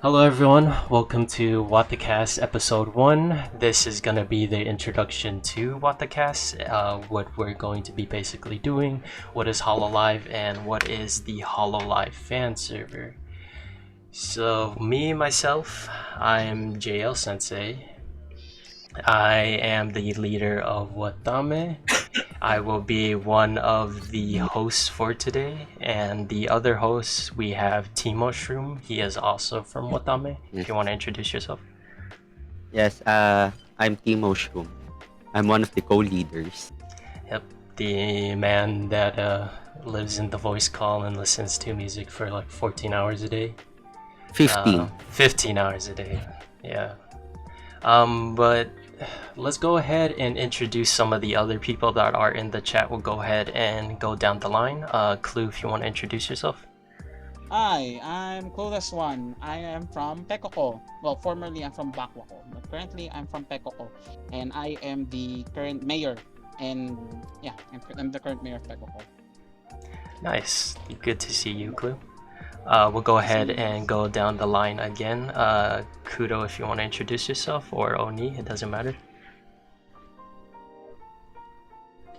Hello everyone, welcome to WataCast episode 1. This is gonna be the introduction to WataCast, what we're going to be basically doing, what is Hololive, and what is the Hololive Fan Server. So myself, I'm JLSensei. I am the leader of Watame. I will be one of the hosts for today, and the other hosts we have TeemoShroom. He is also from Watame. If you want to introduce yourself. Yes, I'm TeemoShroom. I'm one of the co-leaders. Yep, the man that lives in the voice call and listens to music for like 14 hours a day. 15. 15 hours a day, yeah. But let's go ahead and introduce some of the other people that are in the chat. We'll go ahead and go down the line. Clue, if you want to introduce yourself. Hi, I'm Clueless One. I am from Pekoko. Well, formerly I'm from Bakwako, but currently I'm from Pekoko, and I am the current mayor. And yeah, I'm the current mayor of Pekoko. Nice, good to see you, Clue. We'll go ahead and go down the line again. Kudo, if you want to introduce yourself, or Oni, it doesn't matter.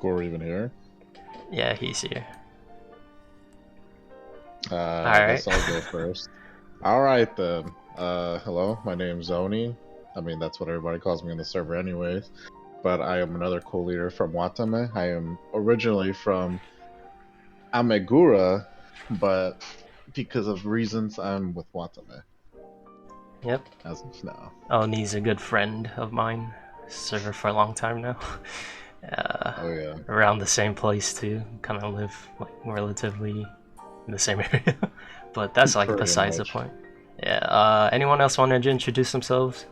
Gore even here? Yeah, he's here. I guess I'll go first. Alright then. Hello, my name's Oni. I mean, that's what everybody calls me on the server anyways. But I am another co-leader from Watame. I am originally from Amegura, but because of reasons, I'm with Watame. Yep. As of now. Oni's a good friend of mine. Server for a long time now. Oh yeah. Around the same place too. Kind of live like relatively in the same area. But that's like Pretty besides much. the point. Yeah. Anyone else want to introduce themselves?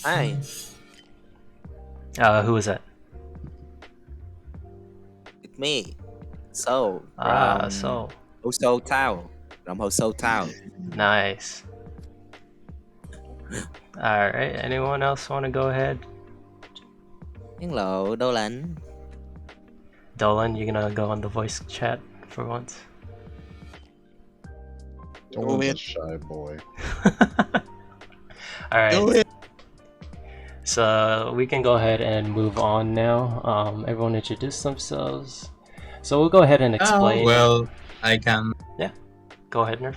Hi, Who is that? it's me. So, So Hoso Town. From Hoso Town. nice. All right. Anyone else want to go ahead? Hello, Dolan. Dolan, you're gonna go on the voice chat for once. Dolan's a it. shy boy. All right. Do it. So we can go ahead and move on now. Everyone introduce themselves. So we'll go ahead and explain. Well, I can. Go ahead, Nerf.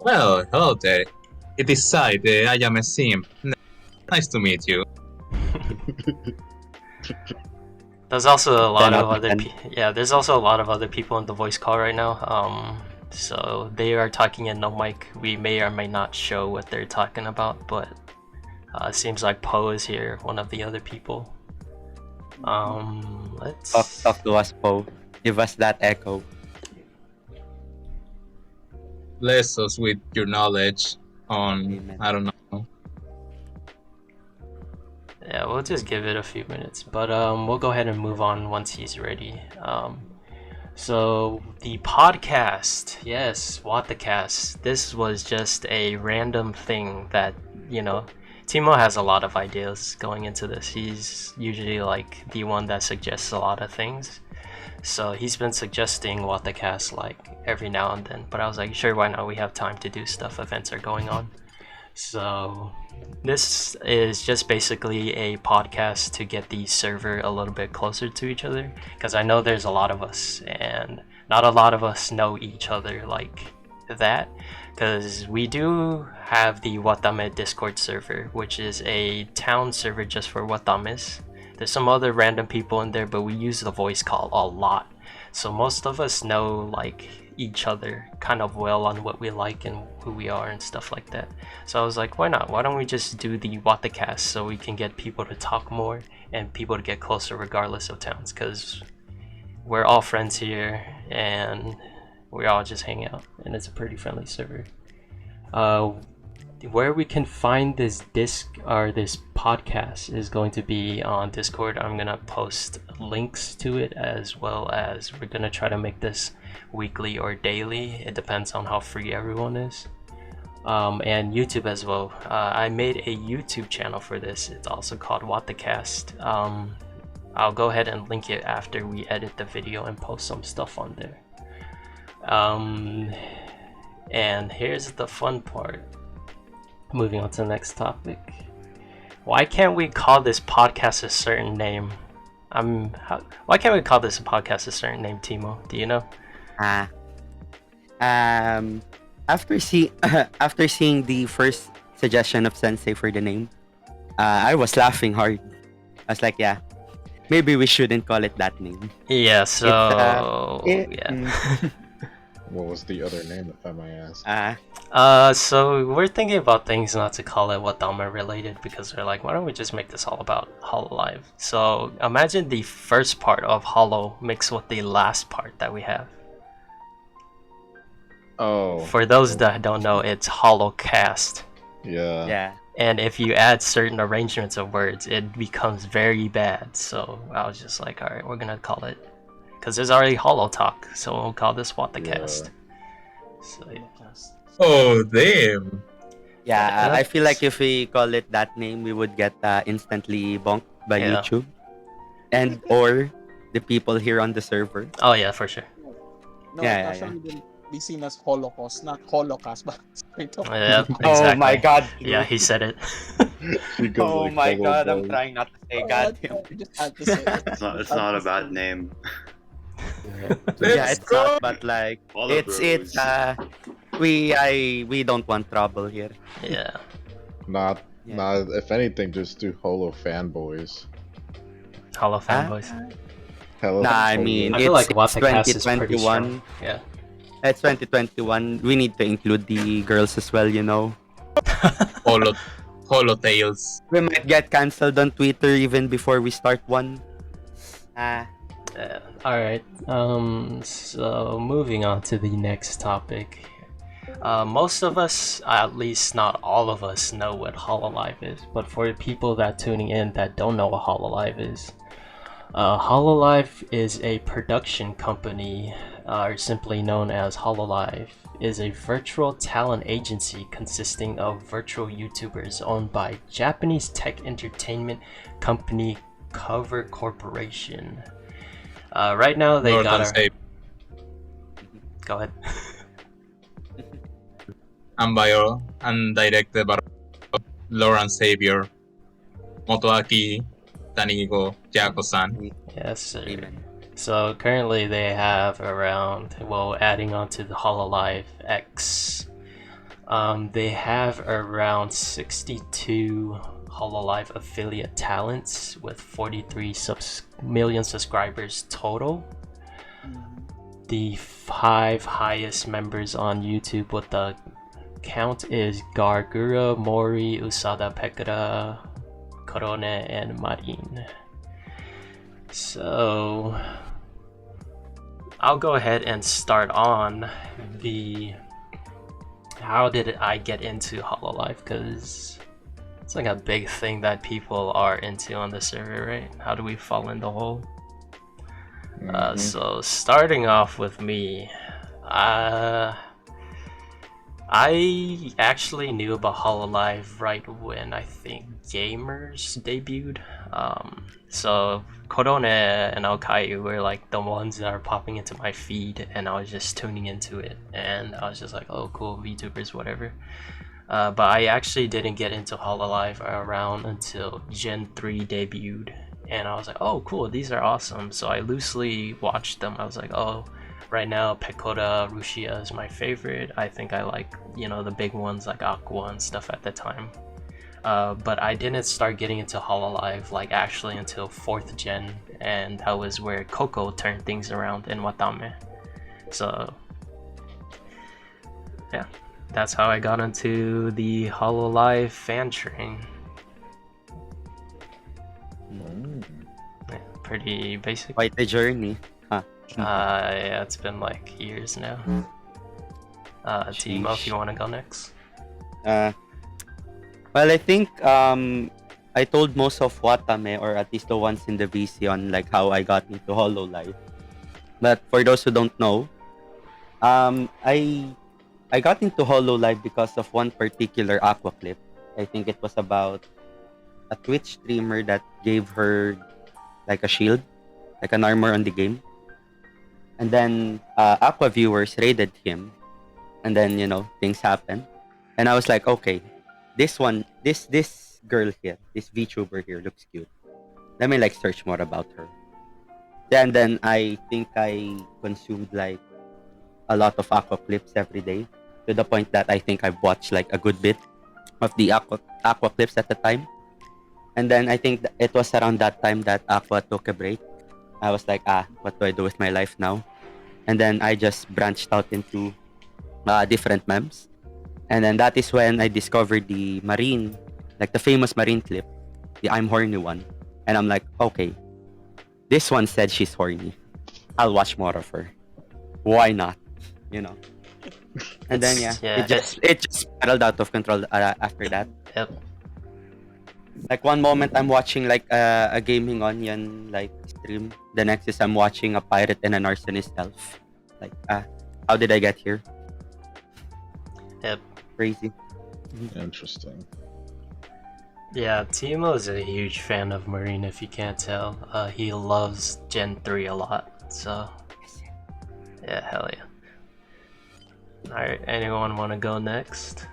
Well, hello there. It is I, the I am a sim. Nice to meet you. There's also a lot Then of I'll other pretend. there's also a lot of other people in the voice call right now. So they are talking in no mic. We may or may not show what they're talking about, but it seems like Poe is here, one of the other people. Let's Talk to us, Poe. Give us that echo. Bless us with your knowledge on, Amen. I don't know. Yeah, we'll just give it a few minutes, but we'll go ahead and move on once he's ready. So the podcast, yes, WataCast. This was just a random thing that, Timo has a lot of ideas going into this. He's usually like the one that suggests a lot of things. So he's been suggesting WataCast like every now and then, but I was like, sure, why not? We have time to do stuff. Events are going on. So this is just basically a podcast to get the server a little bit closer to each other, because I know there's a lot of us and not a lot of us know each other like that, because we do have the Watame Discord server, which is a town server just for Watames. There's some other random people in there, but we use the voice call a lot, so most of us know like each other kind of well on what we like and who we are and stuff like that. So I was like, why not? Why don't we just do the WataCast so we can get people to talk more and people to get closer regardless of towns, because we're all friends here and we all just hang out and it's a pretty friendly server. Where we can find this disc or this podcast is going to be on Discord. I'm gonna post links to it, as well as we're gonna try to make this weekly or daily. It depends on how free everyone is. And YouTube as well. I made a YouTube channel for this. It's also called WataCast. I'll go ahead and link it after we edit the video and post some stuff on there. Um, and here's the fun part. Moving on to the next topic. Why can't we call this podcast a certain name? Why can't we call this a podcast a certain name, Timo? Do you know? After after seeing the first suggestion of Sensei for the name, I was laughing hard. I was like, yeah, maybe we shouldn't call it that name. Yeah, so What was the other name, if I may ask? So we're thinking about things not to call it Watame related because we're like, why don't we just make this all about Hololive? So imagine the first part of Holo mixed with the last part that we have. Oh. For those that don't know, it's HoloCast. Yeah. Yeah. And if you add certain arrangements of words, it becomes very bad. So I was just like, alright, we're gonna call it, because there's already Holo Talk, so we'll call this WataCast. So yeah. Oh, damn. Yeah, I feel like if we call it that name, we would get instantly bonked by Yeah. YouTube and or the people here on the server. Oh yeah, for sure. No, Yeah, it yeah, actually will be seen as Holocaust, not Holocaust, but straight up. Yeah, exactly. Oh my god. Yeah, he said it. He goes Oh like my Holo god, I'm Boy. trying not to say Oh, goddamn. I just had to say it. It's not a bad name. Yeah, it's not, but like Holo it's Bros. we don't want trouble here. Yeah. Not, Yeah. not. If anything, just do Holo fanboys. Holo fanboys. Hello. Nah, I Holo. mean, I feel like it's WataCast is pretty 2021. strong. Yeah. It's 2021. We need to include the girls as well, you know. Holo Tales. We might get cancelled on Twitter even before we start one. Yeah. Alright. So moving on to the next topic. Most of us, at least not all of us, know what Hololive is. But for the people that tuning in that don't know what Hololive is, Hololive is a production company, or simply known as Hololive, is a virtual talent agency consisting of virtual YouTubers owned by Japanese tech entertainment company Cover Corporation. Right now they Northern got Save. Go ahead. And directed by Lauren Xavier, Motoaki Tanigo Jako-san. Yes, sir. Amen. So currently they have around, well, adding on to the Hololive X, they have around 62 Hololive affiliate talents with 43 million subscribers total. The 5 highest members on YouTube with the count is Gargura, Mori, Usada Pekara, Kronii, and Marin. So I'll go ahead and start on the how did I get into Hololive, because it's like a big thing that people are into on the server, right? How do we fall in the hole? So starting off with me, I actually knew about Hololive right when I think Gamers debuted. So Kronii and Khaim were like the ones that are popping into my feed, and I was just tuning into it, and I was just like, oh cool, VTubers, whatever. But I actually didn't get into Hololive around until Gen 3 debuted, and I was like, oh cool, these are awesome. So I loosely watched them. I was like, oh, right now Pekora Rushia is my favorite. I think I like, you know, the big ones like Aqua and stuff at the time. But I didn't start getting into Hololive like actually until 4th gen, and that was where Coco turned things around in Watame. So yeah, that's how I got into the Hololive fan train. Yeah, pretty basic. Quite a journey. Yeah, it's been like years now. Timo, if you want to go next. Well, I think I told most of Watame, or at least the ones in the VC, on like how I got into Hololive. But for those who don't know, I got into Hololive because of one particular Aqua clip. I think it was about a Twitch streamer that gave her like a shield, like an armor on the game. And then Aqua viewers raided him, and then things happened, and I was like, okay, this girl here, this VTuber here looks cute. Let me like search more about her. And then I think I consumed like a lot of Aqua clips every day, to the point that I think I've watched like a good bit of the Aqua clips at the time. And then I think it was around that time that Aqua took a break. I was like, what do I do with my life now? And then I just branched out into different memes. And then that is when I discovered the Marine, like the famous Marine clip, the I'm horny one. And I'm like, okay, this one said she's horny. I'll watch more of her. Why not? And then it just spiraled out of control after that. Yep. Like one moment I'm watching like a Gaming Onion like stream. The next is I'm watching a pirate and an arsonist elf. Like how did I get here? Yep. Crazy. Interesting. Yeah, Timo is a huge fan of Marine, if you can't tell. He loves Gen 3 a lot, so... Yeah, hell yeah. Alright, anyone want to go next?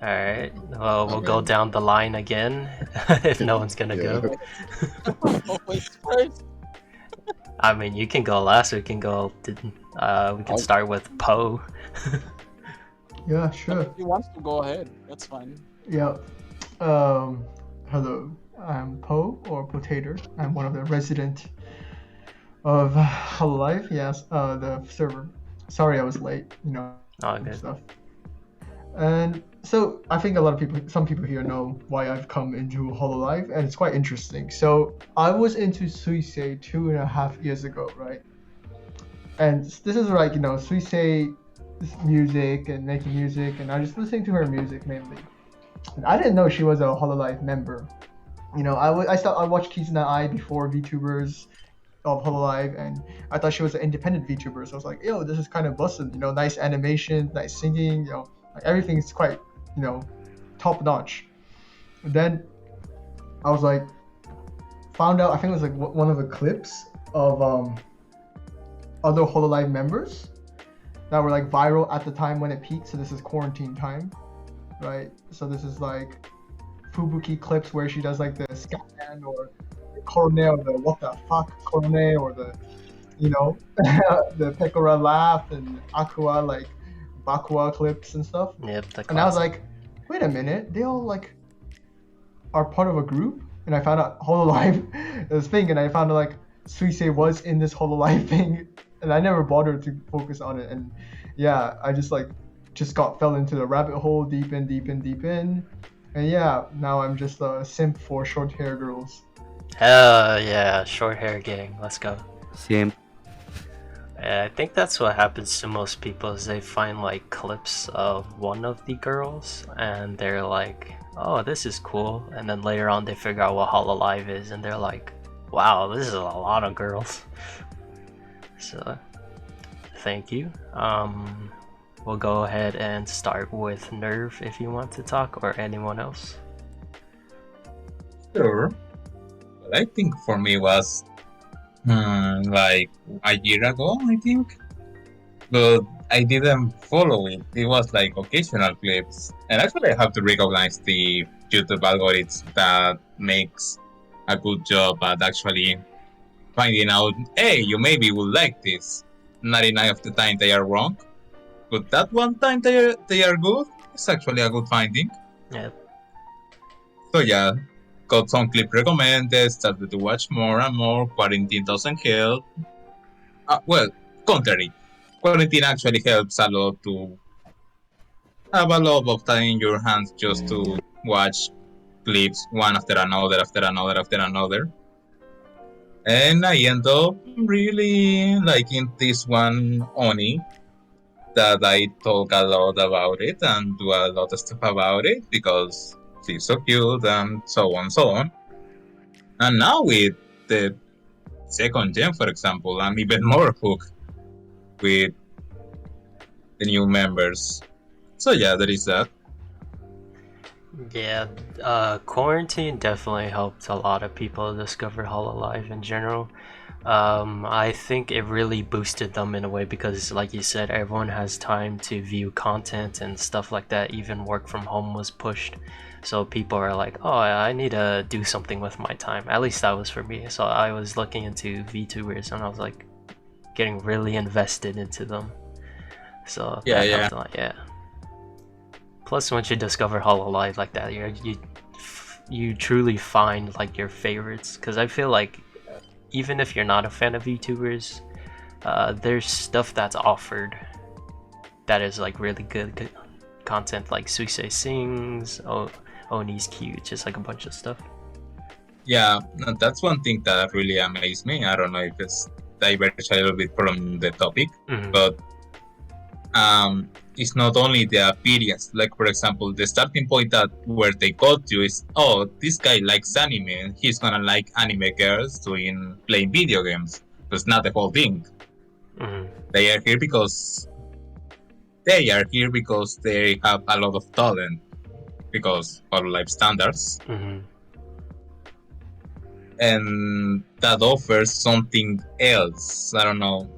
Alright, well, we'll go down the line again, if no one's gonna go. Always first. I mean, you can go last, we can go... we can start with Poe. Yeah, sure. If he wants to go ahead, that's fine. Yeah. Hello. I'm Poe, or Potato. I'm one of the resident of Hololive. Yes, the server. Sorry I was late, Oh, good. stuff. And so I think some people here know why I've come into Hololive, and it's quite interesting. So I was into Suisei 2.5 years ago, right? And this is like, Suisei music and making music, and I was just listening to her music mainly. And I didn't know she was a Hololive member. I watched Kizuna Ai before VTubers of Hololive, and I thought she was an independent VTuber. So I was like, yo, this is kind of busted. Nice animation, nice singing. Like everything's quite, top notch. And then I was like, found out. I think it was like one of the clips of other Hololive members that were like viral at the time when it peaked. So this is quarantine time, right? So this is like Fubuki clips where she does like the Scatman or the Kronii or the what the fuck Kronii or the the Pekora laugh and Aqua like Bakua clips and stuff. Yep, and I was like, wait a minute, they all like are part of a group. And I found out Hololive this thing, and I found out like Suisei was in this Hololive thing. And I never bothered to focus on it, and yeah, I just fell into the rabbit hole deep in, and yeah, now I'm just a simp for short hair girls. Hell yeah, short hair gang, let's go. Same. I think that's what happens to most people, is they find like clips of one of the girls, and they're like, oh, this is cool, and then later on they figure out what Hololive is, and they're like, wow, this is a lot of girls. So, thank you. We'll go ahead and start with Nerve if you want to talk, or anyone else. Sure. Well, I think for me was like a year ago, I think. But I didn't follow it. It was like occasional clips. And actually I have to recognize the YouTube algorithm that makes a good job at actually finding out, hey, you maybe would like this. 99 of the time they are wrong, but that one time they are good. It's actually a good finding. Yeah. So yeah, got some clip recommended, started to watch more and more. Quarantine doesn't help. Well, contrary. Quarantine actually helps a lot to have a lot of time in your hands just to watch clips one after another. And I end up really liking this one Oni, that I talk a lot about it and do a lot of stuff about it because she's so cute and so on. And now with the second gen, for example, I'm even more hooked with the new members. So yeah, there is that. Yeah, quarantine definitely helped a lot of people discover Hololive in general. I think it really boosted them in a way because, like you said, everyone has time to view content and stuff like that. Even work from home was pushed, so people are like, oh, I need to do something with my time. At least that was for me. So I was looking into VTubers and I was like getting really invested into them. So Yeah, that yeah. helped a lot, yeah. Plus, once you discover Hololive like that, you truly find like your favorites. Because I feel like even if you're not a fan of VTubers, there's stuff that's offered that is like really good content, like Suisei Sings, Oni's Cute, just like a bunch of stuff. Yeah, that's one thing that really amazed me. I don't know if it's diverged a little bit from the topic, but it's not only the appearance. Like, for example, the starting point that where they go to is, oh, this guy likes anime and he's gonna like anime girls playing video games. That's not the whole thing. They are here because they have a lot of talent, because of life standards. And that offers something else. I don't know.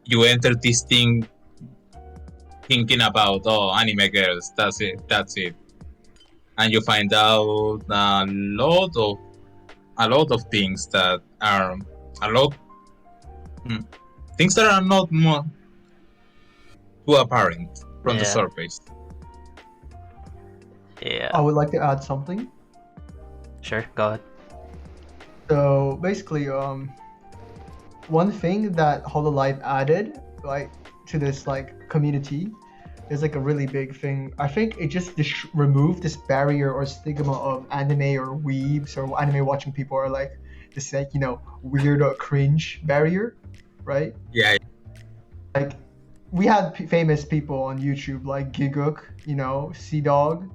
You enter this thing thinking about, oh, anime girls, that's it, and you find out a lot of things that are things that are not more too apparent from the surface. Yeah. I would like to add something. Sure, go ahead. So basically, one thing that Hololive added, like, to this like community is like a really big thing. I think it just removed this barrier or stigma of anime or weebs or anime watching people are like this, like, you know, weird or cringe barrier, right? Yeah. Like, we had famous people on YouTube like Giguk, you know, Sea Dog,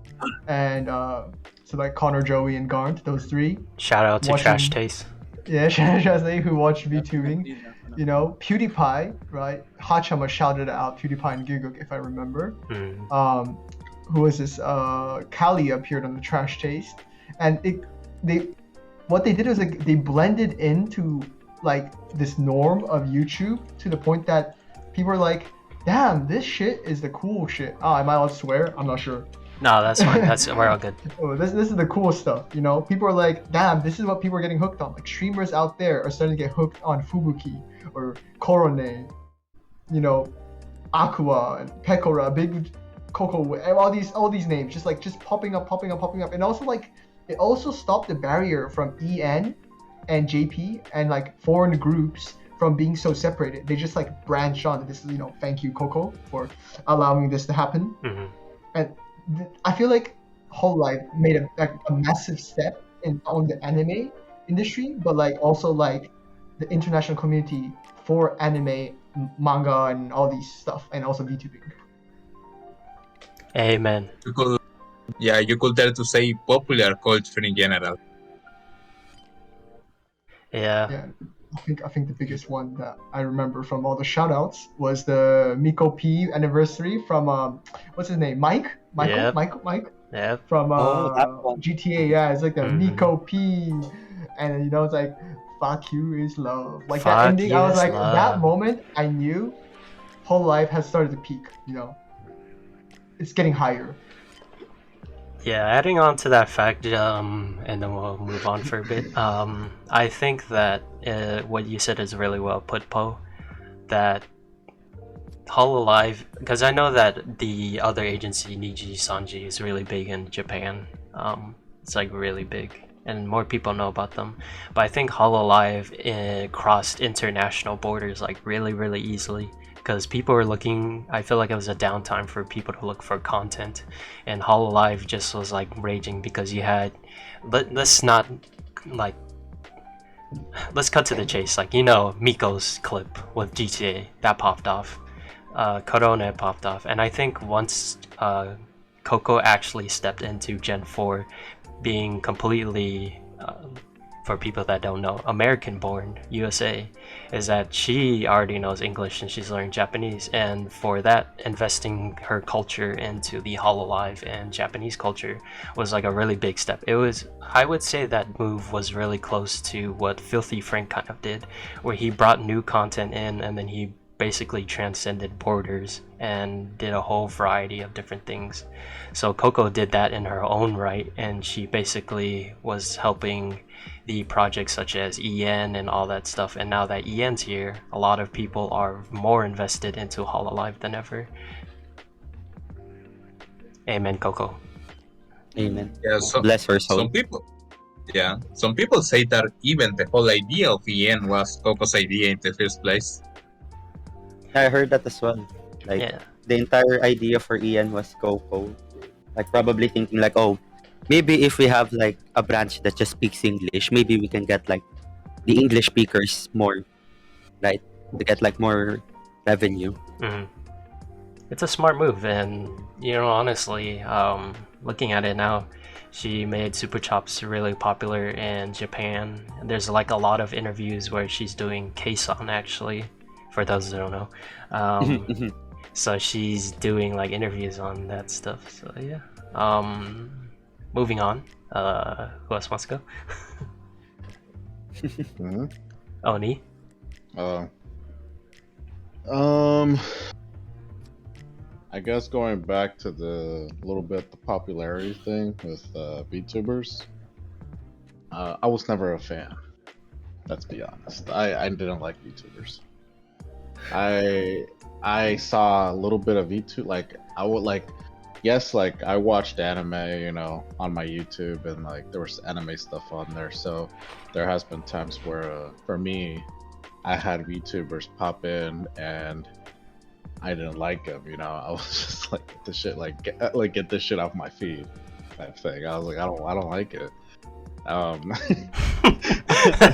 and so like Connor, Joey, and Garnt, those three. Shout out to Trash Taste. Yeah, shout out to Jazzy, who watched VTubing. You know, PewDiePie, right? Hachama shouted out PewDiePie and Giguk, if I remember. Who was this? Kali appeared on the Trash Taste, and what they did was like they blended into like this norm of YouTube to the point that people are like, damn, this shit is the cool shit. Am I allowed to swear? I'm not sure. No, that's fine. We're all good. Oh, this is the cool stuff, you know? People are like, damn, this is what people are getting hooked on. Like, streamers out there are starting to get hooked on Fubuki or Kronii, you know, Aqua and Pekora, Big Coco, all these names just popping up. And also, like, it also stopped the barrier from EN and JP and like foreign groups from being so separated. They just like branched on. This is, you know, thank you, Coco, for allowing this to happen. And I feel like Hololive made a massive step on the anime industry, but like also like the international community for anime, manga, and all these stuff, and also VTubing. Amen. You could dare to say popular culture in general. Yeah. I think the biggest one that I remember from all the shoutouts was the Miko P anniversary from what's his name? Mike? Yeah. From GTA, yeah, it's like the Miko P, and you know, it's like fuck you is love. Like that ending, I was like, that moment I knew Hololive has started to peak, you know. It's getting higher. Yeah, adding on to that fact, and then we'll move on for a bit. I think that what you said is really well put, Poe. That Hololive, because I know that the other agency, Niji Sanji, is really big in Japan. It's like really big, and more people know about them. But I think Hololive crossed international borders like really, really easily. Because people were looking, I feel like it was a downtime for people to look for content, and Hololive just was like raging because you had, let's cut to the chase, like, you know, Miko's clip with GTA that popped off, Corona popped off, and I think once Coco actually stepped into Gen 4 being completely for people that don't know, American born USA, is that she already knows English and she's learning Japanese, and for that, investing her culture into the Hololive and Japanese culture was like a really big step. It was, I would say that move was really close to what Filthy Frank kind of did, where he brought new content in and then he basically transcended borders and did a whole variety of different things. So Coco did that in her own right, and she basically was helping the projects such as EN and all that stuff. And now that EN's here, a lot of people are more invested into Hololive than ever. Amen, Coco. Amen. Yeah, Bless her soul. Some people say that even the whole idea of EN was Coco's idea in the first place. I heard that as well. Like Yeah. the entire idea for Ian was Coco. Like probably thinking like, oh, maybe if we have like a branch that just speaks English, maybe we can get like the English speakers more, right? To get like more revenue. Mhm. It's a smart move, and you know, honestly, looking at it now, she made Super Chops really popular in Japan. And there's like a lot of interviews where she's doing Keisan, actually, for those who don't know. So she's doing like interviews on that stuff. So yeah. Moving on. Who else wants to go? Mhm. Oni. I guess going back to the little bit the popularity thing with VTubers, I was never a fan. Let's be honest. I didn't like VTubers. I saw a little bit of VTube. Like I would like, yes, like I watched anime, you know, on my YouTube, and like there was anime stuff on there. So there has been times where, for me, I had VTubers pop in and I didn't like them. You know, I was just like, get this shit, get this shit off my feed, type thing. I was like, I don't like it.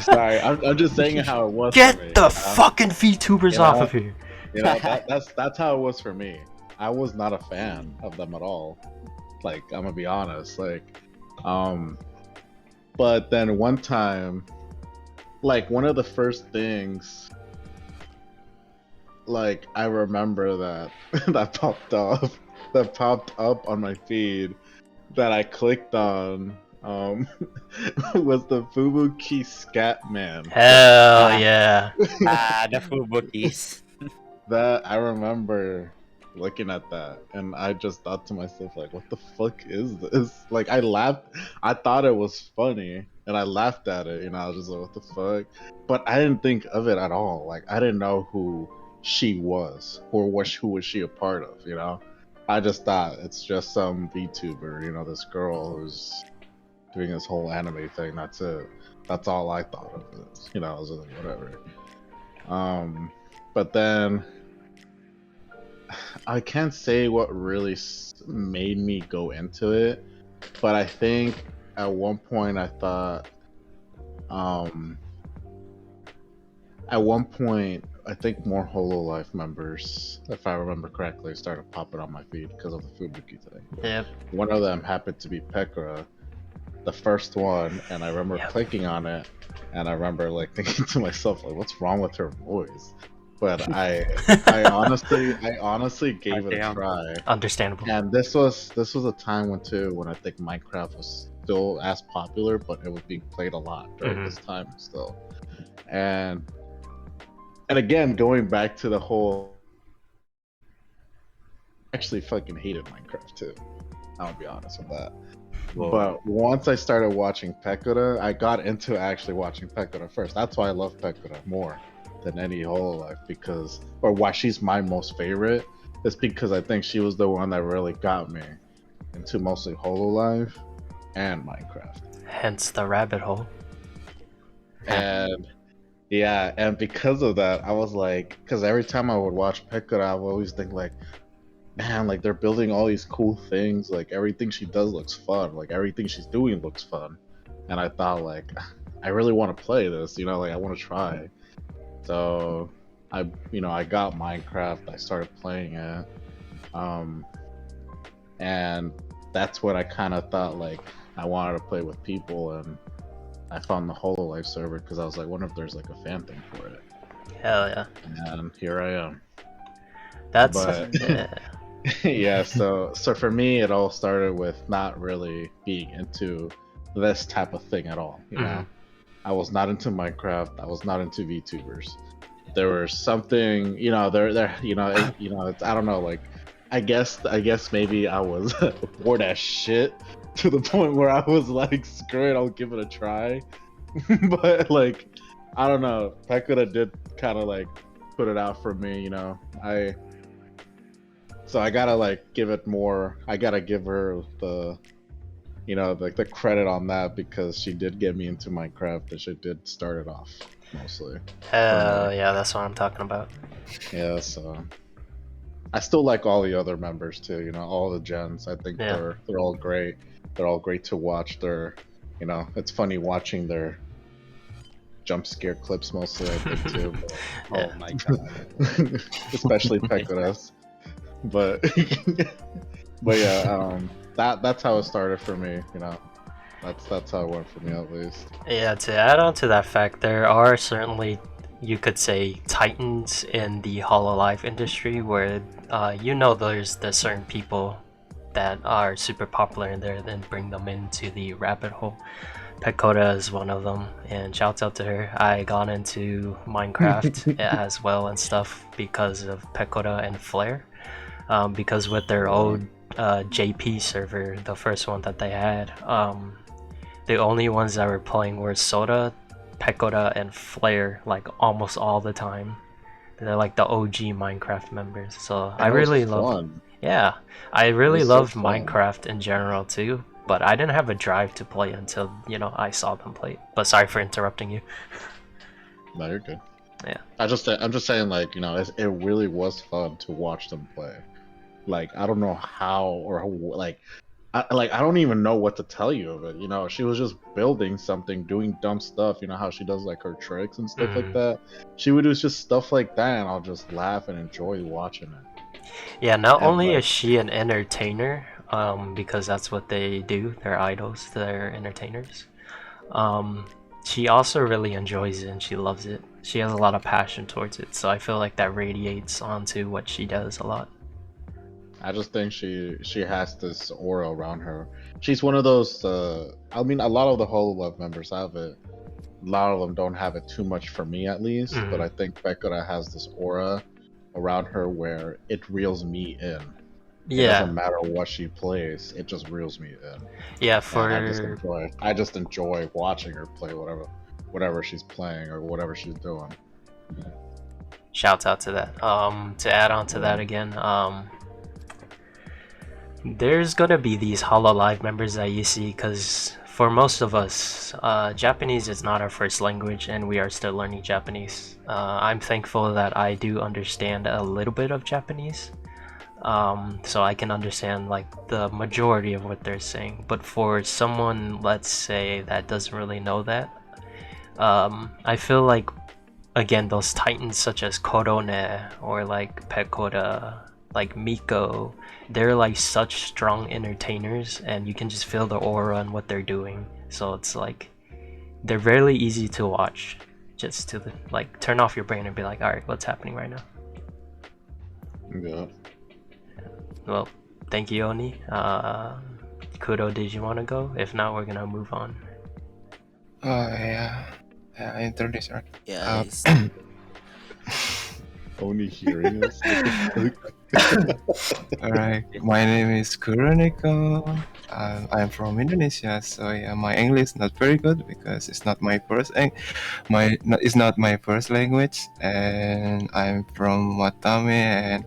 Sorry, I'm just saying how it was. Get for me, the you know? fucking VTubers You know? off of here. You know, that's how it was for me. I was not a fan of them at all. Like, I'm gonna be honest. Like, but then one time, like one of the first things, like I remember that that popped up on my feed that I clicked on. Was the Fubuki Scat Man. Hell yeah. The Fubukis. That I remember looking at that, and I just thought to myself, like, what the fuck is this? Like, I laughed. I thought it was funny, and I laughed at it. You know, I was just like, what the fuck? But I didn't think of it at all. Like, I didn't know who she was, or who was she a part of. You know, I just thought it's just some VTuber. You know, this girl who's doing this whole anime thing. That's it. That's all I thought of it. You know, I was like, whatever. But then I can't say what really made me go into it, but I think at one point I thought, I think more Hololive members, if I remember correctly, started popping on my feed because of the Fubuki thing. Yep. One of them happened to be Pekora, the first one, and I remember clicking on it, and I remember like thinking to myself, like, what's wrong with her voice? But I honestly gave it a try. Understandable. And this was a time when I think Minecraft was still as popular, but it was being played a lot during this time still. And again, going back to the whole, I actually fucking hated Minecraft too. I'll be honest with that. Whoa. But once I started watching Pekora, I got into actually watching Pekora first. That's why I love Pekora more than any Hololive, or why she's my most favorite, is because I think she was the one that really got me into mostly Hololive and Minecraft. Hence the rabbit hole. And yeah, and because of that, I was like, because every time I would watch Pekora, I would always think like, man, like they're building all these cool things, like everything she does looks fun, like everything she's doing looks fun. And I thought like, I really want to play this, you know, like I want to try. So I got Minecraft, I started playing it. And that's when I kind of thought like I wanted to play with people, and I found the Hololive server because I was like, wonder if there's like a fan thing for it. Hell yeah. And here I am. That's But yeah. yeah, so for me, it all started with not really being into this type of thing at all. You know, I was not into Minecraft. I was not into VTubers. There was something, you know, you know, it's, I don't know, like, I guess maybe I was bored as shit to the point where I was like, screw it, I'll give it a try. But like, I don't know, Pekura did kind of like put it out for me, you know. So I gotta like give it more. I gotta give her the, you know, like the credit on that because she did get me into Minecraft and she did start it off mostly. Hell yeah, that's what I'm talking about. Yeah, so I still like all the other members too. You know, all the gens. I think Yeah. they're all great. They're all great to watch. They're, you know, it's funny watching their jump scare clips mostly. I think too. Oh my god. Especially Pekura's. But yeah, that's how it started for me. You know, that's how it went for me at least. Yeah, to add on to that fact, there are certainly, you could say, titans in the Hololive industry where you know there's certain people that are super popular in there, then bring them into the rabbit hole. Pekora is one of them, and shouts out to her. I got into Minecraft as well and stuff because of Pekora and Flare. Because with their old JP server, the first one that they had, the only ones that were playing were Soda, Pekora, and Flare, like almost all the time. They're like the OG Minecraft members. So I really love. Yeah, I really love Minecraft in general too. But I didn't have a drive to play until, you know, I saw them play. But sorry for interrupting you. No, you're good. Yeah. I'm just saying, like, you know, it really was fun to watch them play. Like, I don't know how or like, I don't even know what to tell you of it. You know, she was just building something, doing dumb stuff. You know how she does like her tricks and stuff like that. She would do just stuff like that, and I'll just laugh and enjoy watching it. Yeah, not only is she an entertainer, because that's what they do. They're idols. They're entertainers. She also really enjoys it and she loves it. She has a lot of passion towards it. So I feel like that radiates onto what she does a lot. I just think she has this aura around her. She's one of those. I mean, a lot of the Hololive members have it. A lot of them don't have it too much for me, at least. But I think Pekura has this aura around her where it reels me in. It doesn't matter what she plays; it just reels me in. Yeah, I just enjoy watching her play whatever she's playing or whatever she's doing. Shouts out to that. To add on to that again, there's gonna be these Hololive members that you see, because for most of us, Japanese is not our first language, and we are still learning Japanese. I'm thankful that I do understand a little bit of Japanese. So I can understand like the majority of what they're saying. But for someone, let's say, that doesn't really know that, I feel like, again, those titans such as Kronii or like Pekora, like Miko, they're like such strong entertainers, and you can just feel the aura and what they're doing. So it's like they're really easy to watch. Just to like turn off your brain and be like, all right, what's happening right now? Yeah. Well, thank you, Oni. Kudo, did you want to go? If not, we're gonna move on. Yeah. I introduce her. Yes. Only hearing us. Alright, my name is Kronii. I'm from Indonesia, so yeah, my English not very good because it's not my first it's not my first language, and I'm from Watame, and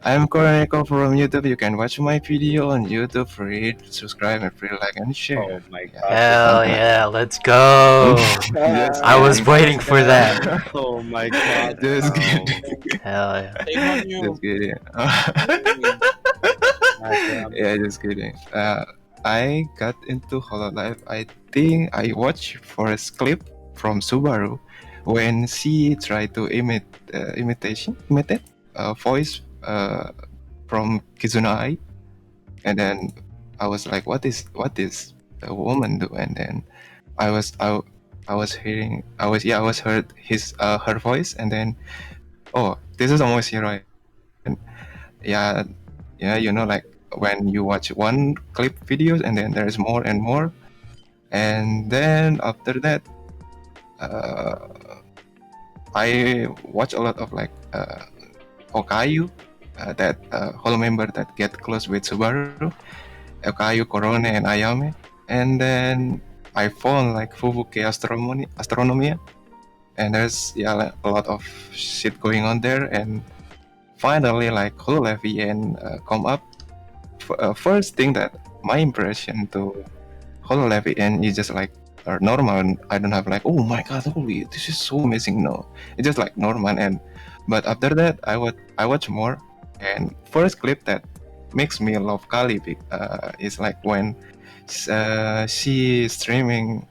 I'm Kronii from YouTube. You can watch my video on YouTube, free subscribe and free like and share. Oh my god. Hell yeah, let's go! I was waiting for that. Oh my god. Just kidding. Hell yeah. Shame on you. Just kidding. Yeah, just kidding. I got into Hololive. I think I watched first clip from Subaru when she tried to imitate voice from Kizuna Ai, and then I was like, what is a woman do? And then I was hearing I was heard his her voice, and then oh, this is almost hero. And yeah, like when you watch one clip videos and then there's more and more, and then after that I watch a lot of like Okayu, that whole member that get close with Subaru, Okayu, Korone, and Ayame, and then I found like Fubuki Astronomia, and there's a lot of shit going on there, and finally like Hololive VN come up. First thing that my impression to Hololive VN is just like normal. I don't have like, oh my god, holy, this is so amazing. No, it's just like normal. And but after that, I watch more, and first clip that makes me love Kali is like when she streaming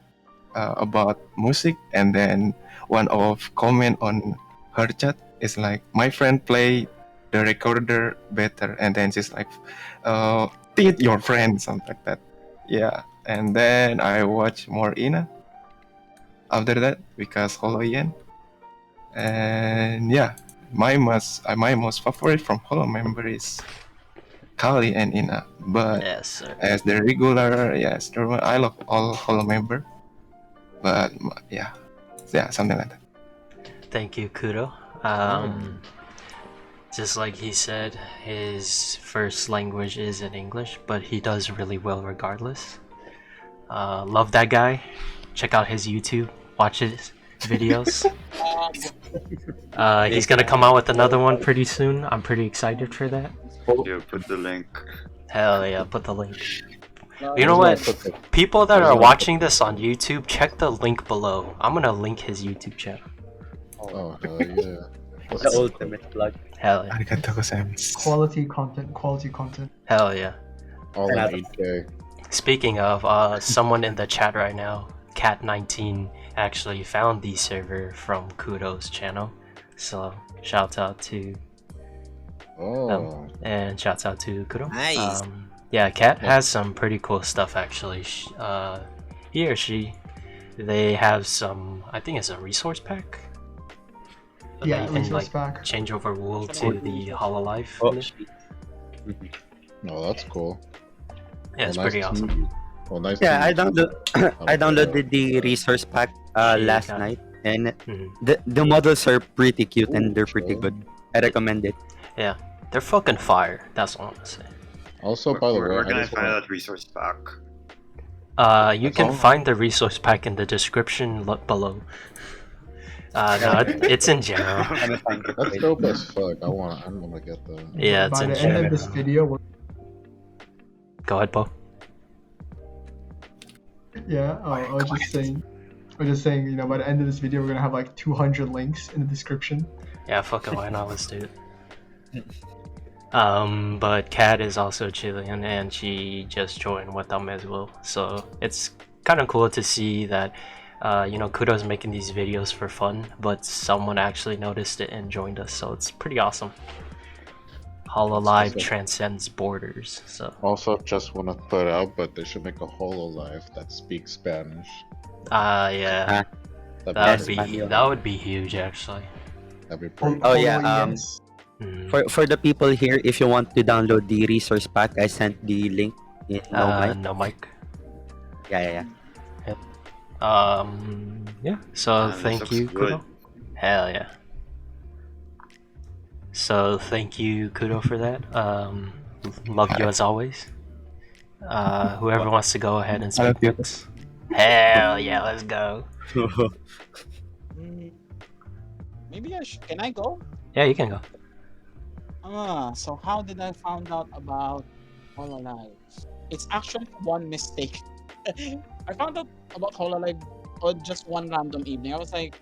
about music, and then one of comment on her chat is like, my friend play the recorder better, and then she's like, teach your friend, something like that. Yeah, and then I watch more Ina after that because Holoyen, and yeah, my most favorite from Holo member is Kali and Ina, but Yes, sir. as the regular, yes, I love all Holo member, but yeah, something like that. Thank you, Kudo. Just like he said, his first language is in English, but he does really well regardless. Love that guy. Check out his YouTube. Watch his videos. He's gonna come out with another one pretty soon. I'm pretty excited for that. Yeah, put the link. Hell yeah, put the link. You know what? People that are watching this on YouTube, check the link below. I'm gonna link his YouTube channel. Oh, hell yeah. The ultimate plug. Hell yeah. Arigatou gozaimasu. Quality content. Hell yeah. All in 8K. Speaking of, someone in the chat right now, Cat19, actually found the server from Kudo's channel. So, shout out to them, and shouts out to Kudo. Nice. Yeah, Cat has some pretty cool stuff actually. He or she, they have some, I think it's a resource pack. Yeah, that you can resource like pack. change over wool to the Hololive. Oh, that's cool. Yeah, it's Well, nice pretty to awesome. meet you. Well, nice Yeah, to I meet you. I downloaded the resource pack last got it. night, and Mhm. the models are pretty cute and they're pretty Sure. good. I recommend it. Yeah, they're fucking fire. That's all I'm gonna say. Also, by the way, Where can I just find wanna- that resource pack? You That's can all. find the resource pack in the description below. No, it's in general. That's dope as fuck. I'm gonna get that. Yeah, it's By in the end of this general. video, Go ahead, Bo. I was just saying, you know, by the end of this video, we're gonna have like 200 links in the description. Yeah, fuck it, why not? Let's do it. But Kat is also Chilean, and she just joined Watam as well. So it's kind of cool to see that, you know, Kudo's making these videos for fun, but someone actually noticed it and joined us. So it's pretty awesome. Hololive awesome. transcends borders. So Also, just want to put out, but they should make a Hololive that speaks Spanish. yeah, That'd be that would be huge actually. That'd be pretty. Oh, yeah, yes. For the people here, if you want to download the resource pack, I sent the link in No mic. Yeah. Yeah. So Man, this thank looks you, good. Kudo. Hell yeah. So thank you, Kudo, for that. Love you as always. Whoever wants to go ahead and I love speak you. next. Hell yeah, let's go. Maybe can I go? Yeah, you can go. So how did I find out about Hololive? It's actually one mistake. I found out about Hololive on just one random evening. I was like,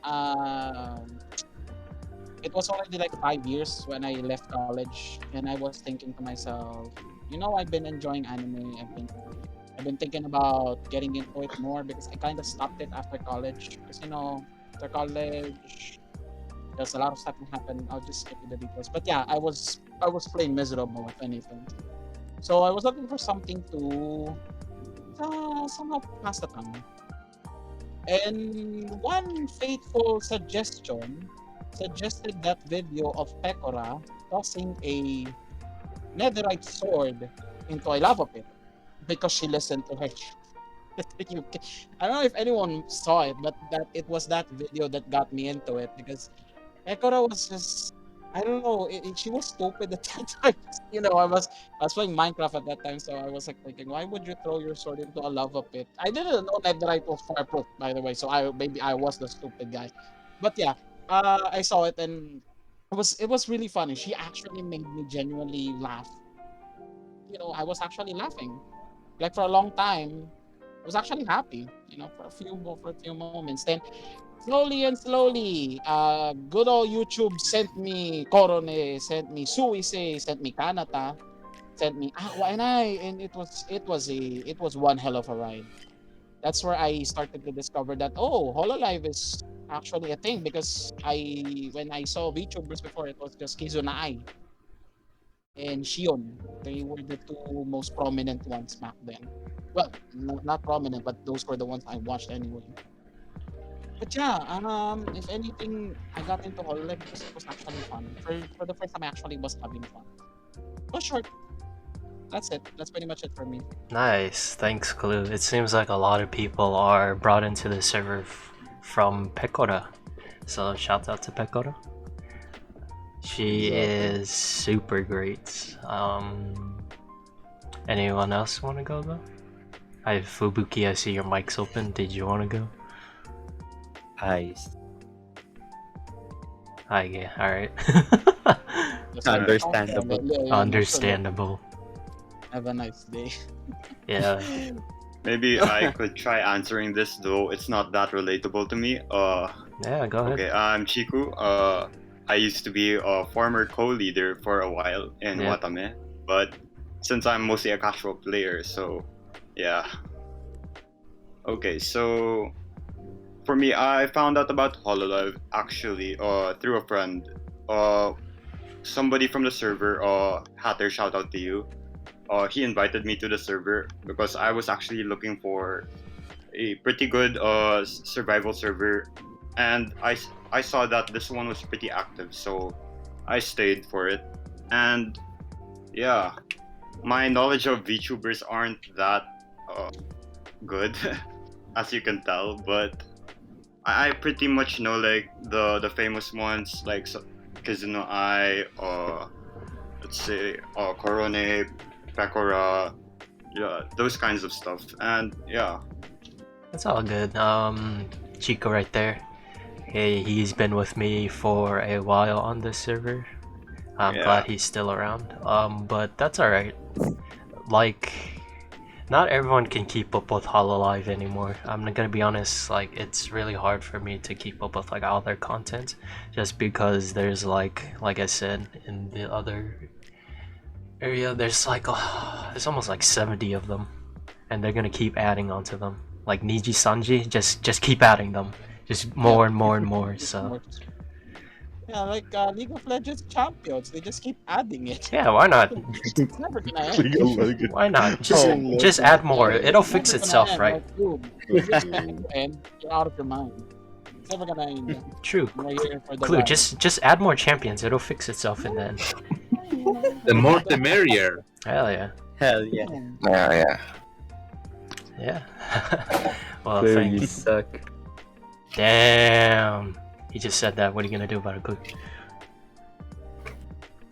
it was already like 5 years when I left college, and I was thinking to myself, you know, I've been enjoying anime. I've been thinking about getting into it more because I kind of stopped it after college. Because you know, after college, there's a lot of stuff that happened. I'll just skip you the details. But yeah, I was plain miserable if anything. So I was looking for something to somehow pass the time. And one faithful suggestion suggested that video of Pekora tossing a netherite sword into a lava pit because she listened to her. I don't know if anyone saw it, but that it was that video that got me into it because Ekora was just, I don't know, she was stupid at that time. I was playing Minecraft at that time, so I was like thinking, why would you throw your sword into a lava pit? I didn't know netherite was fireproof, by the way, so maybe I was the stupid guy. But yeah, I saw it and it was really funny. She actually made me genuinely laugh. I was actually laughing. Like for a long time, I was actually happy, for a few moments. Then slowly and slowly, good old YouTube sent me Kronii, sent me Suisei, sent me Kanata, sent me Aqua and and it was one hell of a ride. That's where I started to discover that Hololive is actually a thing because when I saw VTubers before, it was just Kizuna and Shion. They were the two most prominent ones back then. Well, not prominent, but those were the ones I watched anyway. But yeah, if anything, I got into Hololive because it was actually fun. For the first time, I actually was having fun. But short, that's it. That's pretty much it for me. Nice, thanks, Clue. It seems like a lot of people are brought into the server from Pekora. So shout out to Pekora. She is super great. Anyone else want to go though? Fubuki, I see your mic's open. Did you want to go? Eyes. Hi, yeah, alright. Understandable. Understandable. Have a nice day. Yeah. Maybe I could try answering this, though it's not that relatable to me. Yeah, go ahead. Okay, I'm Chiku. I used to be a former co-leader for a while in Yeah. Watame, but since I'm mostly a casual player, so yeah. Okay, so for me, I found out about Hololive actually through a friend. Somebody from the server, Hatter, shout out to you. He invited me to the server because I was actually looking for a pretty good survival server, and I saw that this one was pretty active, so I stayed for it. And yeah, my knowledge of VTubers aren't that good, as you can tell, but I pretty much know like the famous ones like Kizuno let's say Kronii, Pekora, yeah, those kinds of stuff. And yeah, That's all good. Chico right there. Hey, he's been with me for a while on this server. I'm Yeah. glad he's still around. But that's alright. Like, not everyone can keep up with Hololive anymore. I'm not gonna be honest, like, it's really hard for me to keep up with like all their content just because there's like I said in the other area, there's almost like 70 of them, and they're gonna keep adding onto them. Like Niji Sanji, just keep adding them, just more and more and more. So Yeah, like League of Legends champions, they just keep adding it. yeah, why not? It's never gonna end. League of Legends. Why not? Just add more. It'll fix It's never itself, gonna right? end, like, boom. If you expect it to end, you're out of your mind. It's never gonna end. True. We're here for the Clue, ride. just add more champions. It'll fix itself in the end. The more the merrier. Hell yeah. Hell yeah. Yeah, yeah. Yeah. Well, Clue, you thanks. suck. Damn. He just said that. What are you gonna do about it, Clue?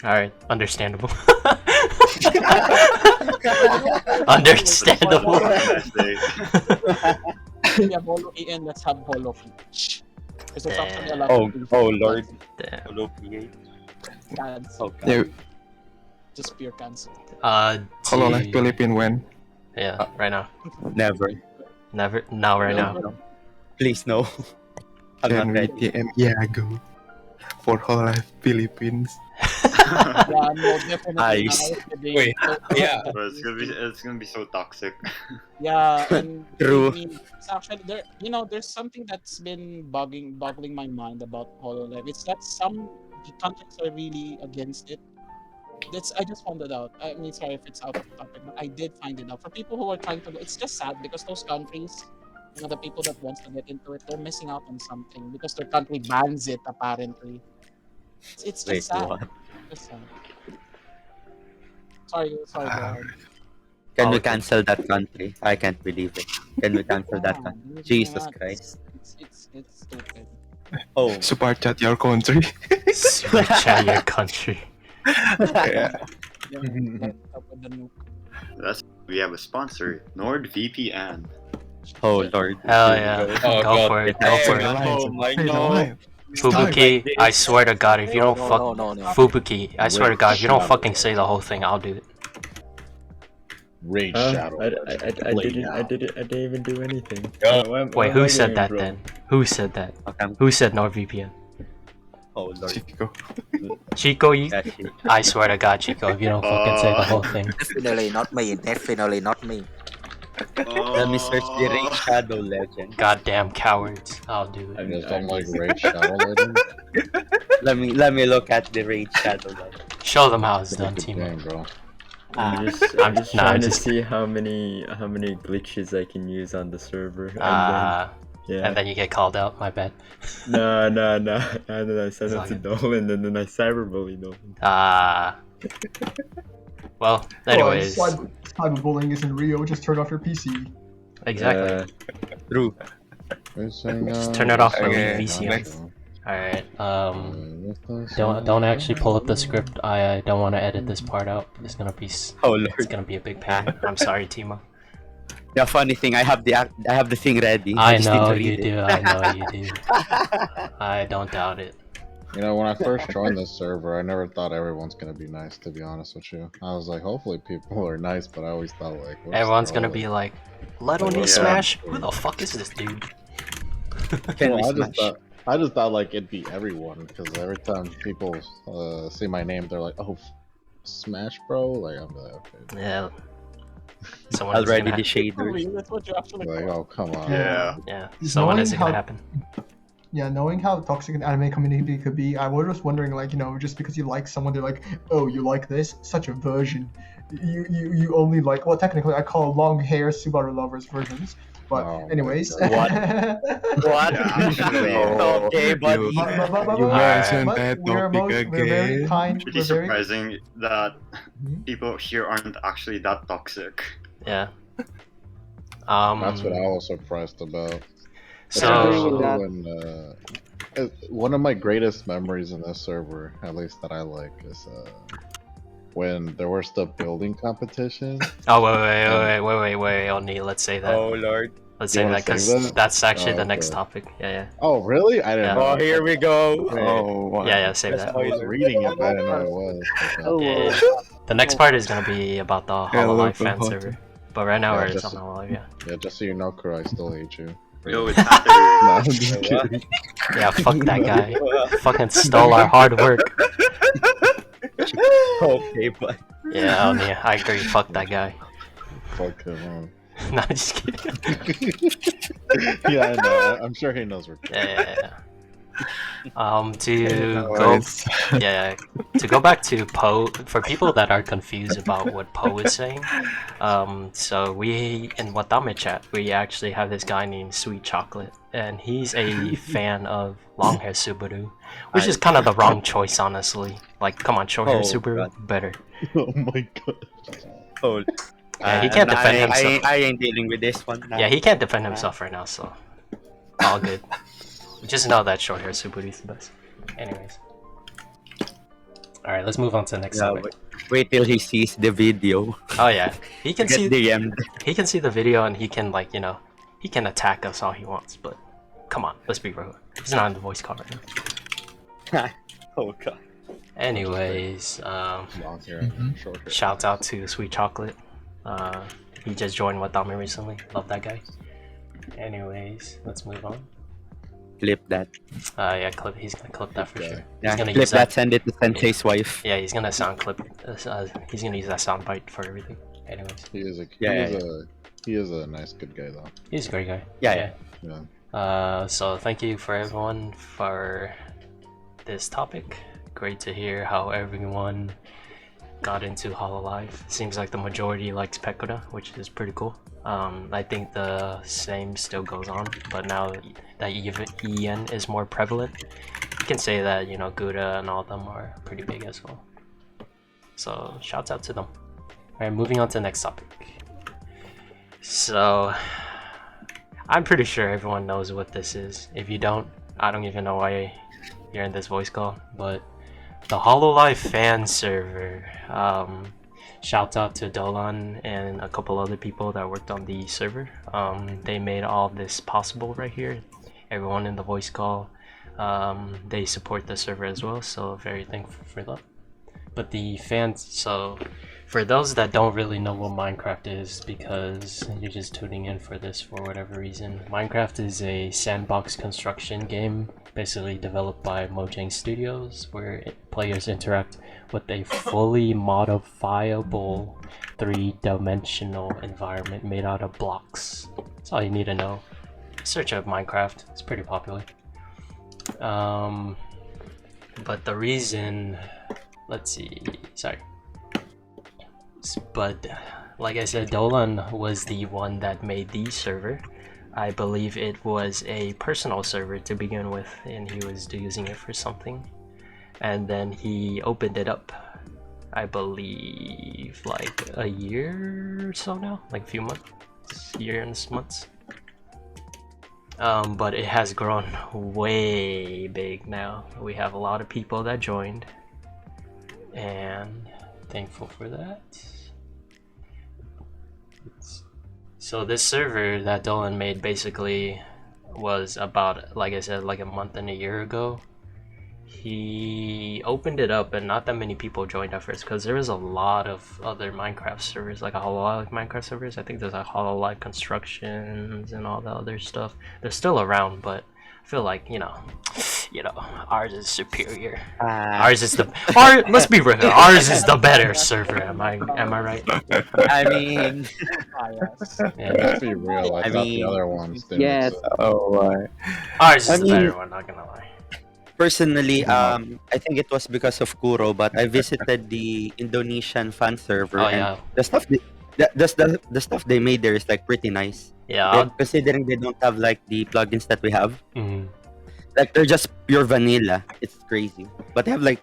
Alright, understandable. Understandable. We have Holo EN, let's have Holo Peach. Because there's actually a lot Oh, of things oh that lord. Damn. Hello, PA. cancel. Oh, God. Yeah, Just pure cancel. Hololive T- Philippine when? Yeah, right now. Never. Never. Now, right now. No. Please, no. I'm Then not we ready. DM Iago for Hololive Philippines. Yeah, no, definitely Nice. not. Wait, yeah. Bro, it's gonna be so toxic. Yeah, and True. it's actually there's something that's been boggling my mind about Hololive. It's that some countries are really against it. I just found it out. I mean, sorry if it's out of topic, but I did find it out. For people who are trying to go, it's just sad because those countries the people that wants to get into it, they're missing out on something because their country bans it apparently. It's Wait, just sad. what? Just sad. Sorry, go ahead. Can we Okay. cancel that country? I can't believe it. Can we cancel that Yeah, country? you Jesus cannot- Christ. It's stupid. Oh. Super chat your country. Super chat your country. Yeah. Yeah, that's up with the nuke. That's we have a sponsor, NordVPN. Oh Lord. Hell Here we yeah. go. Oh, Go God. for it. Go for it. Oh my Stay God. alive. Fubuki, I swear to God, if you don't No, fuck no, no, no. Fubuki, I swear to God, if you don't Shadow. fucking say the whole thing, I'll do it. Raid Shadow. I didn't even do anything. Yo. Wait, who said that then? Who said that? Okay. Who said NordVPN? Oh Lord. Chico. Chico, you? That shit. I swear to God, Chico, if you don't fucking say the whole thing. Definitely not me. Definitely not me. Let me search the Raid Shadow legend. Goddamn cowards. I'll do I it. just don't like Raid Shadow Legend. Let me look at the Raid Shadow legend. Show them how it's done, Good Timo. game, bro. I'm just I'm trying just- to see how many glitches I can use on the server. And And then you get called out, my bad. no. And then I sent it It's to like- Dolan, and then I cyberbullied Dolan. Well, anyways. Cyberbullying is in Rio. Just turn off your PC. Exactly. True. Just turn it off for Okay, VCM. next. Alright, don't actually pull up the script. I don't want to edit this part out. It's gonna be Oh Lord. it's gonna be a big pain. I'm sorry, Timo. The funny thing, I have the thing ready. I just need know to you read it. do. I know you do. I don't doubt it. You know, when I first joined this server, I never thought everyone's gonna be nice, to be honest with you. I was like, hopefully people are nice, but I always thought, like, what's Everyone's the gonna role? be like, "Let Oni Yeah. smash." Who the fuck is this dude? Can we Well, smash? I just thought like it'd be everyone, because every time people see my name, they're like, "Oh, Smash Bro!" Like I'm like, okay, Yeah. Someone is Already gonna the shaders. Really, that's what you actually like, call oh come on. Yeah. yeah. Just So when knowing is it gonna how- happen? Yeah, knowing how toxic an anime community could be, I was just wondering, like, you know, just because you like someone, they're like, oh, you like this? Such a version. You only like, well, technically, I call long hair Subaru lovers versions. But Oh my anyways, God. What? What? Yeah, actually, Okay, buddy. You- but You mentioned but that we're topic we're very again. kind. pretty We're very surprising that Mhm. people here aren't actually that toxic. Yeah. That's what I was surprised about. So that- When, one of my greatest memories in this server, at least that I like, is when there was the building competition. oh wait, Oni, let's say that. Oh Lord. Let's You say wanna that because save that? that's actually Oh, the next okay. topic. Yeah, Oh really? I didn't Yeah. know. Oh, here we go. Wait. Oh, wow. yeah, save That's that. how I was reading it, but I didn't know what it was. Okay. Yeah. The next part is gonna be about the Hololive fan hot. server. But right now Yeah, we're just just- on Hololive, yeah. Yeah, just so you know, Kuro, I still hate you. Yo, it's happening. No, I'm just kidding. Yeah, fuck that guy. Fucking stole our hard work. Okay, but Yeah, Oni, I agree. Fuck that guy. Fuck him. No, I'm just kidding. Yeah, I know. I'm sure he knows we're Yeah. To No go worries. yeah, to go back to Poe, for people that are confused about what Poe is saying, so we in Watame chat we actually have this guy named Sweet Chocolate, and he's a fan of long hair Subaru, which is kind of the wrong choice, honestly. Like, come on, short hair Oh, Subaru, God. better. Oh my god. hold. Yeah, he can't defend himself. I ain't dealing with this one. Yeah, he can't defend himself right now, so all good. Just know that short hair Subaru is the best. Anyways, all right, let's move on to the next Yeah, topic. wait till he sees the video. Oh yeah, he can Get see DM'd. he can see the video and he can, like, you know, he can attack us all he wants, but come on, let's be real. He's not in the voice call right now. Oh god. Anyways, Long hair, short hair. shouts out to Sweet Chocolate. He just joined Watame recently. Love that guy. Anyways, let's move on. Clip that. Yeah, he's gonna clip that for Okay. sure. He's Yeah, gonna clip use that. Send it to Sensei's wife. Yeah, he's gonna sound clip. He's gonna use that sound bite for everything. Anyways, He is a Yeah, he is a nice good guy though. he's a great guy. Yeah. So thank you for everyone for this topic. Great to hear how everyone got into Hololive. Seems like the majority likes Pekora, which is pretty cool. I think the same still goes on, but now that EN is more prevalent, you can say that, you know, Gouda and all of them are pretty big as well. So shouts out to them. Alright, moving on to the next topic. So I'm pretty sure everyone knows what this is. If you don't, I don't even know why you're in this voice call, but the Hololive Fan Server. Shout out to Dolan and a couple other people that worked on the server. They made all this possible right here. Everyone in the voice call, they support the server as well, so very thankful for that. But the fans, so for those that don't really know what Minecraft is, because you're just tuning in for this for whatever reason, Minecraft is a sandbox construction game basically developed by Mojang Studios, where players interact with a fully modifiable 3-dimensional environment made out of blocks. That's all you need to know. Search up Minecraft, it's pretty popular. But the reason, let's see, sorry. But like I said, Dolan was the one that made the server. I believe it was a personal server to begin with, and he was using it for something. And then he opened it up, I believe, like a year or so now, like a few months, year and months. But it has grown way big now. We have a lot of people that joined, and thankful for that. So this server that Dolan made basically was about, like I said, like a month and a year ago. He opened it up and not that many people joined at first, because there was a lot of other Minecraft servers, like a Hololive Minecraft servers. I think there's like Hololive Constructions and all the other stuff. They're still around, but I feel like, you know, ours is superior. Ours is the let's be real, ours is the better server. Am I right? I mean, Yeah. Let's be real. I thought the other ones didn't. yes. Ours is I the mean, better one, not gonna lie. personally, I think it was because of Kuro, but I visited the Indonesian fan server, Oh, and yeah. the stuff the stuff they made there is like pretty nice. Yeah. Considering they don't have like the plugins that we have, Mhm. like they're just pure vanilla. It's crazy, but they have like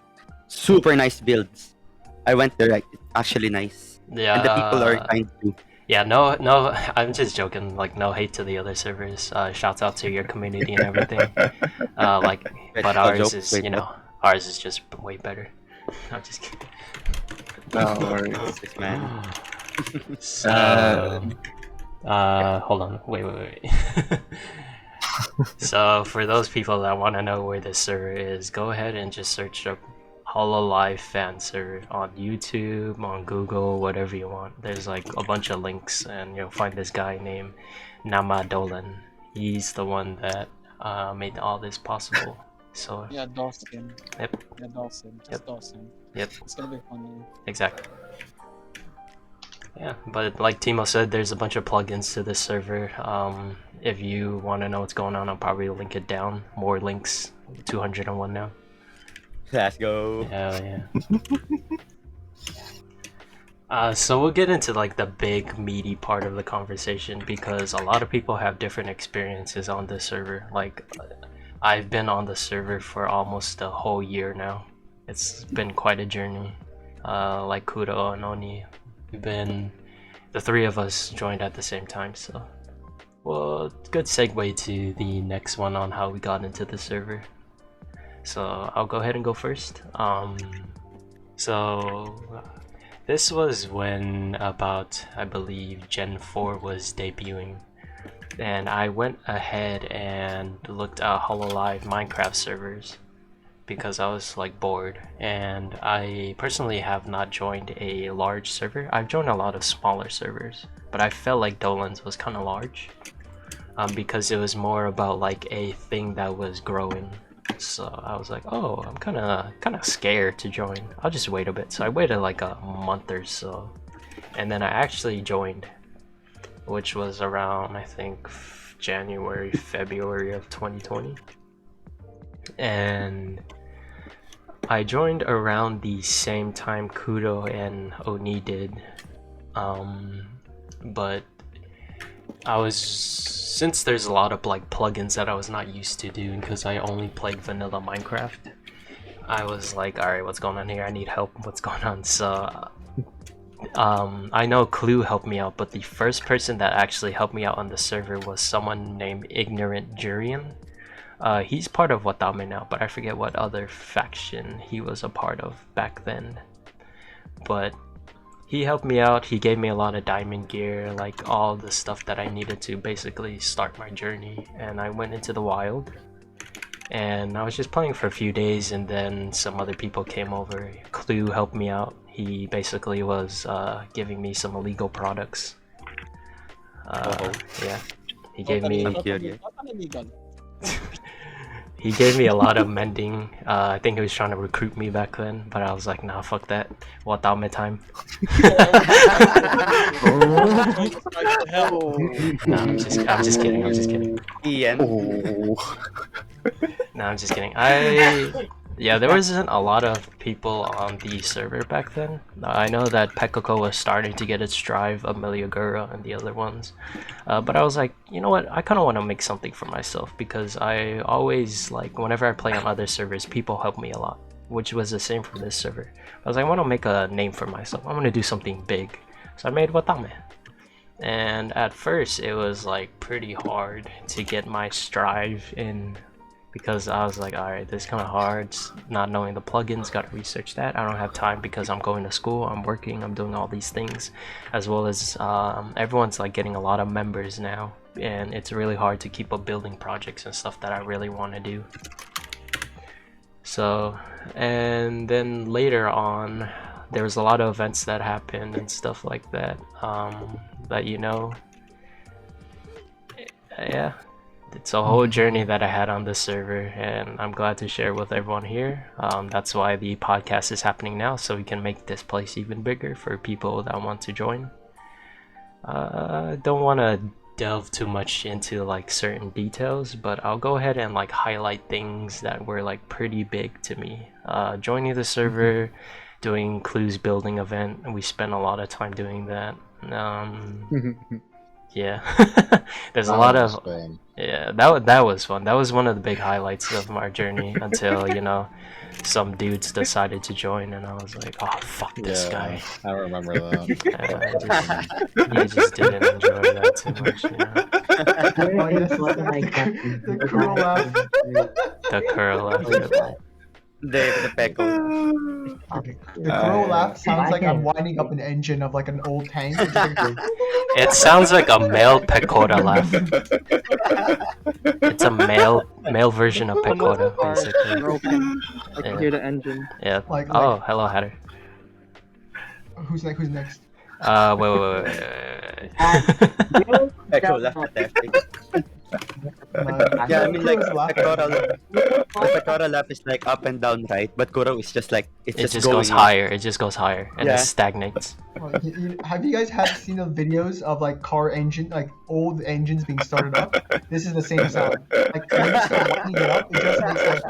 super nice builds. I went there, like it's actually nice. Yeah. And the people are kind too. Yeah, no, I'm just joking. Like, no hate to the other servers. Shouts out to your community and everything. Like, but ours is, you know, ours is just way better. I'm just kidding. No worries, man. So, hold on, wait. So, for those people that want to know where this server is, go ahead and just search up Hololive Fan Server on YouTube, on Google, whatever you want. There's like a bunch of links, and you'll find this guy named Nama Dolan. He's the one that made all this possible. So Yeah, Dawson. Yep. Yeah, Dawson. Just Dawson. Yep. It's gonna be funny. Exactly. Yeah, but like Timo said, there's a bunch of plugins to this server. If you want to know what's going on, I'll probably link it down. More links, 201 now. Let's go. Hell yeah. So we'll get into like the big meaty part of the conversation, because a lot of people have different experiences on this server. Like, I've been on the server for almost a whole year now. It's been quite a journey. Like Kuro and Oni, the three of us joined at the same time, so well, good segue to the next one on how we got into the server. So I'll go ahead and go first. So this was when about, I believe, Gen 4 was debuting, and I went ahead and looked at Hololive Minecraft servers because I was like bored, and I personally have not joined a large server. I've joined a lot of smaller servers, but I felt like Dolan's was kind of large, because it was more about like a thing that was growing. So I was like, oh, I'm kind of scared to join. I'll just wait a bit. So I waited like a month or so, and then I actually joined, which was around, I think, February of 2020. And I joined around the same time Kudo and Oni did, but since there's a lot of like plugins that I was not used to doing because I only played vanilla Minecraft, I was like, all right, what's going on here? I need help. What's going on? So I know Clue helped me out, but the first person that actually helped me out on the server was someone named Ignorant Jurian. He's part of Watame now, but I forget what other faction he was a part of back then. But he helped me out. He gave me a lot of diamond gear, like all the stuff that I needed to basically start my journey. And I went into the wild, and I was just playing for a few days, and then some other people came over. Clue helped me out. He basically was giving me some illegal products. Yeah, he gave me. He gave me a lot of mending. I think he was trying to recruit me back then, but I was like, nah, fuck that. Watame time. No, I'm just kidding. Ian. No, I'm just kidding. Yeah, there wasn't a lot of people on the server back then. I know that Pekoko was starting to get its drive, Ameliagura and the other ones. But I was like, you know what, I kind of want to make something for myself, because I always, like, whenever I play on other servers, people help me a lot, which was the same for this server. I was like, I want to make a name for myself. I want to do something big. So I made Watame. And at first, it was, like, pretty hard to get my strive in, because I was like, alright, this is kind of hard, just not knowing the plugins, gotta research that. I don't have time because I'm going to school, I'm working, I'm doing all these things, as well as everyone's like getting a lot of members now, and it's really hard to keep up building projects and stuff that I really want to do. So, and then later on, there was a lot of events that happened and stuff like that, that, you know, yeah. It's a whole journey that I had on this server, and I'm glad to share with everyone here. That's why the podcast is happening now, so we can make this place even bigger for people that want to join. Don't want to delve too much into like certain details, but I'll go ahead and like highlight things that were like pretty big to me. Joining the server, doing Clues building event, and we spent a lot of time doing that. Yeah, there's a lot of yeah, that was fun. That was one of the big highlights of my journey until, you know, some dudes decided to join, and I was like, oh fuck this guy. I remember that. You just didn't enjoy that too much, you know. The curl laugh. The curl laugh. The Peko. Okay. The curl laugh sounds like I'm winding up an engine of like an old tank. It sounds like a male Pecora laugh. It's a male version of Pecora, basically. I can hear the engine. Yeah. Like, oh, hello, Hatter. Who's next? Who's next? Wait. Peko laugh testing. Yeah, I mean, like, the Pekora laugh is like up and down, right? But Kuro is just like, it just goes higher. It just goes higher, and it stagnates. Have you guys seen the videos of like car engine, like old engines being started up? This is the same sound. Like when you start winding it up, it just makes like.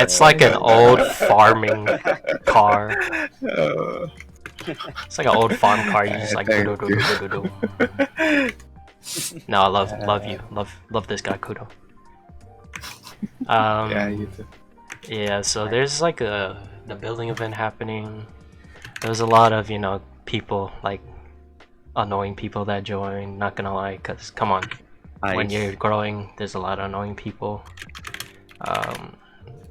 It's like an old farming car. It's like an old farm car. You just like. No, I love you. Love this guy, Kudo. Yeah, you too. Yeah, so there's like the building event happening. There was a lot of, you know, people, like annoying people that join, not gonna lie, cause come on, when you're growing, there's a lot of annoying people.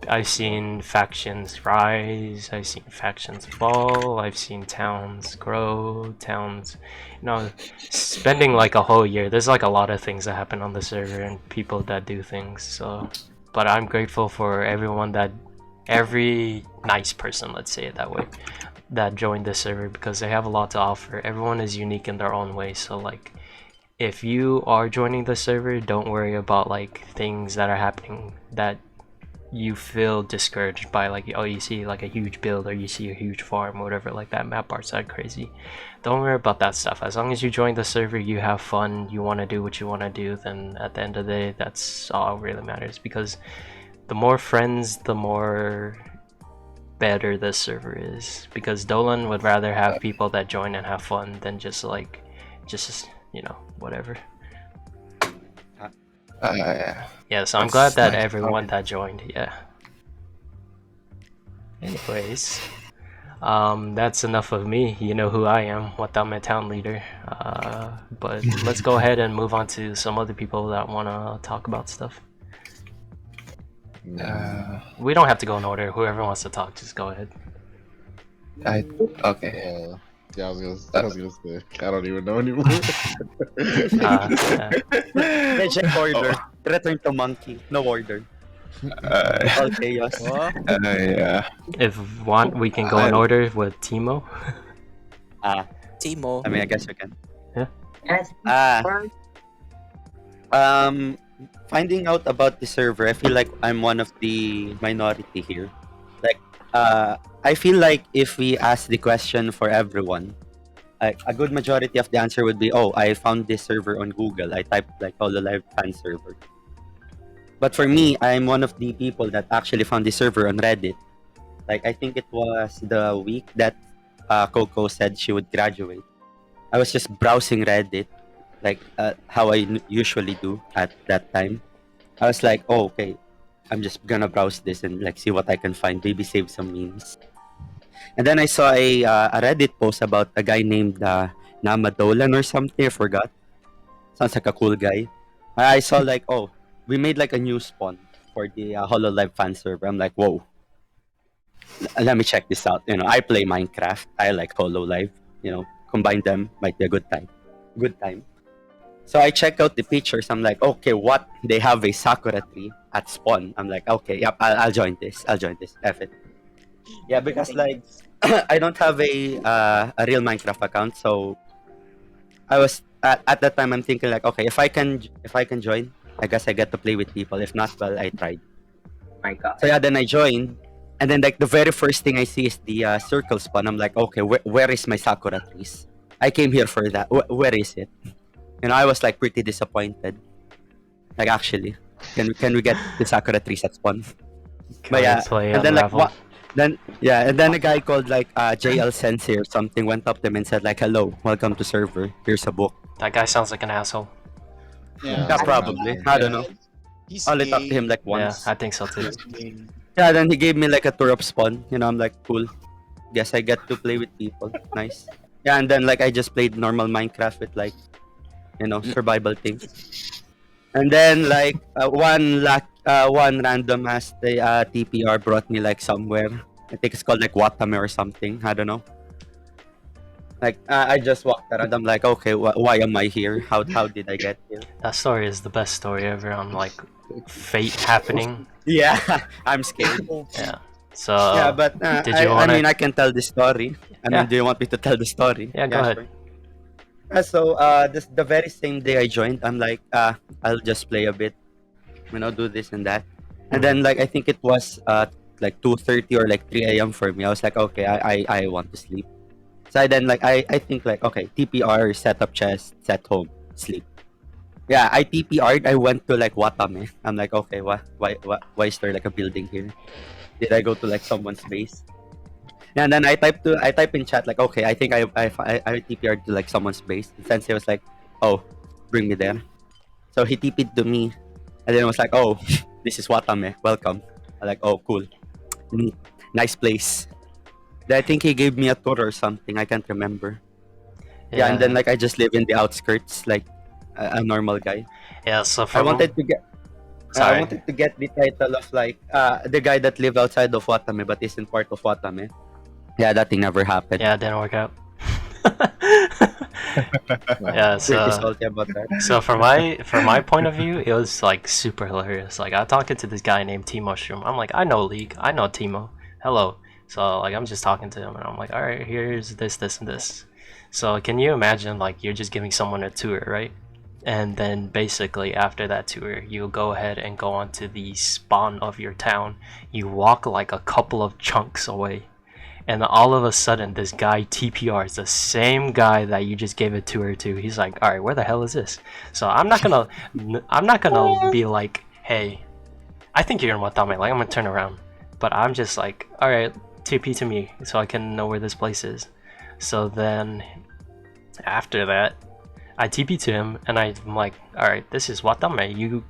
I've seen factions rise, I've seen factions fall, I've seen towns grow, towns, you know, spending like a whole year. There's like a lot of things that happen on the server and people that do things, so. But I'm grateful for every nice person, let's say it that way, that joined the server, because they have a lot to offer. Everyone is unique in their own way, so like, if you are joining the server, don't worry about like things that are happening that you feel discouraged by, like, oh, you see like a huge build or you see a huge farm or whatever, like that map art side crazy. Don't worry about that stuff. As long as you join the server, you have fun, you want to do what you want to do, then at the end of the day, that's all really matters. Because the more friends, the more better this server is, because Dolan would rather have people that join and have fun than just whatever. Yeah, so I'm glad that everyone that joined. Yeah. Anyways, that's enough of me. You know who I am, Watame town leader. But let's go ahead and move on to some other people that want to talk about stuff. We don't have to go in order. Whoever wants to talk, just go ahead. Okay. Yeah, I was gonna say, I don't even know anymore. Check order. Return to monkey. No order. All chaos. Yeah. If want, we can go in order with Teemo. Teemo. I mean, I guess we can. Yeah. Finding out about the server, I feel like I'm one of the minority here. Like, I feel like if we ask the question for everyone, a good majority of the answer would be, oh, I found this server on Google. I typed like Hololive Fan Server. But for me, I'm one of the people that actually found the server on Reddit. Like, I think it was the week that Coco said she would graduate. I was just browsing Reddit, like how I usually do at that time. I was like, oh, okay, I'm just gonna browse this and like see what I can find, maybe save some memes. And then I saw a Reddit post about a guy named Namadolan or something. I forgot. Sounds like a cool guy. I saw like, oh, we made like a new spawn for the Hololive Fan Server. I'm like, whoa. Let me check this out. You know, I play Minecraft. I like Hololive. You know, combine them might be a good time. So I check out the pictures. I'm like, okay, what? They have a Sakura tree at spawn. I'm like, okay, yep, I'll join this. F it. Yeah, because like I don't have a real Minecraft account, so I was at that time I'm thinking like, okay, if I can join, I guess I get to play with people. If not, well, I tried. My God. So yeah, then I joined, and then like the very first thing I see is the circle spawn. I'm like, okay, where is my Sakura trees? I came here for that. Where is it? You know, I was like pretty disappointed. Like, actually, can we get the Sakura trees at spawn? But yeah, and then like what? And then a guy called like JLSensei or something went up to him and said like, hello, welcome to server. Here's a book. That guy sounds like an asshole. Yeah, probably. I don't know. I only talked to him like once. Yeah, I think so too. Yeah, then he gave me like a tour of spawn. You know, I'm like, cool. Guess I get to play with people. Nice. Yeah, and then like I just played normal Minecraft with like, you know, survival things. And then like one random ass TPR brought me like somewhere. I think it's called like Watame or something. I don't know. Like I just walked around. I'm like, okay, why am I here? How did I get here? That story is the best story ever on like fate happening. Yeah, I'm scared. Yeah. So yeah, but did you wanna... I mean, I can tell the story. I mean, do you want me to tell the story? Yeah, go ahead. Sure. So the very same day I joined, I'm like, I'll just play a bit, you know, do this and that. And then like I think it was like 2:30 or like 3 a.m. for me. I was like, okay, I want to sleep. So then like I think like, okay, TPR, set up chest, set home, sleep. Yeah, I TPR'd. I went to like Watame. I'm like, okay, why is there like a building here? Did I go to like someone's base? And then I type in chat like, okay, I think I TPR'd to like someone's base. And Sensei was like, oh, bring me there. So he TP'd to me, and then I was like, oh, this is Watame, welcome. I'm like, oh, cool, neat, nice place. Then I think he gave me a tour or something. I can't remember. Yeah, and then like I just live in the outskirts, like a normal guy. Yeah, so I wanted to get. I wanted to get the title of like the guy that lived outside of Watame but isn't part of Watame. Yeah, that thing never happened. Yeah, it didn't work out. Yeah, pretty salty about that. So from my point of view, it was like super hilarious. Like I'm talking to this guy named TeemoShroom. I'm like, I know League, I know Teemo. Hello. So like I'm just talking to him and I'm like, all right, here's this, and this. So can you imagine like you're just giving someone a tour, right? And then basically after that tour, you go ahead and go onto the spawn of your town. You walk like a couple of chunks away, and all of a sudden this guy TPRs, the same guy that you just gave a tour to. He's like, all right, where the hell is this? So I'm not gonna be like, hey, I think you're in Watame. Like, I'm gonna turn around, but I'm just like, all right, TP to me so I can know where this place is. So then after that, I TP to him, and I'm like, all right, this is Watame. You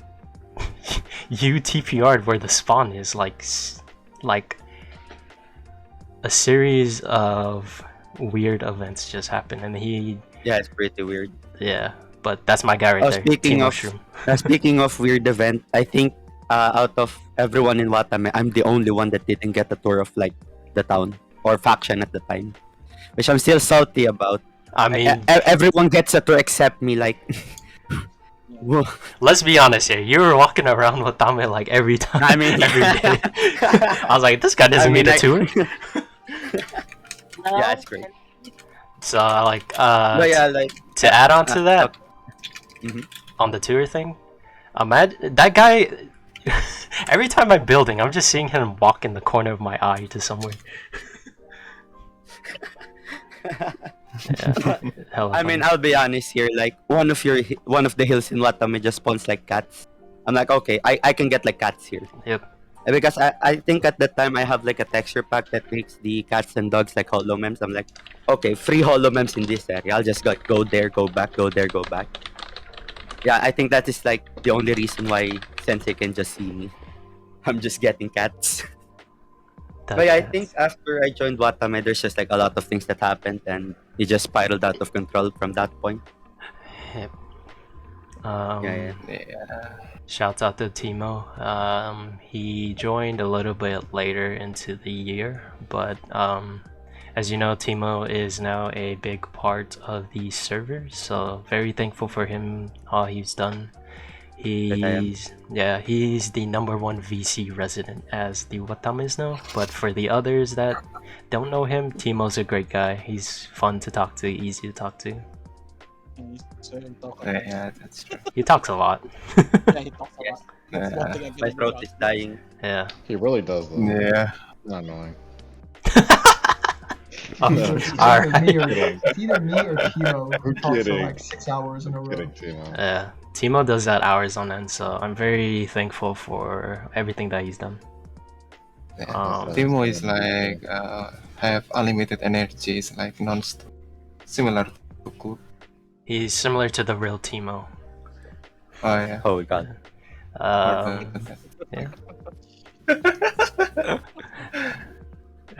TPR'd where the spawn is, like a series of weird events just happened, and he. Yeah, it's pretty weird. Yeah, but that's my guy right there. Speaking of weird event, I think out of everyone in Watame, I'm the only one that didn't get a tour of like the town or faction at the time, which I'm still salty about. I mean, everyone gets a tour except me. Like, let's be honest here. You were walking around Watame like every time. I mean, every day. I was like, this guy doesn't need a tour. Yeah, it's great. So like, but yeah, like to add on to that, on the tour thing, imagine that guy. Every time I'm building, I'm just seeing him walk in the corner of my eye to somewhere. Yeah, I mean, I'll be honest here. Like one of the hills in Watame just spawns like cats. I'm like, okay, I can get like cats here. Yep. Because I think at that time I have like a texture pack that makes the cats and dogs like hollow memes. I'm like, okay, free hollow memes in this area. I'll just go there, go back, go there, go back. Yeah, I think that is like the only reason why Sensei can just see me. I'm just getting cats. But yeah, I think after I joined Watame, there's just like a lot of things that happened, and it just spiraled out of control from that point. Yep. Yeah. Shouts out to Timo. He joined a little bit later into the year, but as you know, Timo is now a big part of the server, so very thankful for him, all he's done. He's the #1 VC resident, as the Watames know. But for the others that don't know him, Timo's a great guy. He's fun to talk to, easy to talk to. Yeah, that's true. He talks a lot. Yeah, he talks a lot. My throat is dying. Yeah. He really does though. Yeah. Not annoying. It's either me or Timo who talks for like 6 hours in a row. Yeah, Timo does that hours on end, so I'm very thankful for everything that he's done. Timo is like have unlimited energy, it's like non-stop, similar to Cook. He's similar to the real Timo. Oh yeah. Oh god. Yeah.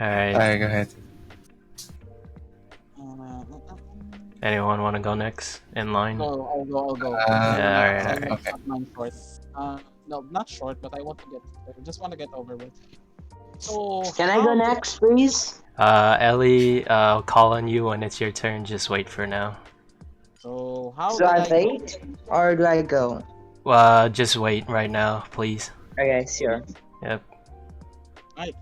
Alright. Alright, go ahead. Anyone want to go next in line? No, I'll go. Yeah, alright. Okay. Mine short. No, not short, but I just want to get over with. So can I go next, please? Ellie, I'll call on you when it's your turn. Just wait for now. So how do I wait or do I go? Just wait right now, please. Okay, sure. Yep. Right.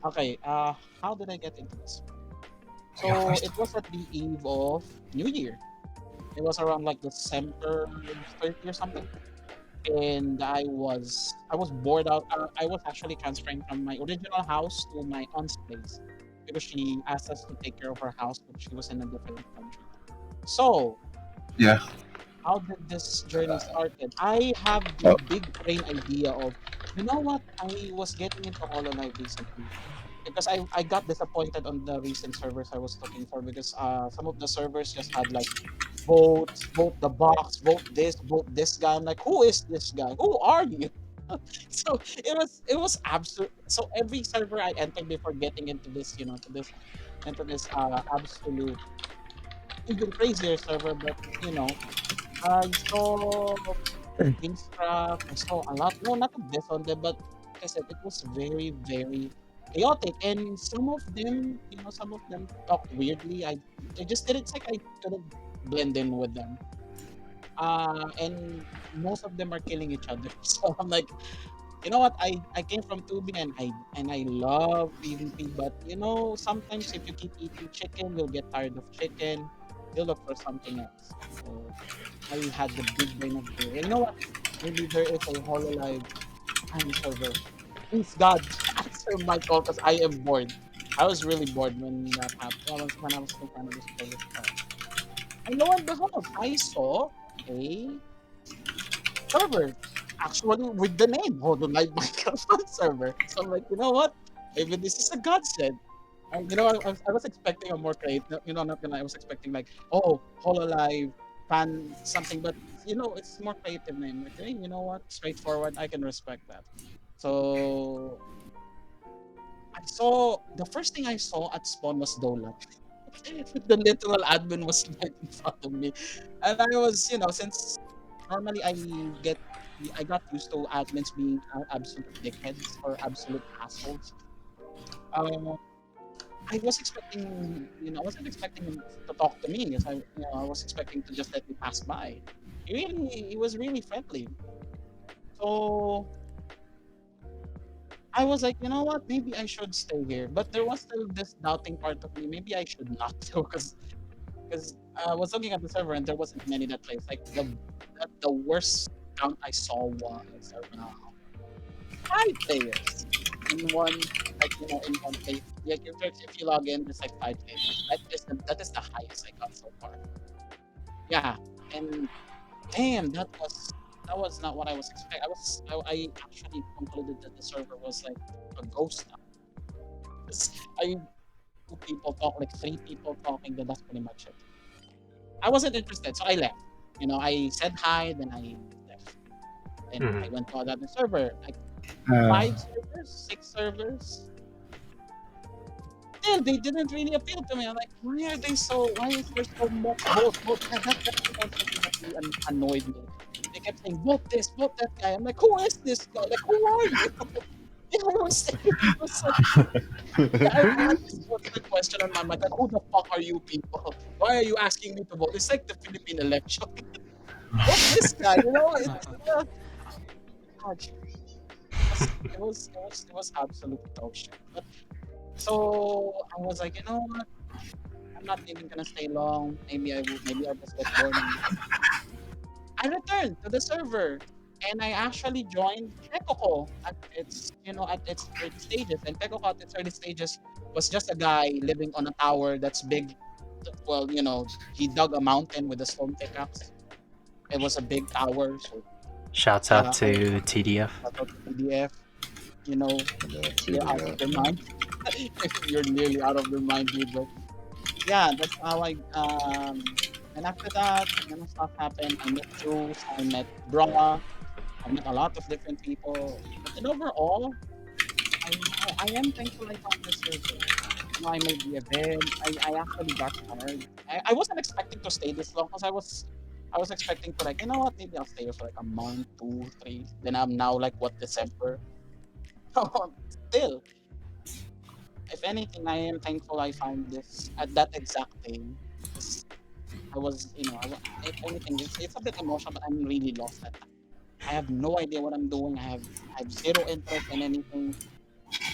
Okay. How did I get into this? So it was at the eve of New Year. It was around like December 30 or something, and I was bored out. I was actually transferring from my original house to my aunt's place because she asked us to take care of her house, but she was in a different country. So yeah, how did this journey started? I have the big brain idea of, you know what? I was getting into Hololive recently. Because I got disappointed on the recent servers I was looking for, because some of the servers just had like vote the box, vote this guy. I'm like, who is this guy? Who are you? So it was absurd. So every server I entered before getting into this, absolute even crazier server, but I saw Kingcraft, I saw a lot. No, not this on them, but like I said, it was very, very chaotic, and some of them talked weirdly. I just didn't. It's like I couldn't blend in with them. And most of them are killing each other. So I'm like, you know what? I came from 2B and I love PvP, but sometimes if you keep eating chicken, you'll get tired of chicken. You'll look for something else. So I had the big brain of the you know what? Maybe there is a Hololive Fan Server. Please God, answer my call because I am bored. I was really bored when that happened. When I was still kind of this. And lo and behold, I saw a server. actually with the name Hololive Fan Server. So I'm like, you know what? Maybe this is a godsend. And, I was expecting a more creative. Not gonna. I was expecting like, oh, Hololive Fan something, but it's more creative name. Like, hey, you know what? Straightforward. I can respect that. So I saw the first thing I saw at spawn was Dola. The literal admin was right in front of me, and I was, since normally I got used to admins being absolute dickheads or absolute assholes. Um, I was expecting, I wasn't expecting him to talk to me because I was expecting to just let me pass by. He was really friendly. So I was like, you know what? Maybe I should stay here. But there was still this doubting part of me. Maybe I should not though, because I was looking at the server and there wasn't many that place. Like the worst count I saw was around 5 players in one, in one place. Like if you log in, there's like 5 players. That is the highest I got so far. Yeah, and damn, that was not what I was expecting. I actually concluded that the server was like a ghost town. 'Cause two people talk, like 3 people talking, then that's pretty much it. I wasn't interested, so I left. I said hi, then I left. And I went to another server, like 5 servers, 6 servers. Still, they didn't really appeal to me. I'm like, why is there so much vote? That's the one thing that really annoyed me. They kept saying, vote this, vote that guy. I'm like, who is this guy? Like, who are you? It was like, I had this constant question on my mind, like, who the fuck are you people? Why are you asking me to vote? It's like the Philippine election. What's this guy? It was absolute dog shit. But, so I was like, you know what? I'm not even gonna stay long. Maybe I'll just get bored. I returned to the server, and I actually joined Pekoko at its early stages. And Pekoko at its early stages was just a guy living on a tower that's big. Well, he dug a mountain with a stone pickaxe. It was a big tower, so Shouts out to TDF. Shout out to TDF. You're out of your mind. You're nearly out of your mind, dude. But yeah, that's how and after that, stuff happened. I met Juice, I met Bra, I met a lot of different people. But then overall, I am thankful I found this server. I made the event. I actually got tired. I wasn't expecting to stay this long because I was expecting to, like, you know what, maybe I'll stay here for like a month, 2, 3. Then I'm now like December. Still, if anything, I am thankful I found this at that exact time. I was, if anything, it's a bit emotional, but I'm really lost at that. I have no idea what I'm doing. I have zero interest in anything.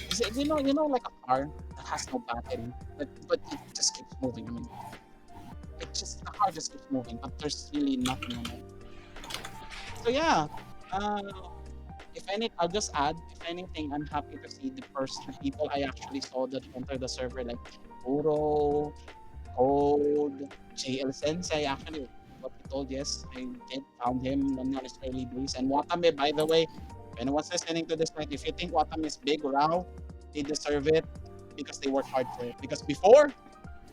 Is it, like a car that has no battery, but it just keeps moving. I mean, the car just keeps moving, but there's really nothing on it. So yeah, I'll just add, if anything, I'm happy to see the people I actually saw that enter the server, like Uro, Code, JLSensei. Actually, what he told, yes, I did found him on his early days. And Watame, by the way, if anyone's listening to this night, if you think Watame is big or out, they deserve it because they worked hard for it. Because before,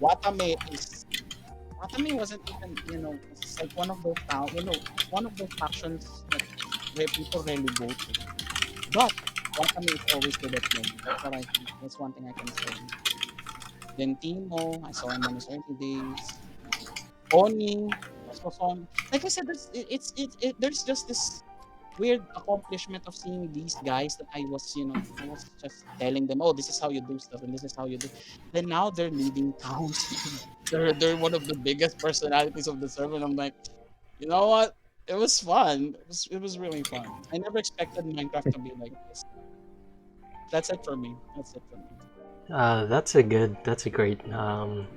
Watame wasn't even, it's like one of those one of those factions that where people really go to. But Watame is always good at playing. That's what I think. That's one thing I can say. Then Timo, I saw him on his early days. Kronii, also saw him. Like I said, there's just this weird accomplishment of seeing these guys that I was just telling them, oh, this is how you do stuff and this is how you do. Then now they're leading towns. they're one of the biggest personalities of the server. And I'm like, you know what? It was fun. It was really fun. I never expected Minecraft to be like this. That's it for me. That's a great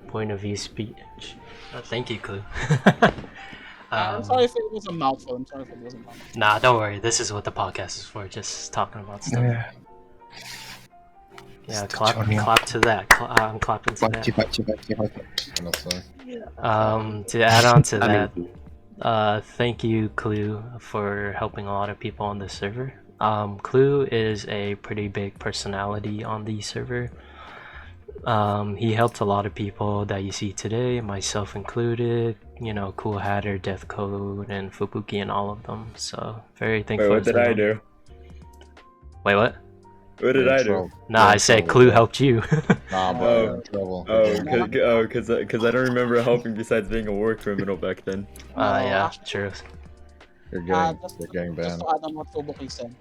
point of view speech. Thank you, Clue. I'm sorry if it was a mouthful. Nah, don't worry. This is what the podcast is for. Just talking about stuff. Yeah, clap to that. I'm clapping to that. To add on to that, Thank you, Clue, for helping a lot of people on the server. Clue is a pretty big personality on the server. He helped a lot of people that you see today, myself included. You know, Cool Hatter, Death Code, and Fubuki, and all of them. So very thankful. Wait, what did to I them. do? Wait, what? What did I do? Nah, I said Clue helped you. Nah, but you're in trouble. Because I don't remember helping besides being a war criminal back then. Yeah, true. You're getting Just banned. to add on what Fubuki said,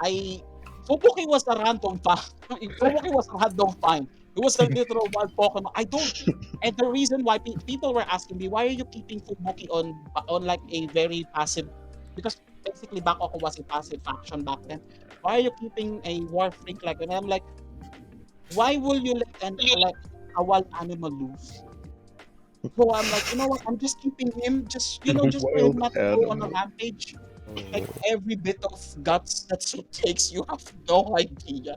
Fubuki was a random Fubuki was a random find. It was a literal wild Pokemon. I don't, and the reason why people were asking me, why are you keeping Fubuki on like a very passive? Because basically Bakoko was a passive faction back then. Why are you keeping a war freak like that? And I'm like, why will you let a wild animal loose? So I'm like, you know what? I'm just keeping him, just for him not to go on a rampage. Like every bit of guts that it takes, you have no idea.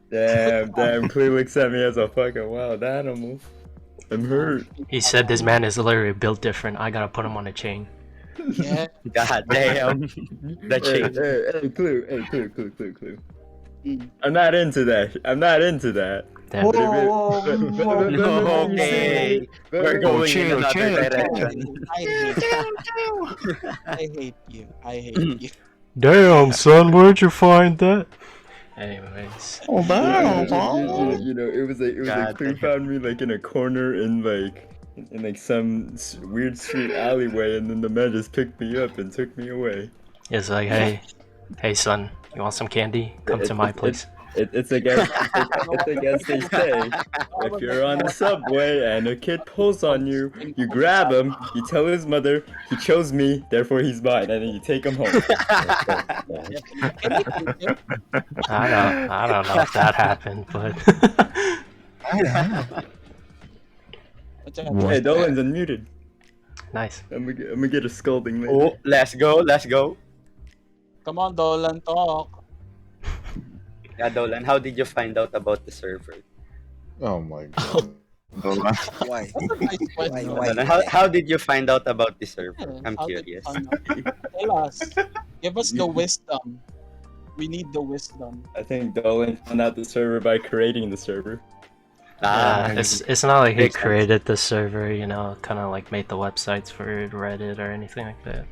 Damn, Clee looks at me as a fucking wild animal. I'm hurt. He said this man is literally built different. I gotta put him on a chain. Yeah. God damn. That chain. Hey, Clue. I'm not into that. Damn. Okay. We're going in another direction. I hate you. Damn, son, where'd you find that? Anyways. You know, it was like Clue found me like in a corner in like some weird street alleyway, and then the man just picked me up and took me away. It's like, hey son, you want some candy? Come to my place. It's against they say. If you're on the subway and a kid pulls on you, you grab him, you tell his mother, he chose me, therefore he's mine, and then you take him home. I don't know if that happened, but Hey, Dolan's unmuted. Nice. I'm gonna get a scolding later. Oh, let's go. Come on, Dolan, talk. Yeah, Dolan, how did you find out about the server? Oh my god. Why? Dolan, how did you find out about the server? I'm curious. Tell us. Give us the wisdom. We need the wisdom. I think Dolan found out the server by creating the server. It's not like he created the server, you know, kind of like made the websites for Reddit or anything like that,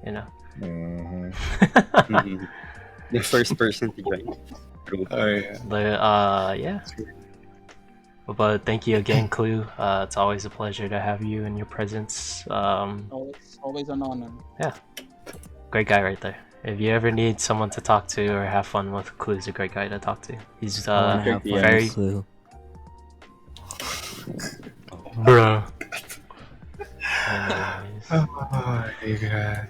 you know. The first person to join. Oh yeah. But yeah. But thank you again, Clue. It's always a pleasure to have you and your presence. Always an honor. Yeah, great guy right there. If you ever need someone to talk to or have fun with, Clue's a great guy to talk to. He's very Clue. Bruh. Oh my god.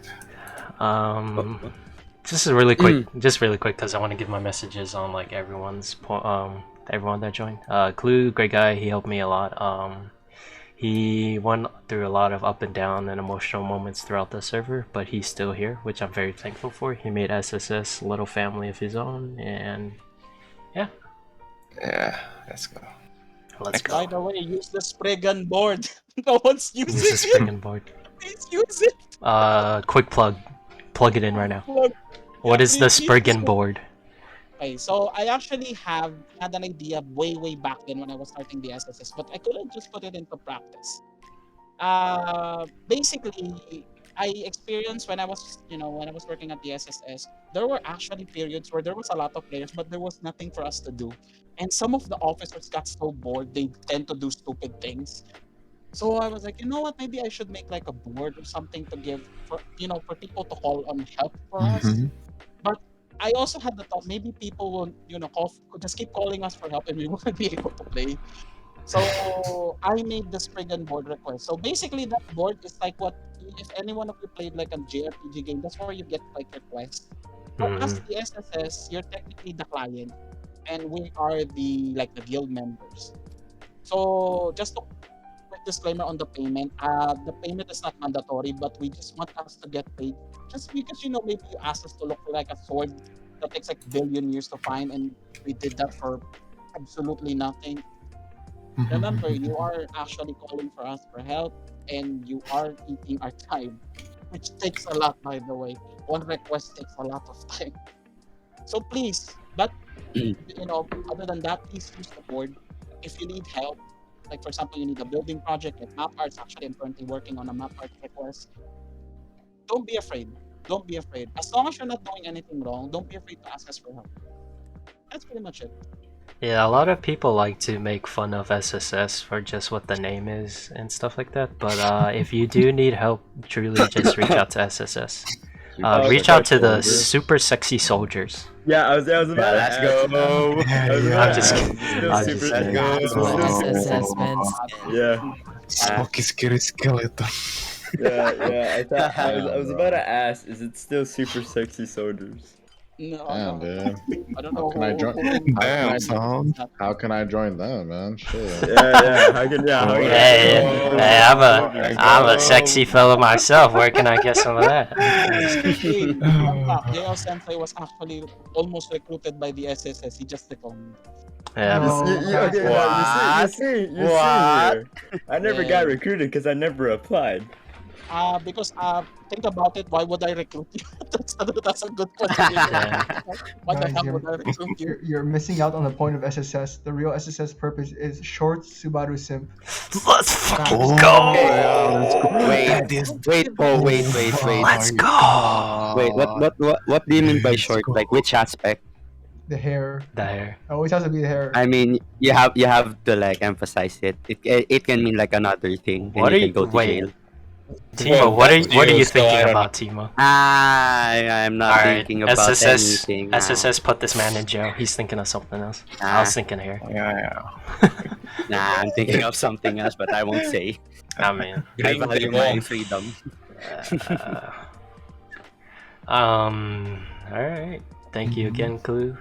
Just really quick, because I want to give my messages on like everyone that joined. Clue, great guy. He helped me a lot. He went through a lot of up and down and emotional moments throughout the server, but he's still here, which I'm very thankful for. He made SSS a little family of his own, and yeah. Yeah, let's go. Let's go. By the way, use the Spriggan board. No one's using Use the Spriggan board. Please use it. Quick plug. Plug it in right now. What is the Spriggan board? Okay, so I actually had an idea way back then when I was starting the SSS, but I couldn't just put it into practice. Basically, I experienced when I was working at the SSS, there were actually periods where there was a lot of players, but there was nothing for us to do. And some of the officers got so bored, they tend to do stupid things. So I was like, you know what, maybe I should make like a board or something to give for people to call on help for us. But I also had the thought maybe people will, just keep calling us for help and we won't be able to play. So I made the Spriggan board request. So basically that board is like if any one of you played like a JRPG game, that's where you get like requests. So as the SSS, you're technically the client and we are the guild members. So just a quick disclaimer on the payment. The payment is not mandatory, but we just want us to get paid. Just because maybe you asked us to look for like a sword that takes like billion years to find, and we did that for absolutely nothing. Remember, you are actually calling for us for help. and you are eating our time, which takes a lot, by the way. One request takes a lot of time. So please, but other than that, please use the board. If you need help, like for example, you need a building project like map arts. Actually, I'm currently working on a map art request. Don't be afraid. Don't be afraid. As long as you're not doing anything wrong, don't be afraid to ask us for help. That's pretty much it. Yeah, a lot of people like to make fun of SSS for just what the name is and stuff like that. But if you do need help, truly just reach out to SSS. Reach out to the super sexy soldiers. Yeah, I was about to Let's go. I'm just kidding. SSS, man. Yeah. Smoky scary skeleton. Yeah. I was about to ask, is it still super sexy soldiers? No, Damn, dude. I don't know. Can I join? Damn, son. How can I join them, man? Shit. Yeah. How can Hey, I'm a sexy fella myself. Where can I get some of that? JLSensei was actually almost recruited by the SSS. He just declined. Yeah. You see here. I never got recruited because I never applied. Because think about it, why would I recruit you? that's a good question. Why the Guys, hell would I recruit you? you're missing out on the point of SSS. The real SSS purpose is short Subaru simp. Let's fucking go! Wait. Let's go! Wait, what do you mean by short? Like which aspect? The hair. The hair. Always has to be the hair. I mean, you have to like emphasize it. It can mean like another thing. What and are you you? can go to Wait, jail. Timo, what are you thinking about, Timo? I'm not thinking about anything. SSS put this man in jail. He's thinking of something else. I was thinking hair. Nah, I'm thinking of something else, but I won't say. I mean, I value my freedom. Alright. Thank you again, Clue.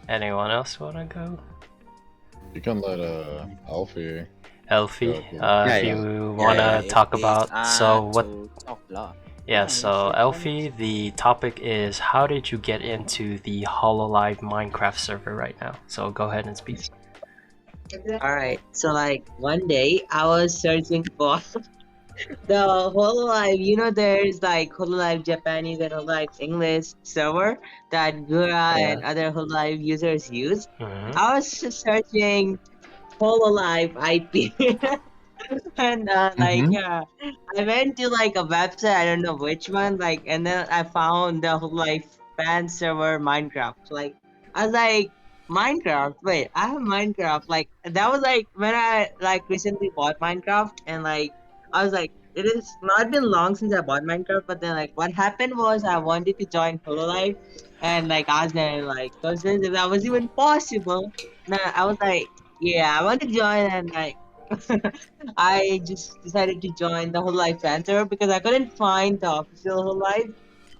Anyone else wanna go? You can let Alfie. Elfie, if you wanna talk about so Elfie, the topic is how did you get into the Hololive Minecraft server right now? So go ahead and speak. Alright, so like one day I was searching for the Hololive, there's like Hololive Japanese and Hololive English server that Gura and other Hololive users use. I was just searching Hololive IP and I went to like a website, I don't know which one, and then I found the Hololive Fan Server Minecraft. Like I was like, Minecraft, wait, I have Minecraft. That was when I recently bought Minecraft, and I was like, it has not been long since I bought Minecraft, but then what happened was I wanted to join Hololive and asked them questions if that was even possible. Then I was like, yeah, I want to join, and I just decided to join the Hololive Fan Server because I couldn't find the official Hololive.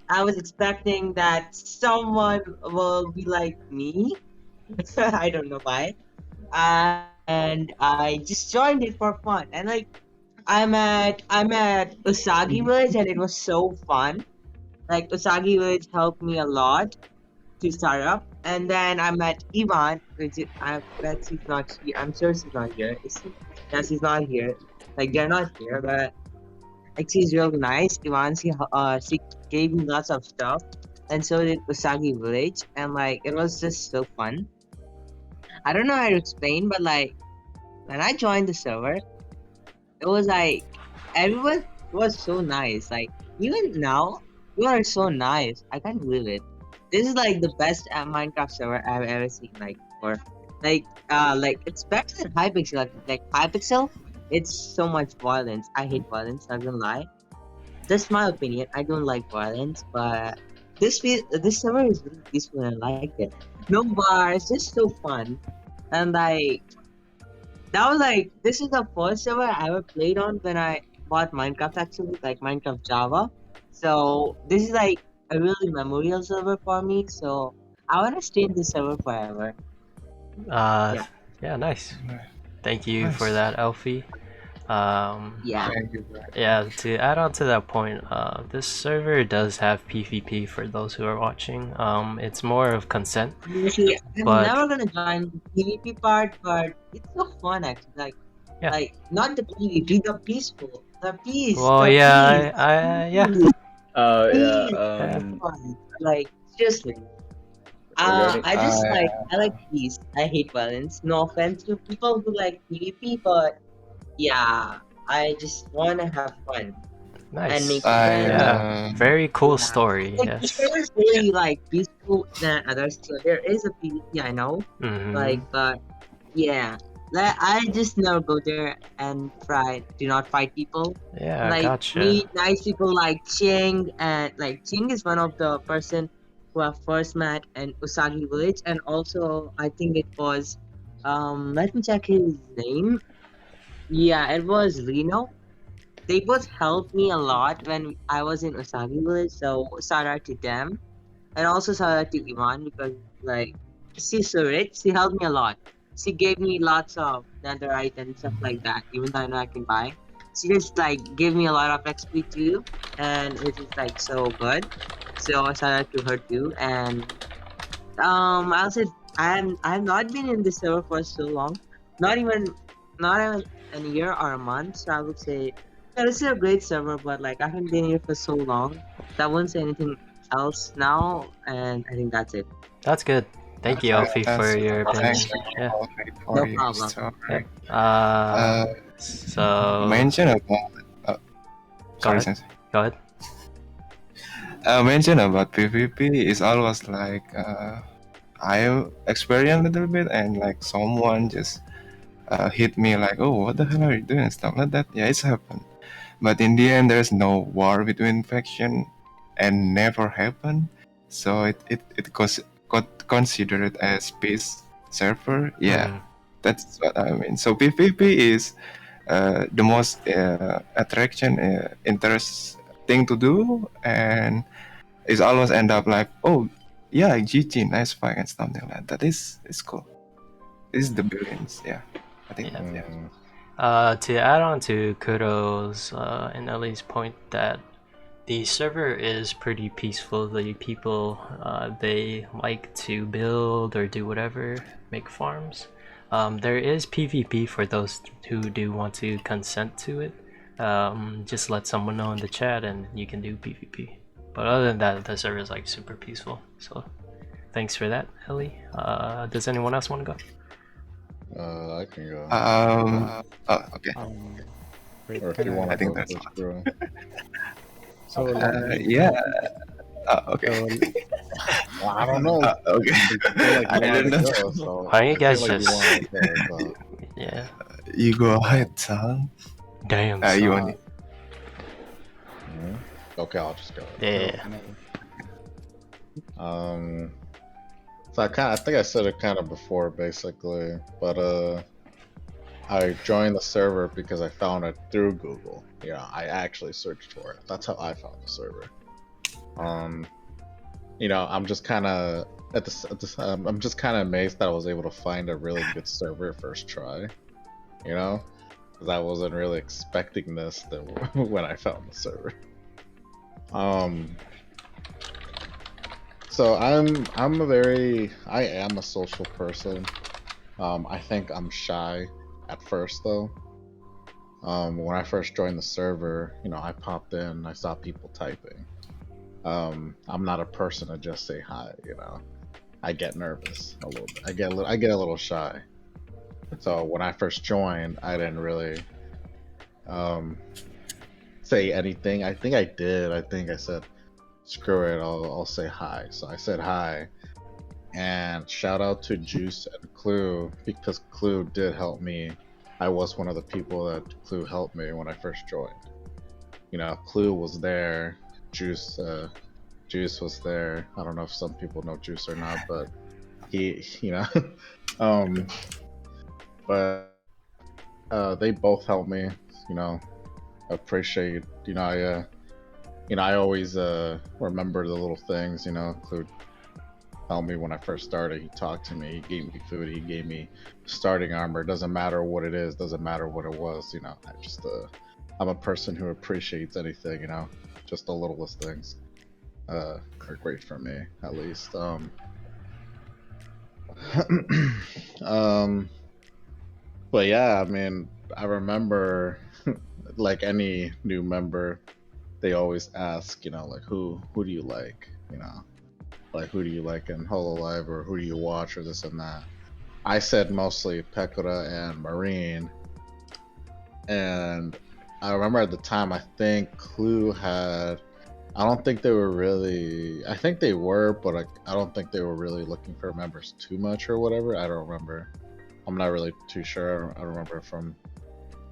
I was expecting that someone will be like me. I don't know why. And I just joined it for fun. And I'm at Usagi Village, and it was so fun. Usagi Village helped me a lot to start up. And then I met Ivan, which I bet she's not here. I'm sure she's not here. Yes, she's not here. They're not here, but she's really nice. Ivan, she gave me lots of stuff, and so did Usagi Village, and it was just so fun. I don't know how to explain, but when I joined the server, it was everyone was so nice. Even now, you are so nice. I can't believe it. This is the best Minecraft server I've ever seen. It's better than Hypixel. Hypixel, it's so much violence. I hate violence. Not gonna lie. That's my opinion. I don't like violence, but this server is really peaceful and I like it. No bars, just so fun. And that was this is the first server I ever played on when I bought Minecraft, actually, Minecraft Java. So this is a really memorial server for me, so I want to stay in this server forever. Yeah, nice. Thank you for that, Elfie. Yeah, to add on to that point, this server does have PvP for those who are watching. It's more of consent. See, I'm never gonna join the PvP part, but it's so fun actually. Yeah. Like not the PvP, the peaceful, the peace. Well, the yeah, peace. yeah. Peace. Oh Peace. yeah. Come on. Like seriously. Regarding I just I like peace. I hate violence. No offense to people who like PvP, but yeah, I just wanna have fun and Nice. make friends. Yeah, very cool Yeah. story. Like Yes. there is really like peaceful than others. So there is a PvP, I know. Mhm. Like, but yeah, like, I just never go there and try do not fight people. Yeah, Like gotcha. meet nice people like Ching, and like Ching is one of the person who I first met in Usagi Village, and also I think it was let me check his name. Yeah, it was Reno. They both helped me a lot when I was in Usagi Village, so shout out to them. And also shout out to Iman because like she's so rich, she helped me a lot. She gave me lots of netherite and stuff like that, even though I know I can buy. She just like gave me a lot of XP too, and which is like so good. So shout out to her too. And I'll say I've not been in this server for so long, not even a year or a month. So I would say yeah, this is a great server, but like I haven't been here for so long. So I won't say anything else now, and I think that's it. That's good. Thank you, Alfie, for your opinion. Thanks, Yeah. Alfie, for No your problem. story. So Mention about. Sorry, ahead. Sensei. Go ahead. Mention about PvP is always like I experienced a little bit and like someone just hit me like, oh, what the hell are you doing, stuff like that. Yeah, it's happened, but in the end there's no war between faction and never happened, so it got considered as peace server. Yeah, that's what I mean. So PvP is the most attraction interest thing to do, and it's always end up like, oh yeah, GG, nice fight and something like that. It's cool. This is the billions. Yeah, I think that's To add on to Kuro's and Ellie's point that the server is pretty peaceful. The people they like to build or do whatever, make farms. There is PvP for those who do want to consent to it. Just let someone know in the chat and you can do PvP. But other than that, the server is like super peaceful. So thanks for that, Ellie. Does anyone else want to go? I can go. Okay. Or if you want I to think go that's first, bro. So yeah. Okay. Well, I don't know. Okay. I don't know. Why don't you guys feel like just? you wanna go, so. Yeah. You go ahead, son. Damn. You son. want it? Okay, I'll just go. Yeah. So I think I said it kind of before, basically, but I joined the server because I found it through Google. You know, I actually searched for it. That's how I found the server. You know, I'm just kind of I'm just kind of amazed that I was able to find a really good server first try. You know, because I wasn't really expecting this when I found the server. So I am a social person. I think I'm shy at first though. When I first joined the server, you know, I popped in, I saw people typing. I'm not a person to just say hi, you know. I get nervous a little bit. I get a little shy. So when I first joined, I didn't really say anything. I think I did. I think I said, screw it, I'll say hi. So I said hi. And shout out to Juice and Clue, because Clue did help me. I was one of the people that Clue helped me when I first joined. You know, Clue was there, Juice was there. I don't know if some people know Juice or not, but he, you know, but they both helped me. You know, appreciate. You know, I always remember the little things. You know, Clue helped me when I first started. He talked to me. He gave me food. He gave me starting armor. Doesn't matter what it is. Doesn't matter what it was. You know, I'm a person who appreciates anything. You know, just the littlest things are great for me, at least. But yeah, I mean, I remember, like any new member, they always ask, like who do you like, like who do you like in Hololive, or who do you watch, or this and that. I said mostly Pekora and Marine, and I remember at the time, I think Clue had. I don't think they were really. I think they were, but I don't think they were really looking for members too much or whatever. I don't remember. I'm not really too sure. I don't remember from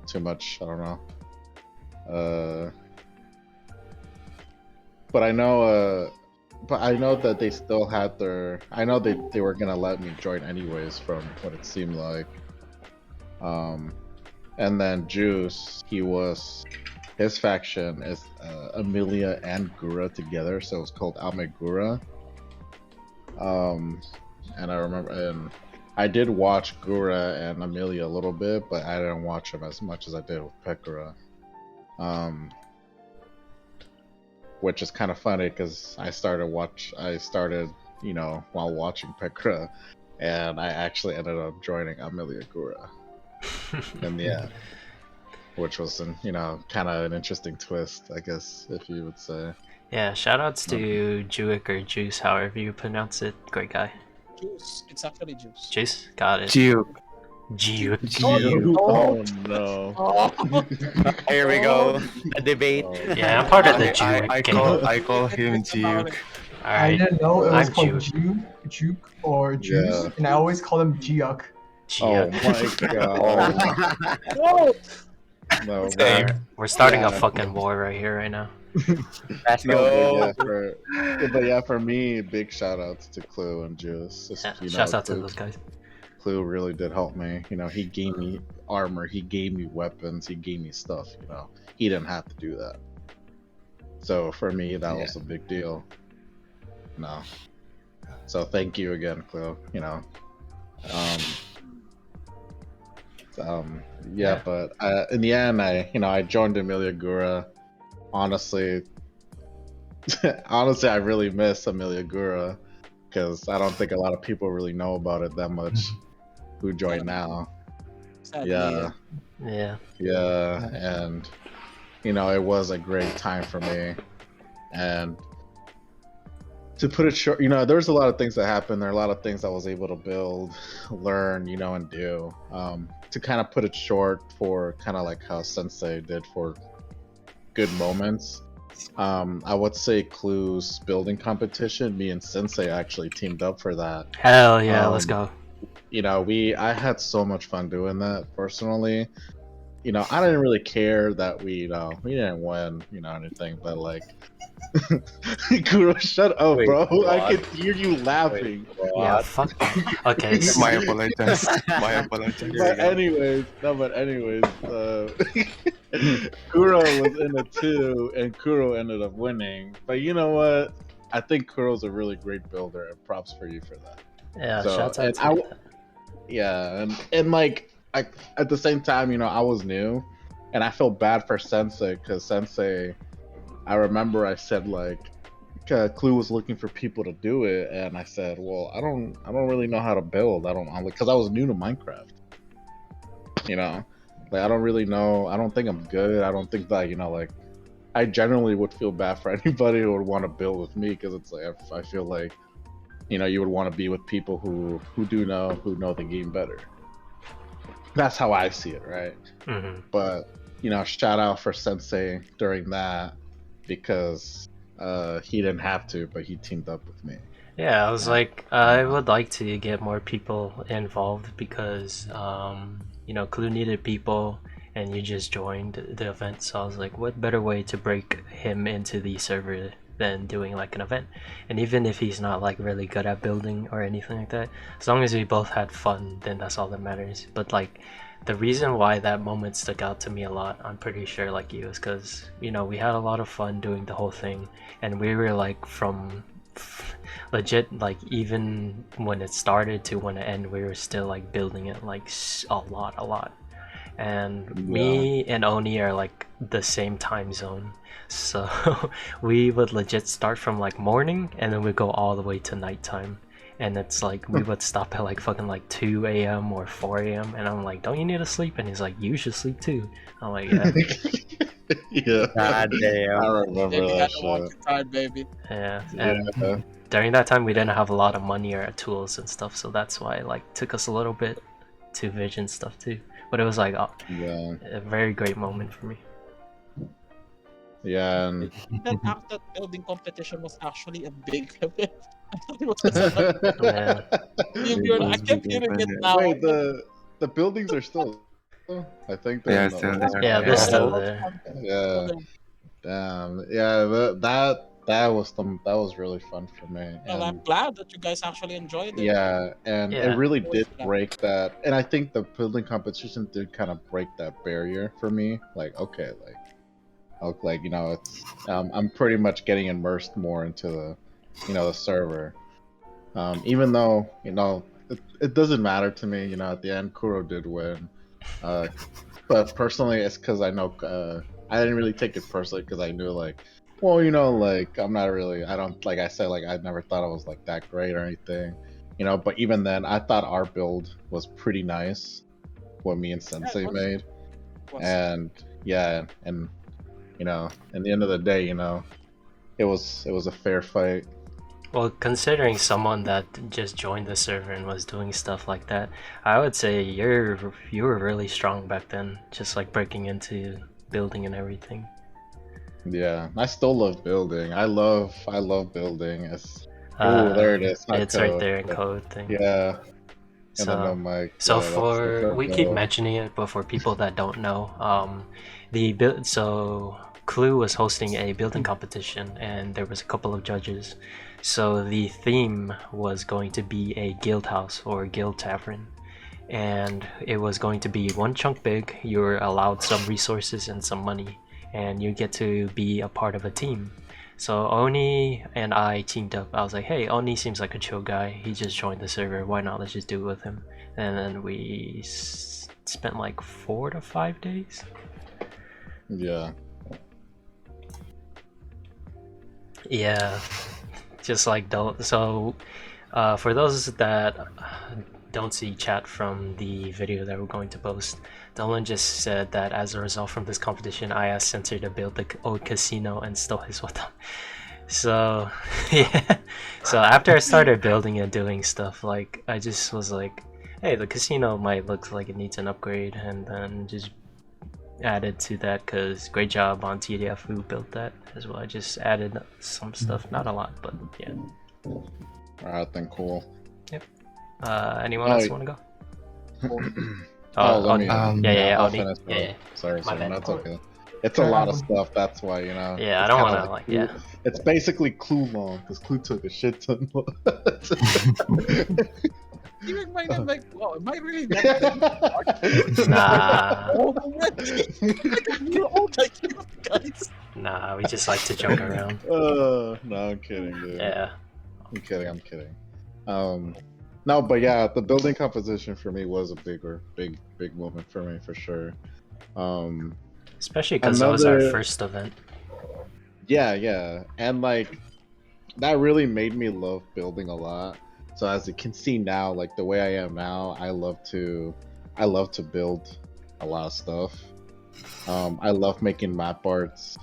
too much. I don't know. But I know. But I know that they still had their. I know they were gonna let me join anyways, from what it seemed like. And then Juice, his faction is Amelia and Gura together, so it's called Amegura. And I remember, and I did watch Gura and Amelia a little bit, but I didn't watch them as much as I did with Pekora. Which is kind of funny because I started, while watching Pekora, and I actually ended up joining Amelia Gura. And yeah. Which was, kind of an interesting twist, I guess, if you would say. Yeah, shoutouts to Juic or Juice, however you pronounce it. Great guy. Juice. It's actually Juice. Juice? Got it. Juke. Oh no. Here we go. A debate. Yeah, I'm part of the Juic I call him Juke. I didn't know it was I'm called Juke or Juice, Yeah. and I always call him Jiuk. Oh my god. No, We're starting a fucking war right here, right now. Let's no, go. but yeah, for me, big shout outs to Clue and Juice. Shouts out to those guys. Clue really did help me. He gave me armor, he gave me weapons, he gave me stuff. He didn't have to do that. So for me, that was a big deal. No. So thank you again, Clue. But in the end, I joined Amelia Gura. Honestly, I really miss Amelia Gura because I don't think a lot of people really know about it that much. Who joined now? Yeah, and it was a great time for me. And to put it short, there was a lot of things that happened. There are a lot of things I was able to build, learn, and do. To kind of put it short, for kind of like how Sensei did for good moments. I would say Clue's building competition, me and Sensei actually teamed up for that. Hell yeah, let's go. I had so much fun doing that personally. I didn't really care that we didn't win, anything, but like, Kuro, shut up, bro. What? I can hear you laughing. Yeah, fuck that. Okay. My apologies. My apologies. But anyways, Kuro was in it too, and Kuro ended up winning. But you know what? I think Kuro's a really great builder, and props for you for that. Yeah, shouts out to that. Yeah, and like, at the same time, I was new, and I felt bad for Sensei because Sensei, I remember I said like, Clue was looking for people to do it, and I said, well, I don't really know how to build. Because I was new to Minecraft. Like I don't really know. I don't think I'm good. I don't think that like, I generally would feel bad for anybody who would want to build with me because it's like I feel like, you would want to be with people who know the game better. That's how I see it, right? Mm-hmm. But shout out for Sensei during that because he didn't have to, but he teamed up with me. Yeah, I was like, I would like to get more people involved because Clue needed people and you just joined the event, so I was like, what better way to break him into the server than doing like an event? And even if he's not like really good at building or anything like that, as long as we both had fun, then that's all that matters. But like, the reason why that moment stuck out to me a lot, I'm pretty sure like you, is because we had a lot of fun doing the whole thing, and we were like from legit, like even when it started to when it ended, we were still like building it like a lot. And me and Oni are like the same time zone, so we would legit start from like morning and then we go all the way to nighttime. and it's like we would stop at like fucking like 2 a.m. or 4 a.m. and I'm like, don't you need to sleep? And he's like, you should sleep too. I'm like, yeah. Yeah. God damn. I remember Baby that had to walk shit. hard, baby. Yeah, and Yeah. during that time we didn't have a lot of money or tools and stuff, so that's why it like took us a little bit to vision stuff too. But it was like Yeah. a very great moment for me. Yeah. And That building competition was actually a big event. I thought it was just Yeah. I kept hearing it now. wait, the buildings are still. I think they're Yeah, in the still old there. spot. Yeah, they're still there. Yeah. Damn. Yeah. That was really fun for me. Well, I'm And glad that you guys actually enjoyed it. yeah, and it Yeah. really did break that. And I think the building competition did kind of break that barrier for me. Like, okay, like you know, it's I'm pretty much getting immersed more into the server. Even though it doesn't matter to me. At the end, Kuro did win. But personally, it's because I know I didn't really take it personally because I knew like, well, like I'm not really. I don't like I said like I never thought I was like that great or anything. But even then, I thought our build was pretty nice. What me and Sensei made, and yeah, and in the end of the day, it was a fair fight. Well, considering someone that just joined the server and was doing stuff like that, I would say you were really strong back then, just like breaking into building and everything. Yeah, I still love building. I love building. There it is. It's right there in code thing. Yeah. And So, then I'm like, so yeah, for we keep build. mentioning it, but for people that don't know, so Clue was hosting a building competition, and there was a couple of judges. So the theme was going to be a guild house or guild tavern, and it was going to be one chunk big. You're allowed some resources and some money, and you get to be a part of a team. So Oni and I teamed up. I was like, hey, Oni seems like a chill guy. He just joined the server. Why not? Let's just do it with him. And then we spent like 4 to 5 days. Yeah. Yeah. Just like so for those that don't see chat from the video that we're going to post, Dolan just said that as a result from this competition, I asked Sensei to build the old casino and stole his wata. So yeah. So after I started building and doing stuff, like I just was like, hey, the casino might look like it needs an upgrade, and then just added to that because great job on TDF who built that as well. I just added some stuff, not a lot, but yeah. Alright, then cool. Yep. Anyone else want to go? Let me. Yeah, I'll Audi. finish Yeah, it. Sorry, bad. that's okay. It's a lot of stuff. That's why Yeah, I it's don't kinda want to like yeah. It's basically Clue long because Clue took a shit ton. You reminded like, wow, am I really that Nah. You're all like you guys. Nah, we just like to joke around. No, I'm kidding, dude. Yeah. I'm kidding. No, but yeah, the building composition for me was a big moment for me for sure. Especially because that was our first event. Yeah, and like that really made me love building a lot. So as you can see now, like the way I am now, I love to build a lot of stuff. I love making map arts,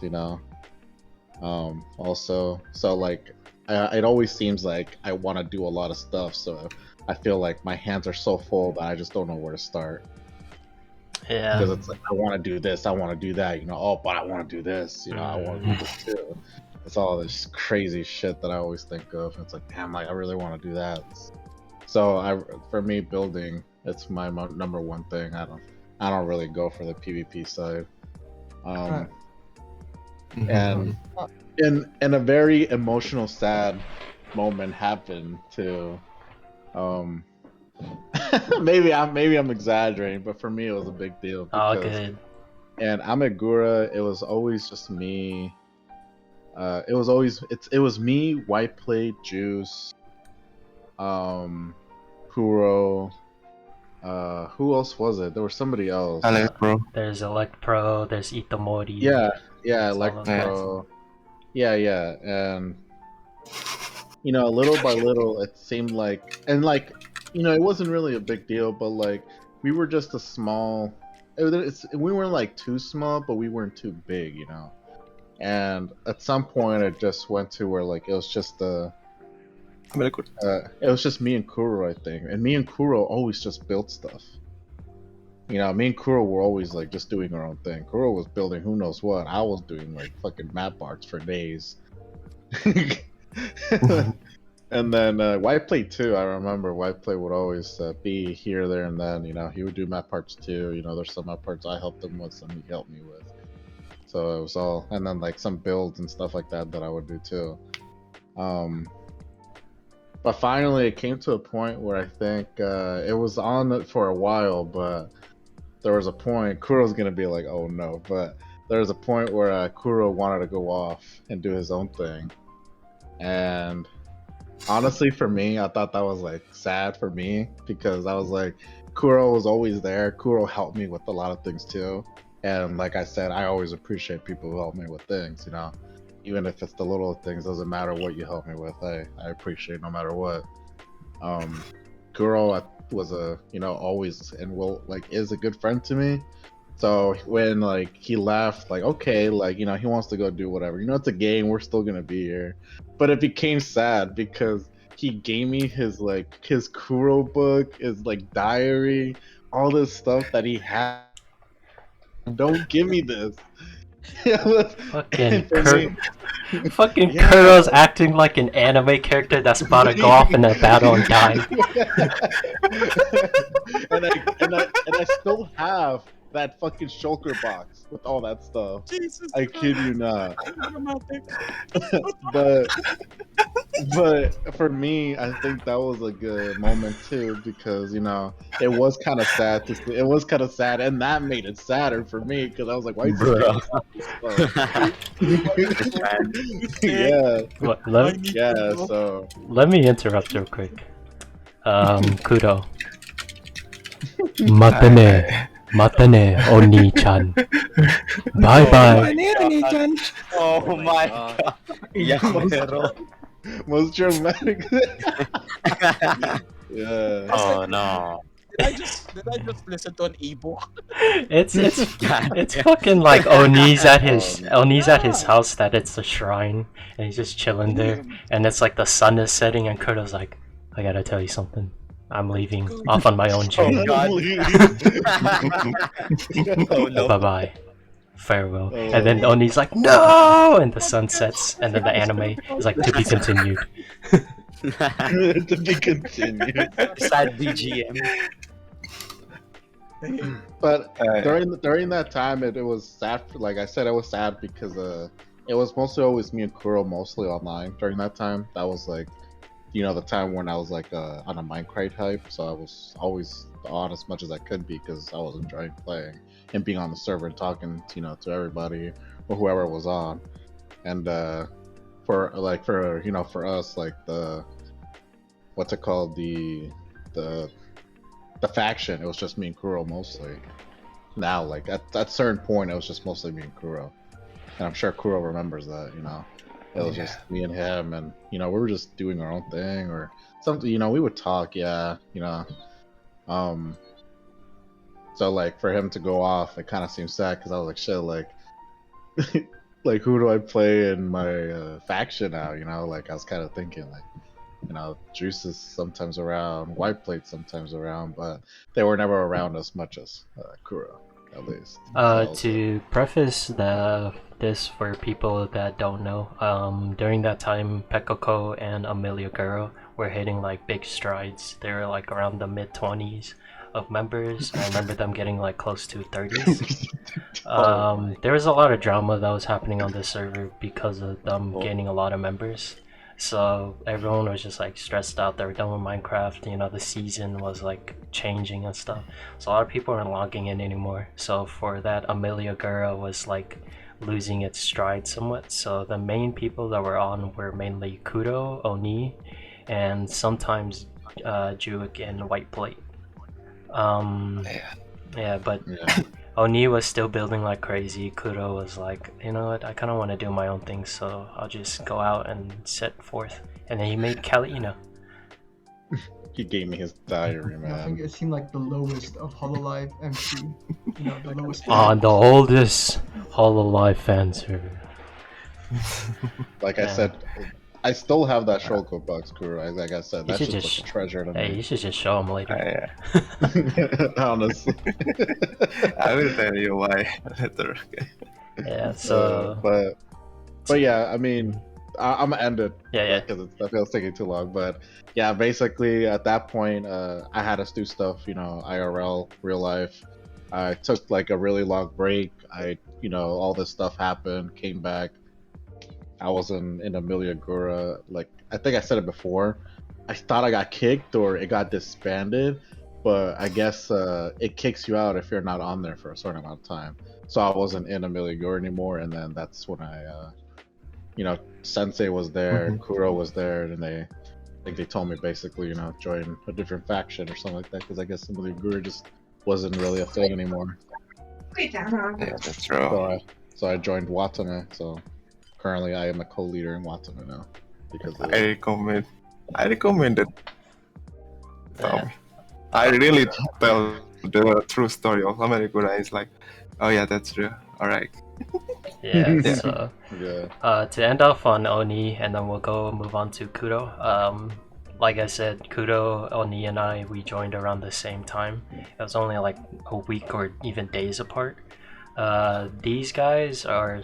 also, so like it always seems like I want to do a lot of stuff, so I feel like my hands are so full that I just don't know where to start. Yeah. Because it's like I want to do this, I want to do that, but I want to do this, I want to do this too. It's all this crazy shit that I always think of. It's like, damn, like I really want to do that. So for me, building, it's my number one thing. I don't really go for the PvP side. And in a very emotional, sad moment happened to. Maybe I'm exaggerating, but for me it was a big deal. Oh, good. And Amegura, it was always just me. It was me, White Plate, Juice, Kuro. Who else was it? There was somebody else. Electro. There's Electro. There's Itomori. Yeah, Electro. Yeah, and little by little, it seemed like, and like, it wasn't really a big deal, but like, we were just a small. We weren't like too small, but we weren't too big, And at some point, it just went to where like it was just it was just me and Kuro, I think, and me and Kuro always just built stuff. Me and Kuro were always like just doing our own thing. Kuro was building who knows what. I was doing like fucking map arts for days. And then Whiteplate too. I remember Whiteplate would always be here, there, and then. He would do map parts too. There's some map parts I helped him with, some he helped me with. So it was all, and then like some builds and stuff like that I would do too. But finally, it came to a point where I think it was on it for a while, but there was a point. Kuro's gonna be like, "Oh no!" But there was a point where Kuro wanted to go off and do his own thing, and honestly, for me, I thought that was like sad for me because I was like, Kuro was always there. Kuro helped me with a lot of things too, and like I said, I always appreciate people who help me with things. Even if it's the little things, doesn't matter what you help me with. I appreciate no matter what. Kuro was always and is a good friend to me. So when like he left, like okay, like he wants to go do whatever. It's a game. We're still gonna be here. But it became sad because he gave me his Kuro book, his like diary, all this stuff that he had. Don't give me this. Fucking Kuro's acting like an anime character that's about to go off in a battle and die. and I still have that fucking shulker box with all that stuff. Jesus I kid you not. but for me, I think that was a good moment too because it was kind of sad to see. It was kind of sad, and that made it sadder for me because I was like, "Why is Yeah. So let me interrupt real quick. Kudo. Matane, Oni-chan. Bye bye. Oh my god. Yeah, most dramatic. Yeah. Oh no. Did I just listen to an ebook? It's fucking like Oni's at his house that it's a shrine and he's just chilling there and it's like the sun is setting and Kuro's like, I gotta tell you something. I'm leaving off on my own journey. Oh no. Bye bye. Farewell. And then Oni's like, no! And the sun sets, and then the anime is like, to be continued. To be continued. Sad BGM. But during that time, it was sad. Like I said, it was sad because it was mostly always me and Kuro mostly online during that time. That was like, the time when I was like on a Minecraft hype, so I was always on as much as I could be because I was enjoying playing and being on the server and talking, to everybody or whoever was on. And for us, like the what's it called, the faction, it was just me and Kuro mostly. Now, like at a certain point, it was just mostly me and Kuro, and I'm sure Kuro remembers that. It was just me and him, and we were just doing our own thing or something. We would talk, So like for him to go off, it kind of seemed sad because I was like, shit, like, like who do I play in my faction now? Like I was kind of thinking like, Juice is sometimes around, Whiteplate sometimes around, but they were never around as much as Kuro, at least. To preface this for people that don't know, during that time, Pekoko and Amelia Girl were hitting like big strides. They were like around the mid-20s of members. I remember them getting like close to 30s. There was a lot of drama that was happening on this server because of them gaining a lot of members. So everyone was just like stressed out. They were done with Minecraft. The season was like changing and stuff. So a lot of people weren't logging in anymore. So for that, Amelia Girl was like losing its stride somewhat. So the main people that were on were mainly Kuro, Oni, and sometimes Juik and Whiteplate. But Oni was still building like crazy. Kuro was like, you know what, I kind of want to do my own thing, so I'll just go out and set forth and then he made Kalina. He gave me his diary, Yeah, I think man. it seemed like the lowest of Hololive MC. You know, the lowest. On the oldest Hololive Fan Server. Like I said, I still have that Shulko box, Kuro. Like I said, that's just like a treasure to Hey, me. you should just show him later. Honestly. I will tell you why later. Yeah, so... but yeah, I mean, I'm gonna end it. Yeah. Because I feel it's taking too long. But yeah, basically at that point, I had us do stuff, you know, IRL, real life. I took like a really long break. All this stuff happened, came back. I was in Amelia Gura. Like, I think I said it before. I thought I got kicked or it got disbanded, but I guess it kicks you out if you're not on there for a certain amount of time. So I wasn't in Amelia Gura anymore, and then that's when I, Sensei was there, Kuro was there, and I think they told me basically, join a different faction or something like that, because I guess Amelia Gura just wasn't really a thing anymore. Yeah, that's true. So I joined Watame. So currently I am a co-leader in Watame now. Because I recommend it. I really tell the true story of America. It's like, oh yeah, that's true. All right. Yeah. So to end off on Oni, and then we'll move on to Kudo. Like I said, Kudo, Oni, and we joined around the same time. It was only like a week or even days apart. These guys are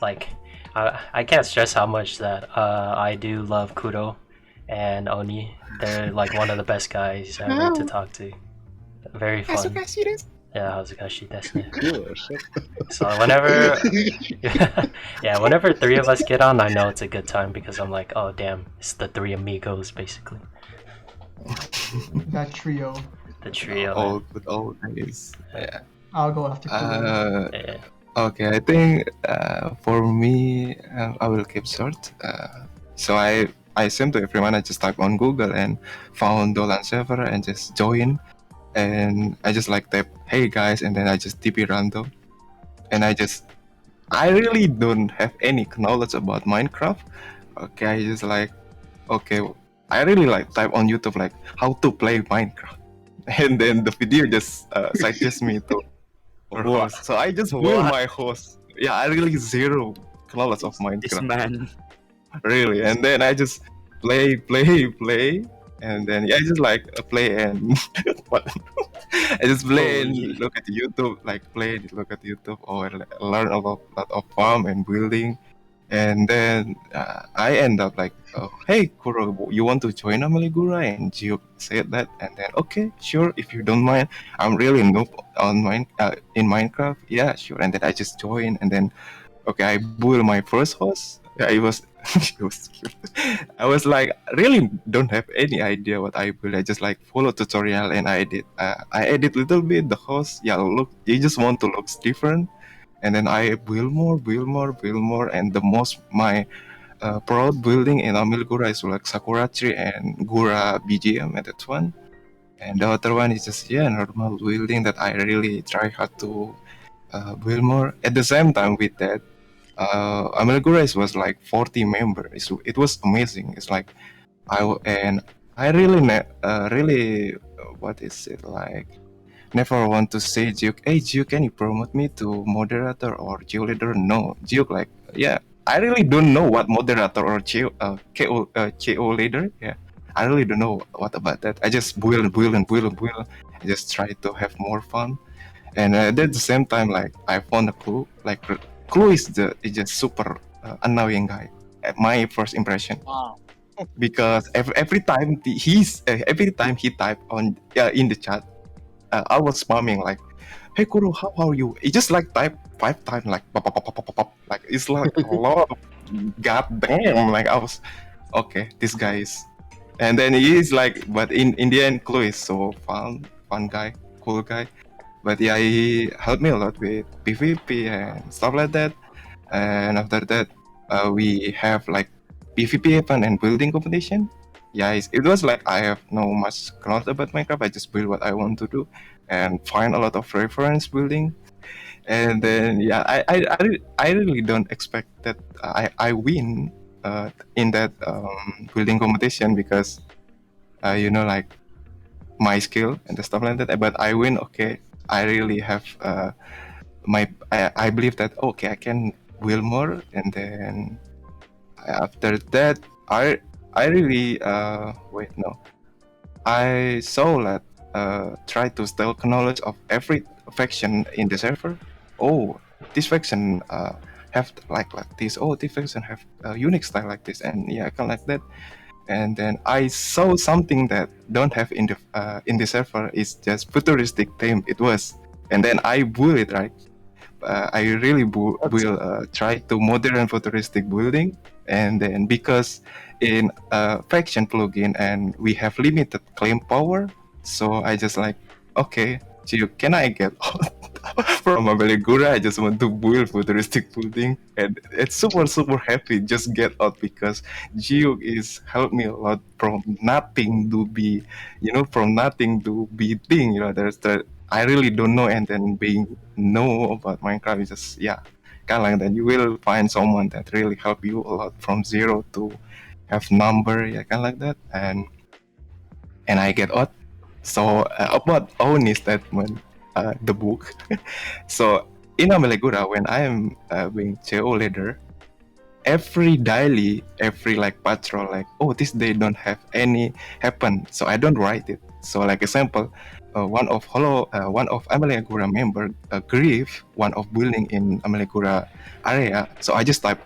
like, I can't stress how much that I do love Kudo and Oni. They're like one of the best guys ever to talk to. Very fun. Yeah, Hazukashi desu ne. So whenever three of us get on, I know it's a good time because I'm like, oh damn, it's the three amigos basically. That trio. The trio. Old days. Yeah. I'll go after Kudo. Okay, I think for me, I will keep short. So I sent to everyone. I just typed on Google and found Dolan server and just join. And I just like type, hey guys, and then I just TP random. And I really don't have any knowledge about Minecraft. Okay, I just like, okay, I really like type on YouTube like how to play Minecraft. And then the video just suggests me to host. So I just build my host. Yeah, I really zero knowledge of Minecraft. This man. Really, and then I just play, and then I just like play and I just play and look at YouTube, like play and look at YouTube or learn a lot of farm and building, and then I end up like, hey Kuro, you want to join Ameligura? And Gio said that, and then okay, sure, if you don't mind, I'm really noob on in Minecraft. Yeah, sure, and then I just join, and then okay, I build my first house. Yeah, it was cute. I was like, really don't have any idea what I build. I just like follow tutorial and I edit little bit the host. Yeah, look, you just want to look different, and then I build more, and the most my proud building in Amilgura is like Sakura tree and Gura BGM, and that one. And the other one is just normal building that I really try hard to build more. At the same time with that, Amelgura was like 40 members. It was amazing. It's like I really what is it like? Never want to say Juke, hey Juke, can you promote me to moderator or Geo leader? No, Juke like I really don't know what moderator or KO leader. Yeah, I really don't know what about that. I just build. I just try to have more fun, and at the same time, like I found a clue. Like Clue is just super annoying guy. At my first impression. Wow. Because every time he type on in the chat, I was spamming like, "Hey Kuro, how are you?" He just like type 5 times like pop, like it's like a lot of goddamn. Like I was okay, this guy is, and then he is like, but in the end, Chloe is so fun guy, cool guy. But yeah, he helped me a lot with PvP and stuff like that. And after that, we have like PvP event and building competition. Yeah, it was like I have no much knowledge about Minecraft. I just build what I want to do and find a lot of reference building. And then I really don't expect that I win in that building competition because like my skill and the stuff like that. But I win. Okay, I really have I believe that okay I can build more, and then after that I really I saw that try to steal knowledge of every faction in the server. Oh, this faction have like this. Oh, this faction have a unique style like this, and yeah, kind of like that. And then I saw something that don't have in the server. It's just futuristic theme. It was, and then I build it right. I really will try to modern futuristic building, and then because in faction plugin and we have limited claim power, so I just like okay, Gio, can I get out from Abeligura? I just want to build futuristic building, and it's super happy just get out because Gio is helped me a lot from nothing to be, from nothing to be thing. There's the I really don't know, and then being know about Minecraft is just kind of like that. You will find someone that really help you a lot from zero to have number, kind of like that, and I get out. So about Oni statement, the book. So in Ameligura, when I am being CO leader, every daily, every like patrol, like this day don't have any happen, so I don't write it. So like example, one of Ameligura member grieve one of building in Ameligura area, so I just type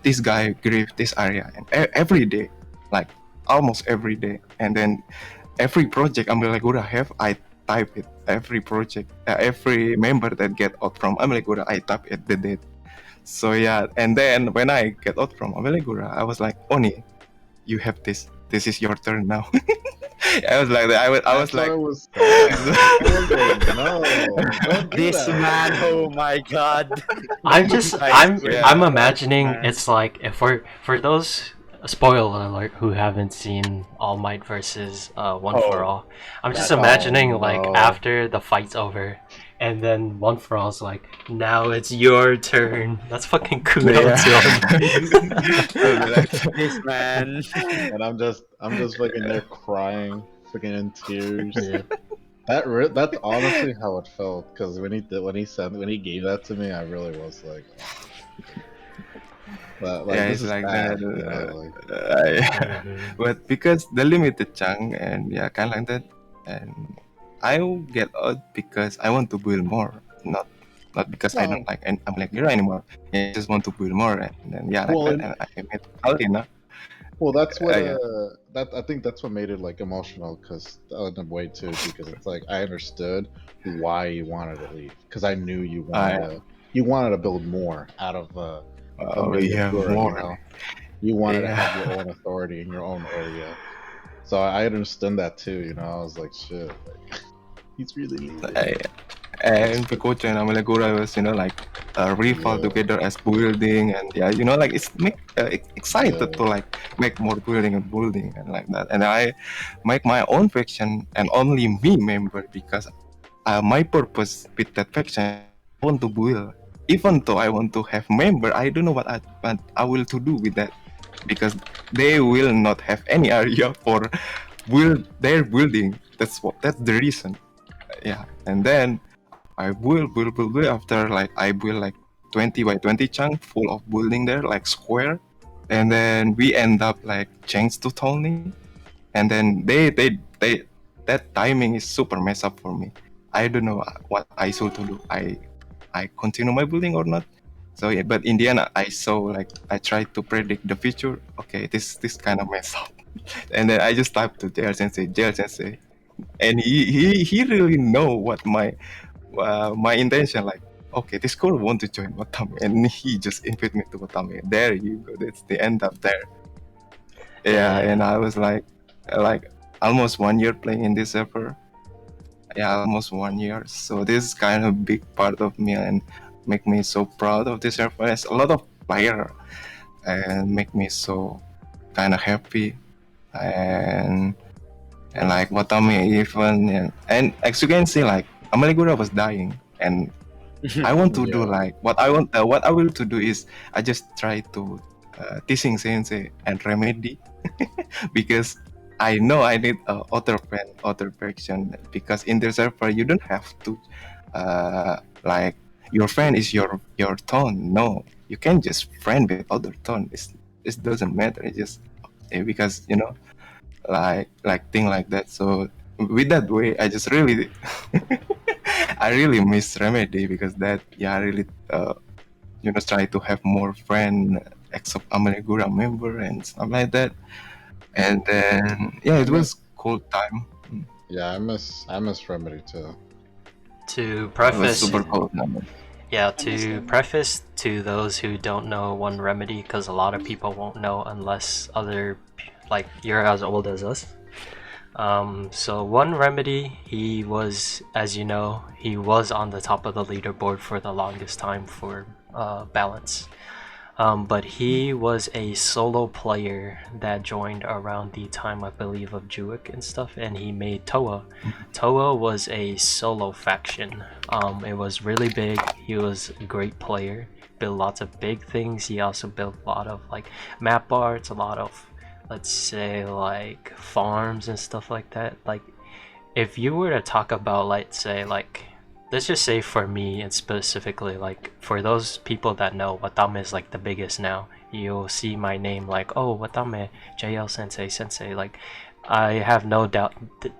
this guy grieve this area, and every day, like almost every day, and then every project Ameligura have, I type it. Every project, every member that get out from Ameligura, I type it the date. So and then when I get out from Ameligura, I was like, Oni, you have this. This is your turn now. I was like, I was like, no, don't do this that. man, oh my god. I'm imagining it's like if for those spoiler alert who haven't seen All Might versus One for All, I'm just imagining like after the fight's over, and then One for All's like, now it's your turn. That's fucking cool. This man. And I'm just fucking there crying, fucking in tears. Yeah. That's honestly how it felt. Because when he gave that to me, I really was like, it's like that. But because the limited chunk and kind of like that, and I will get out because I want to build more, not because I don't like Ameligura anymore. I just want to build more, and then and I met Alina. Well, that's what I think that's what made it like emotional, because in a way too, because it's like I understood why you wanted to leave, because I knew you wanted to build more out of more. You wanted to have your own authority in your own area, so I understand that too. I was like, shit, like, he's really and Picocho and Ameligura was like rival together as building, and like it's make excited to like make more building and like that. And I make my own faction and only me member, because my purpose with that faction, I want to build. Even though I want to have member, I don't know what I will to do with that, because they will not have any area for their building. That's the reason. And then I build after like I build like 20 by 20 chunk full of building there, like square, and then we end up like change to Tony, and then they that timing is super mess up for me. I don't know what I should do. I continue my building or not. So but in the end I saw like I tried to predict the future. Okay, this kind of mess up, and then I just typed to JLSensei, and he really know what my intention, like, okay, this girl want to join Watame, and he just invite me to Watame. There you go, that's the end up there. And I was like almost 1 year playing in this server. Almost 1 year. So this is kind of big part of me and make me so proud of this server. There's a lot of player and make me so kind of happy, and like Watame even, and as you can see, like Ameligura was dying, and I want to do like what I will to do is I just try to teasing Sensei and Remedy because I know I need author fan, author faction because in the server you don't have to like your friend is your tone. No, you can just friend with other tone. It doesn't matter. It just because you know like thing like that. So with that way, I just really I really miss Remedy because that I really try to have more friend except Amanegura member and stuff like that. And then it was cool time. Yeah, I miss Remedy too. To It was preface, super cool. yeah, to preface to those who don't know One Remedy, because a lot of people won't know unless like you're as old as us. So One Remedy, he was, as you know, he was on the top of the leaderboard for the longest time for balance. But he was a solo player that joined around the time, I believe, of Juik and stuff, and he made Toa. Toa was a solo faction. It was really big. He was a great player, built lots of big things. He also built a lot of like map arts, a lot of, let's say, like farms and stuff like that. Like if you were to talk about, let's say, like, let's just say for me and specifically, like for those people that know, Watame is like the biggest now. You'll see my name like, oh, Watame, JLSensei, Sensei. Like, I have no doubt.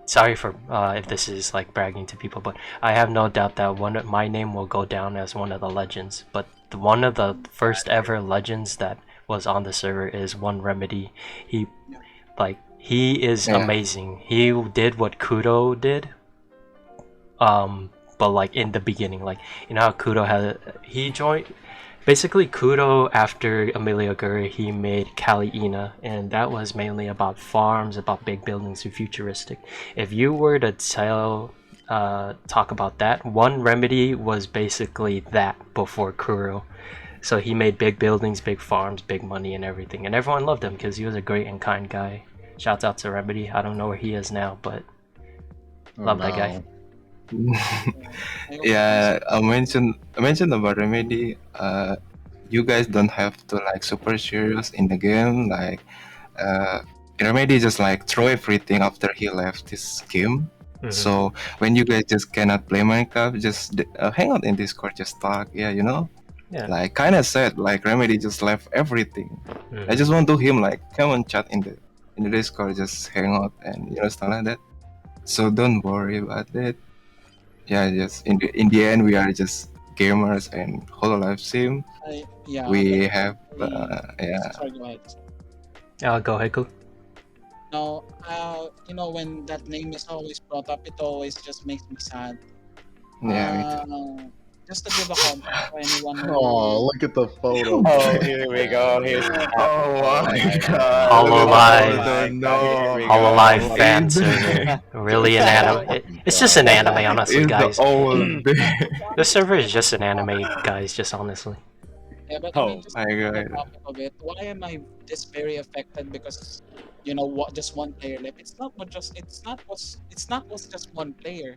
Sorry for if this is like bragging to people, but I have no doubt that my name will go down as one of the legends. But one of the first ever legends that was on the server is One Remedy. He is amazing. He did what Kudo did. But like in the beginning, like you know how Kudo he joined basically Kudo after Amelia Gurra, he made Kali Ina, and that was mainly about farms, about big buildings and futuristic. If you were to talk about that, One Remedy was basically that before Kuro. So he made big buildings, big farms, big money and everything, and everyone loved him because he was a great and kind guy. Shouts out to Remedy. I don't know where he is now, but love that guy. I mentioned about Remedy. You guys don't have to like super serious in the game. Like Remedy just like throw everything after he left this game. So when you guys just cannot play Minecraft, just hang out in Discord, just talk. Like kind of sad. Like Remedy just left everything. I just want to him like come on chat in the Discord, just hang out and stuff like that. So don't worry about it. Just in the end, we are just gamers and Hololive sim. We have Sorry, go ahead. Go ahead, Cool. No, when that name is always brought up, it always just makes me sad. Just to give a context for anyone who... Oh, look at the photo. Oh, here we go. Oh my god. Hololive Fan Server. Really an anime. It's just an anime, honestly, guys. The server is just an anime, guys, just honestly. Yeah, but I mean, just on the topic of it, why am I this very affected? Because just one player left. It's not just one player.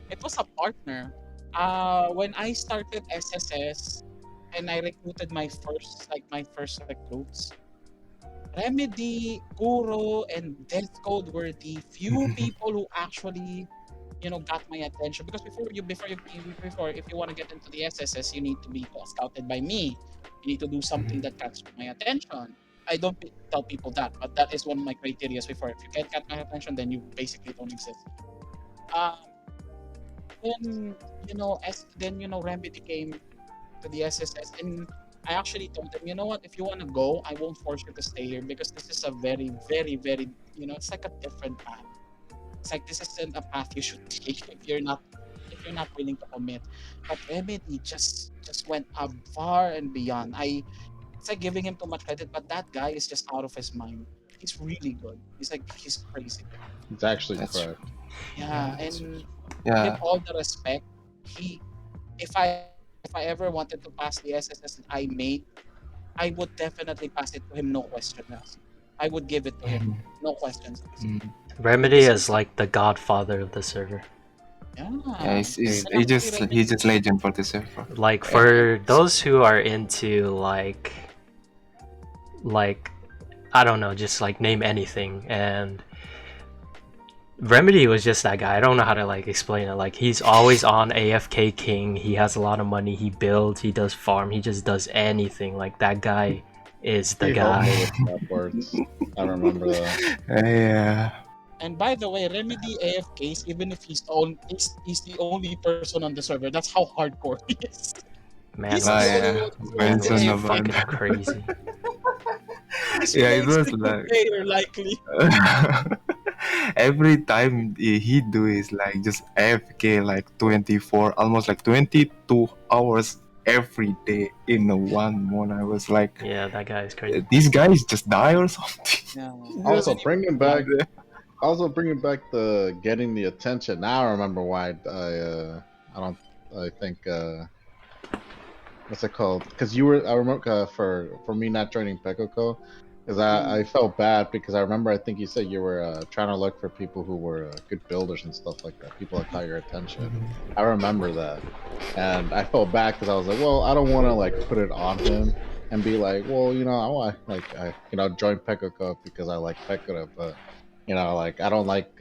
It was a partner. When I started SSS and I recruited my first recruits, Remedy, Kuro, and Death Code were the few people who actually got my attention. Because if you want to get into the SSS, you need to be scouted by me. You need to do something that catches my attention. I don't tell people that, but that is one of my criteria before. If you can't catch my attention, then you basically don't exist. Then Remedy came to the SSS, and I actually told them, you know what, if you want to go, I won't force you to stay here because this is a very, very, very, it's like a different path. It's like this isn't a path you should take if you're not willing to commit. But Remedy just went up far and beyond. It's like giving him too much credit, but that guy is just out of his mind. He's really good. He's crazy. It's actually correct. And with all the respect, if I ever wanted to pass the SSS that I made, I would definitely pass it to him, no question asked. I would give it to him, no questions asked. Remedy is like the godfather of the server. He's just legend for the server. Like for those who are into like like, I don't know, just like name anything. And Remedy was just that guy. I don't know how to like explain it. Like, he's always on AFK King. He has a lot of money. He builds. He does farm. He just does anything. Like, that guy is the guy. I remember that. Yeah. And by the way, Remedy AFKs, even if he's the only person on the server, that's how hardcore he is. Man, He's Oh, the yeah. only one who's When playing son of AFK. fucking a- crazy. He's Yeah, it playing was single like player, likely. every time he do is like just AFK like 24, almost like 22 hours every day in one morning. I was like, Yeah, that guy is crazy. these guys just die or something. Yeah. Also bringing back the getting the attention. Now I remember why I think what's it called? Because I remember for me not joining Pekoko, because I felt bad because I remember I think you said you were trying to look for people who were good builders and stuff like that. People that caught your attention. I remember that, and I felt bad because I was like, well, I don't want to like put it on him and be like, well, I want I join Pekoko because I like Pekora, but like I don't like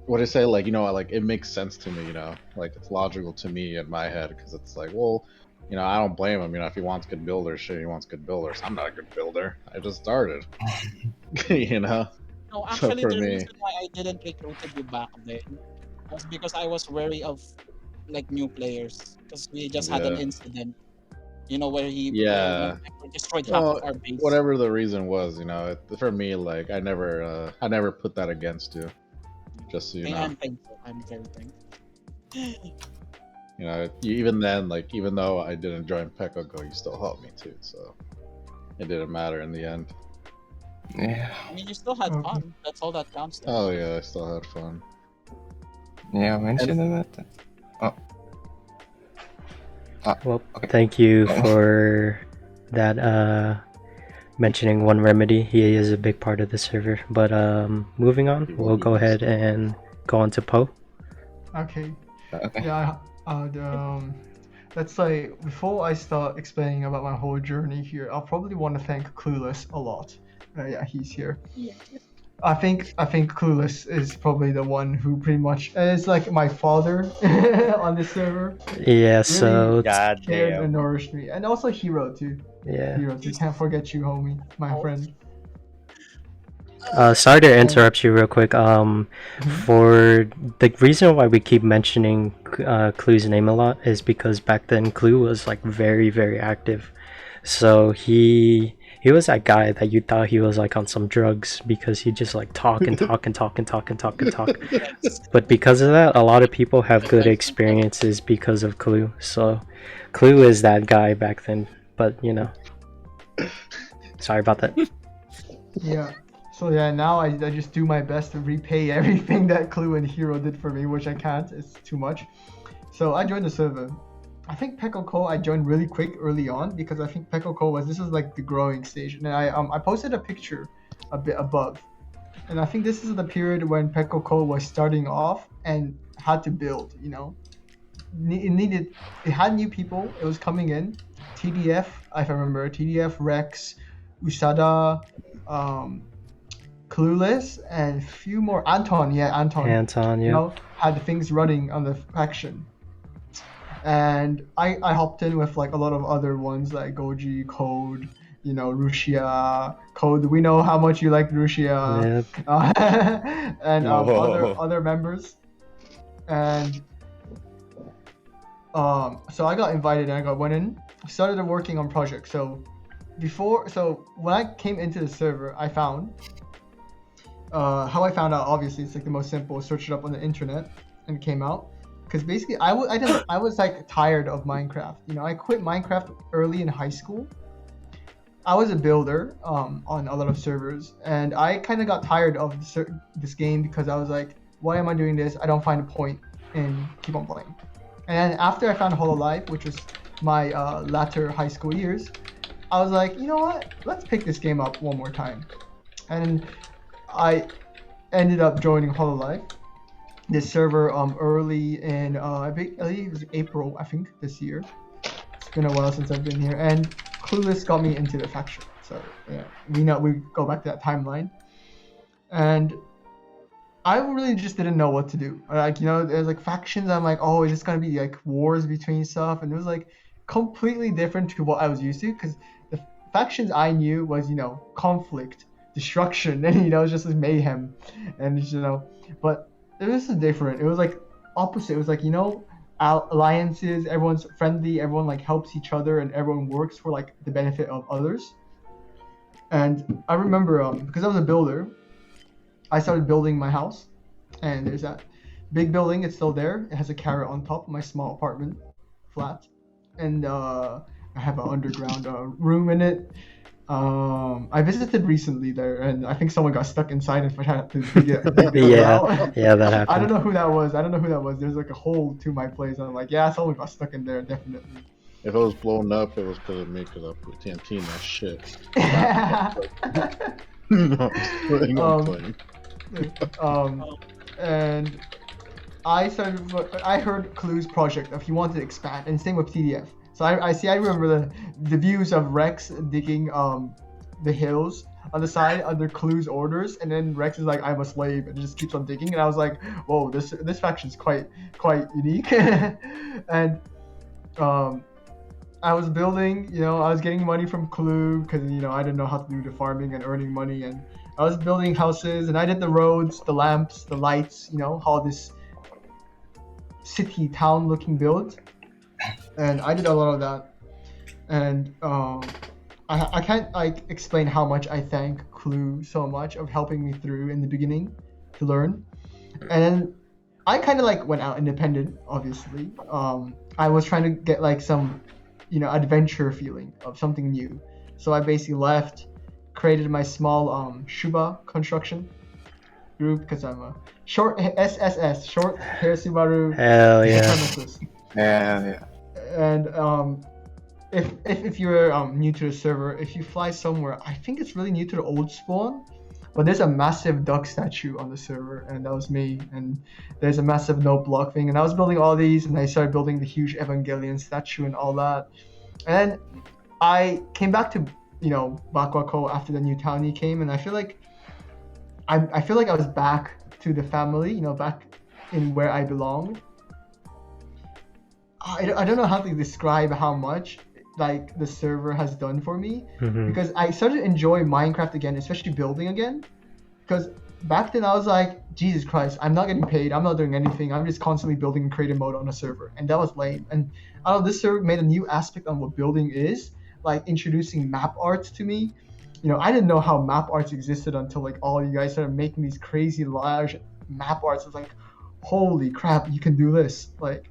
what I say, like like it makes sense to me, like it's logical to me in my head because it's like, well, I don't blame him, if he wants good builders, sure, he wants good builders. I'm not a good builder. I just started, No, So actually, for the me, reason why I didn't recruit you back then was because I was wary of like new players because we just had an Yeah. incident, where he Yeah. destroyed half well, of our base. whatever the reason was, for me, like I never put that against you, just so you know. I'm thankful. I'm very thankful. Even then, like even though I didn't join Pekoko, you still helped me too, so it didn't matter in the end. Yeah. I mean, you still had fun. That's all that counts. Then. Oh yeah, I still had fun. Yeah, mention about that. Oh. Well, thank you for that mentioning One Remedy. He is a big part of the server. But moving on, we'll go ahead and go on to Poe. Okay. Okay. Yeah. Let's say before I start explaining about my whole journey here, I'll probably want to thank Clueless a lot. Yeah, he's here. I think Clueless is probably the one who pretty much is like my father on the server. Yeah, so really cared and nourished me, and also Hero too. Yeah. Hero too. Can't forget you, homie, my friend. Sorry to interrupt you real quick. For the reason why we keep mentioning Clue's name a lot is because back then Clue was like very, very active. So he was that guy that you thought he was like on some drugs because he just like talk and talk and talk and talk and talk and talk. But because of that, a lot of people have good experiences because of Clue. So Clue is that guy back then. But sorry about that. Yeah. So yeah, now I just do my best to repay everything that Clue and Hero did for me, which I can't. It's too much. So I joined the server. I think Pekoko I joined really quick early on because I think Pekoko this is like the growing stage, and I posted a picture a bit above, and I think this is the period when Pekoko was starting off and had to build. It had new people. It was coming in. TDF, if I remember, TDF, Rex, Usada, Clueless, and a few more. Anton, yeah. Had things running on the faction. And I hopped in with like a lot of other ones like Goji, Code, Rushia, Code. We know how much you like Rushia. Yep. And other members. And so I got invited and I went in, started working on projects. So when I came into the server, I found how I found out. Obviously, it's like the most simple. Search it up on the internet, and it came out. Because basically, I was like tired of Minecraft. I quit Minecraft early in high school. I was a builder on a lot of servers, and I kind of got tired of this game because I was like, why am I doing this? I don't find a point in keep on playing. And then after I found Hololive, which was my latter high school years, I was like, you know what? Let's pick this game up one more time. And I ended up joining Hololive, this server early in I believe it was April, I think, this year. It's been a while since I've been here. And Clueless got me into the faction. So yeah, we go back to that timeline, and I really just didn't know what to do. Like, there's like factions. I'm like, oh, is this gonna be like wars between stuff? And it was like completely different to what I was used to, because the factions I knew was conflict, destruction, and it's just like mayhem, and but it was different. It was like opposite. It was like alliances. Everyone's friendly. Everyone like helps each other, and everyone works for like the benefit of others. And I remember because I was a builder, I started building my house, and there's that big building. It's still there. It has a carrot on top of my small apartment flat, and I have an underground room in it. I visited recently there, and I think someone got stuck inside and had to dig it out. Yeah, that happened. I don't know who that was. There's like a hole to my place, and I'm like, yeah, someone got stuck in there, definitely. If it was blown up, it was because of me, because I put TNT in that shit. And I heard Clue's project of he wanted to expand, and same with TDF. So I remember the views of Rex digging the hills on the side under Clue's orders, and then Rex is like, I'm a slave, and just keeps on digging, and I was like, whoa, this faction's quite unique. And I was building, I was getting money from Clue because I didn't know how to do the farming and earning money, and I was building houses, and I did the roads, the lamps, the lights, all this city town looking build, and I did a lot of that. And I can't like explain how much I thank Clue so much of helping me through in the beginning to learn. And then I kind of like went out independent, obviously. I was trying to get like some adventure feeling of something new, so I basically left, created my small Shuba construction group, because I'm a short SSS, short hair Subaru. Hell yeah. Supremacist. Hell yeah. And if you're new to the server, if you fly somewhere, I think it's really new to the old spawn, but there's a massive duck statue on the server, and that was me. And there's a massive no block thing, and I was building all these, and I started building the huge Evangelion statue and all that. And I came back to Bakwako after the new townie came, and I feel like I was back to the family, back in where I belong. I don't know how to describe how much like the server has done for me, because I started to enjoy Minecraft again, especially building again. Because back then I was like, Jesus Christ, I'm not getting paid, I'm not doing anything, I'm just constantly building in creative mode on a server, and that was lame. And I don't know, this server made a new aspect on what building is, like introducing map arts to me. I didn't know how map arts existed until like all you guys started making these crazy large map arts. I was like, holy crap, you can do this. Like,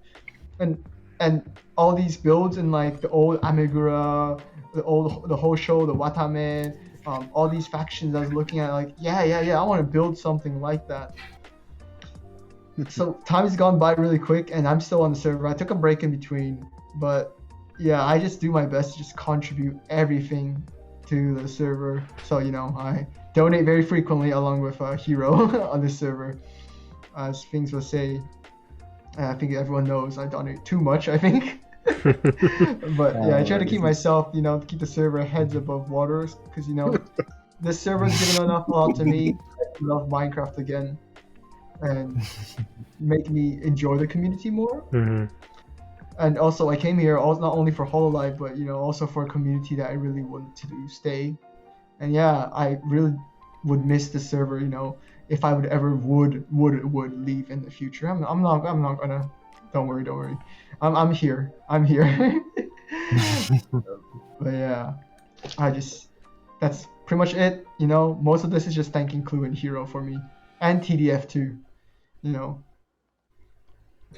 and all these builds in like the old Amegura, the Hosho, the Watame, all these factions I was looking at, like, yeah, I want to build something like that. So time's gone by really quick, and I'm still on the server. I took a break in between, but yeah, I just do my best to just contribute everything to the server. So I donate very frequently along with Hero on this server, as things will say. I think everyone knows I donate too much, I think. But yeah, I try to keep myself, to keep the server heads above water, because this server's given a lot to me. I love Minecraft again, and make me enjoy the community more. And also, I came here not only for Hololive, but also for a community that I really want to stay. And yeah, I really would miss the server. If I would ever would leave in the future. I'm not gonna. Don't worry. I'm here. But yeah, that's pretty much it. Most of this is just thanking Clue and Hero for me, and TDF too.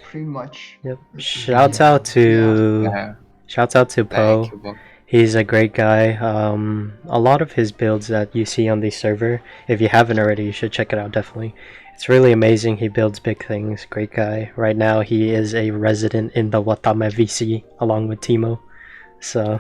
Pretty much. Yep. Shouts out to Poe. He's a great guy. A lot of his builds that you see on the server, if you haven't already, you should check it out, definitely. It's really amazing. He builds big things. Great guy. Right now, he is a resident in the Watame VC along with Teemo. So.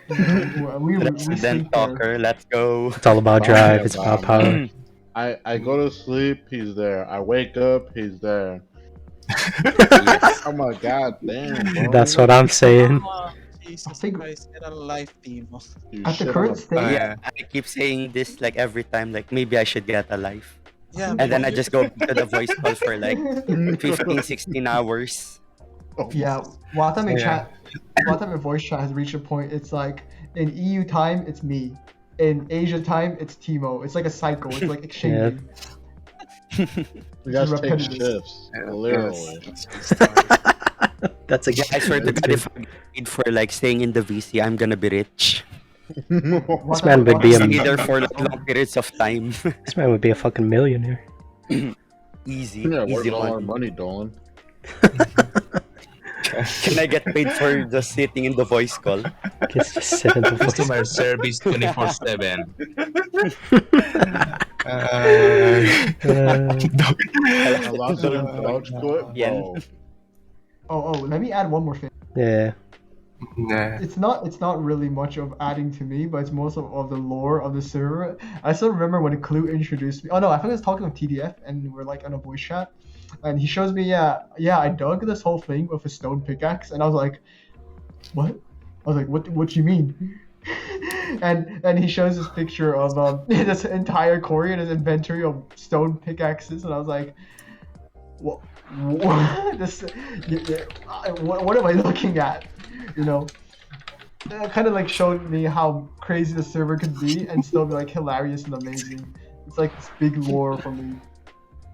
Resident talker, let's go. It's all about drive. It's about power. I go to sleep, he's there. I wake up, he's there. Oh my god, damn, bro. That's what I'm saying. Jesus think- Christ, get a life, Timo. You At the shit current on stage- Yeah, I keep saying this like every time, like maybe I should get a life. Yeah, And then I maybe just go to the voice call for like 15, 16 hours. Oh, Yeah, Watame Yeah. Watame voice chat has reached a point. It's like in EU time, it's me. In Asia time, it's Timo. It's like a cycle. It's like exchanging. You guys take repetitive. shifts, literally. That's a Yeah, I swear to God, if I get paid for like staying in the VC, I'm gonna be rich. This man would be Stay a there for like long periods of time. this man would be a fucking millionaire. Easy, Yeah, easy where's all our money. money, Dolan? Can I get paid for just sitting in the voice call? Just sit in the voice. Customer service 24/7. A lot of vouch quit, bro. Oh, let me add one more thing. Yeah. Nah. It's not really much of adding to me, but it's most of the lore of the server. I still remember when Clue introduced me. Oh no, I think I was talking with TDF and we're like on a voice chat, and he shows me I dug this whole thing with a stone pickaxe, and I was like, what? I was like, what you mean? and he shows this picture of this entire quarry and his inventory of stone pickaxes, and I was like, what? What am I looking at? You know, it kind of like showed me how crazy the server could be and still be like hilarious and amazing. It's like this big lore for me.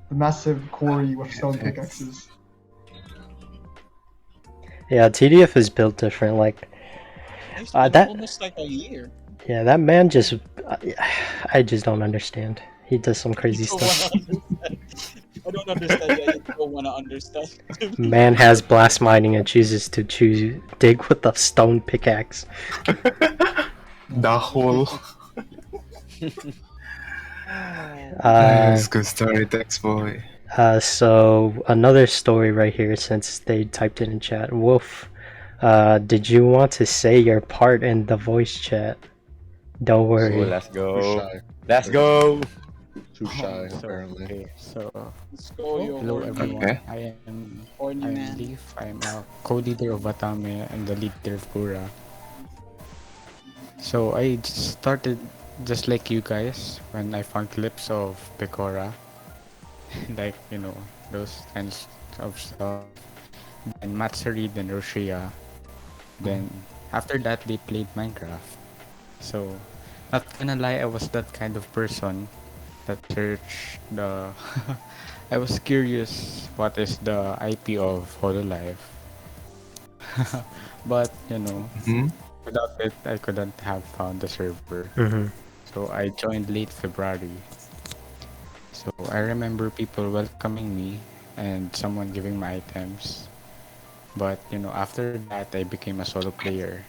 The massive quarry with stone pickaxes. Yeah, TDF is built different. Like, It's been that- almost like a year. yeah, that man just, I just don't understand. He does some crazy You don't stuff. wanna understand. I don't understand. Yeah, you don't want to understand. Man has blast mining and chooses to dig with a stone pickaxe. The whole. It's good story, thanks, boy. So another story right here, since they typed it in chat. Wolf, did you want to say your part in the voice chat? Don't worry. Oh, let's Too go. shy. Let's go. Too shy, apparently. Okay, so Let's go, yo. hello horny- everyone. Okay. I am Horny man. Leaf. I'm a co-leader of Watame and the leader of Kura. So I started just like you guys when I found clips of Pecora, like those kinds of stuff. Then Matsuri, then Roshia. Then after that they played Minecraft. So not gonna lie, I was that kind of person that searched the I was curious what is the IP of Hololive. But Mhm. without it I couldn't have found the server. Mm-hmm. So I joined late February. So I remember people welcoming me and someone giving me items. But after that I became a solo player.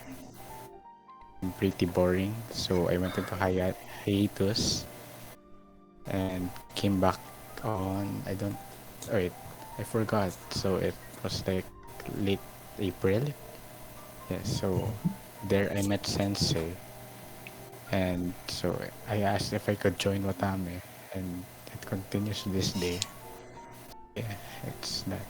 Pretty boring. So I went into hiatus and came back on I forgot. So it was like late April. Yeah, so there I met Sensei. And so I asked if I could join Watame, and it continues to this day. Yeah, it's that.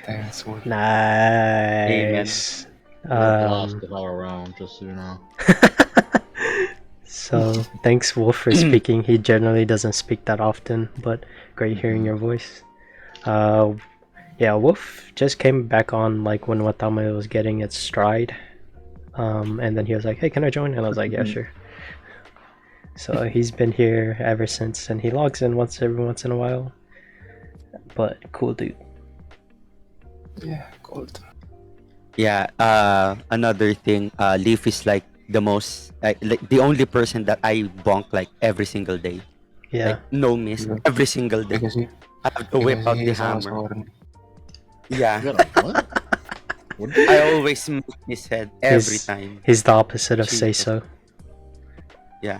Thanks, Wolf. Nice. Lost it all around, just so you know. So thanks, Wolf, for speaking. He generally doesn't speak that often, but great hearing your voice. Yeah, Wolf just came back on like when Watame was getting its stride. And then he was like, "Hey, can I join?" And I was like, "Yeah, sure." So he's been here ever since, and he logs in every once in a while. But cool dude. Yeah, gold. Yeah, another thing, Leaf is like the most, like the only person that I bonk like every single day. Yeah. Like, no miss, every single day. Because he, I have to whip because out he the is also hammer. horny. Yeah, You got a what? What did you I always smack his head every He's- time. He's the opposite of say Jesus. so. Yeah.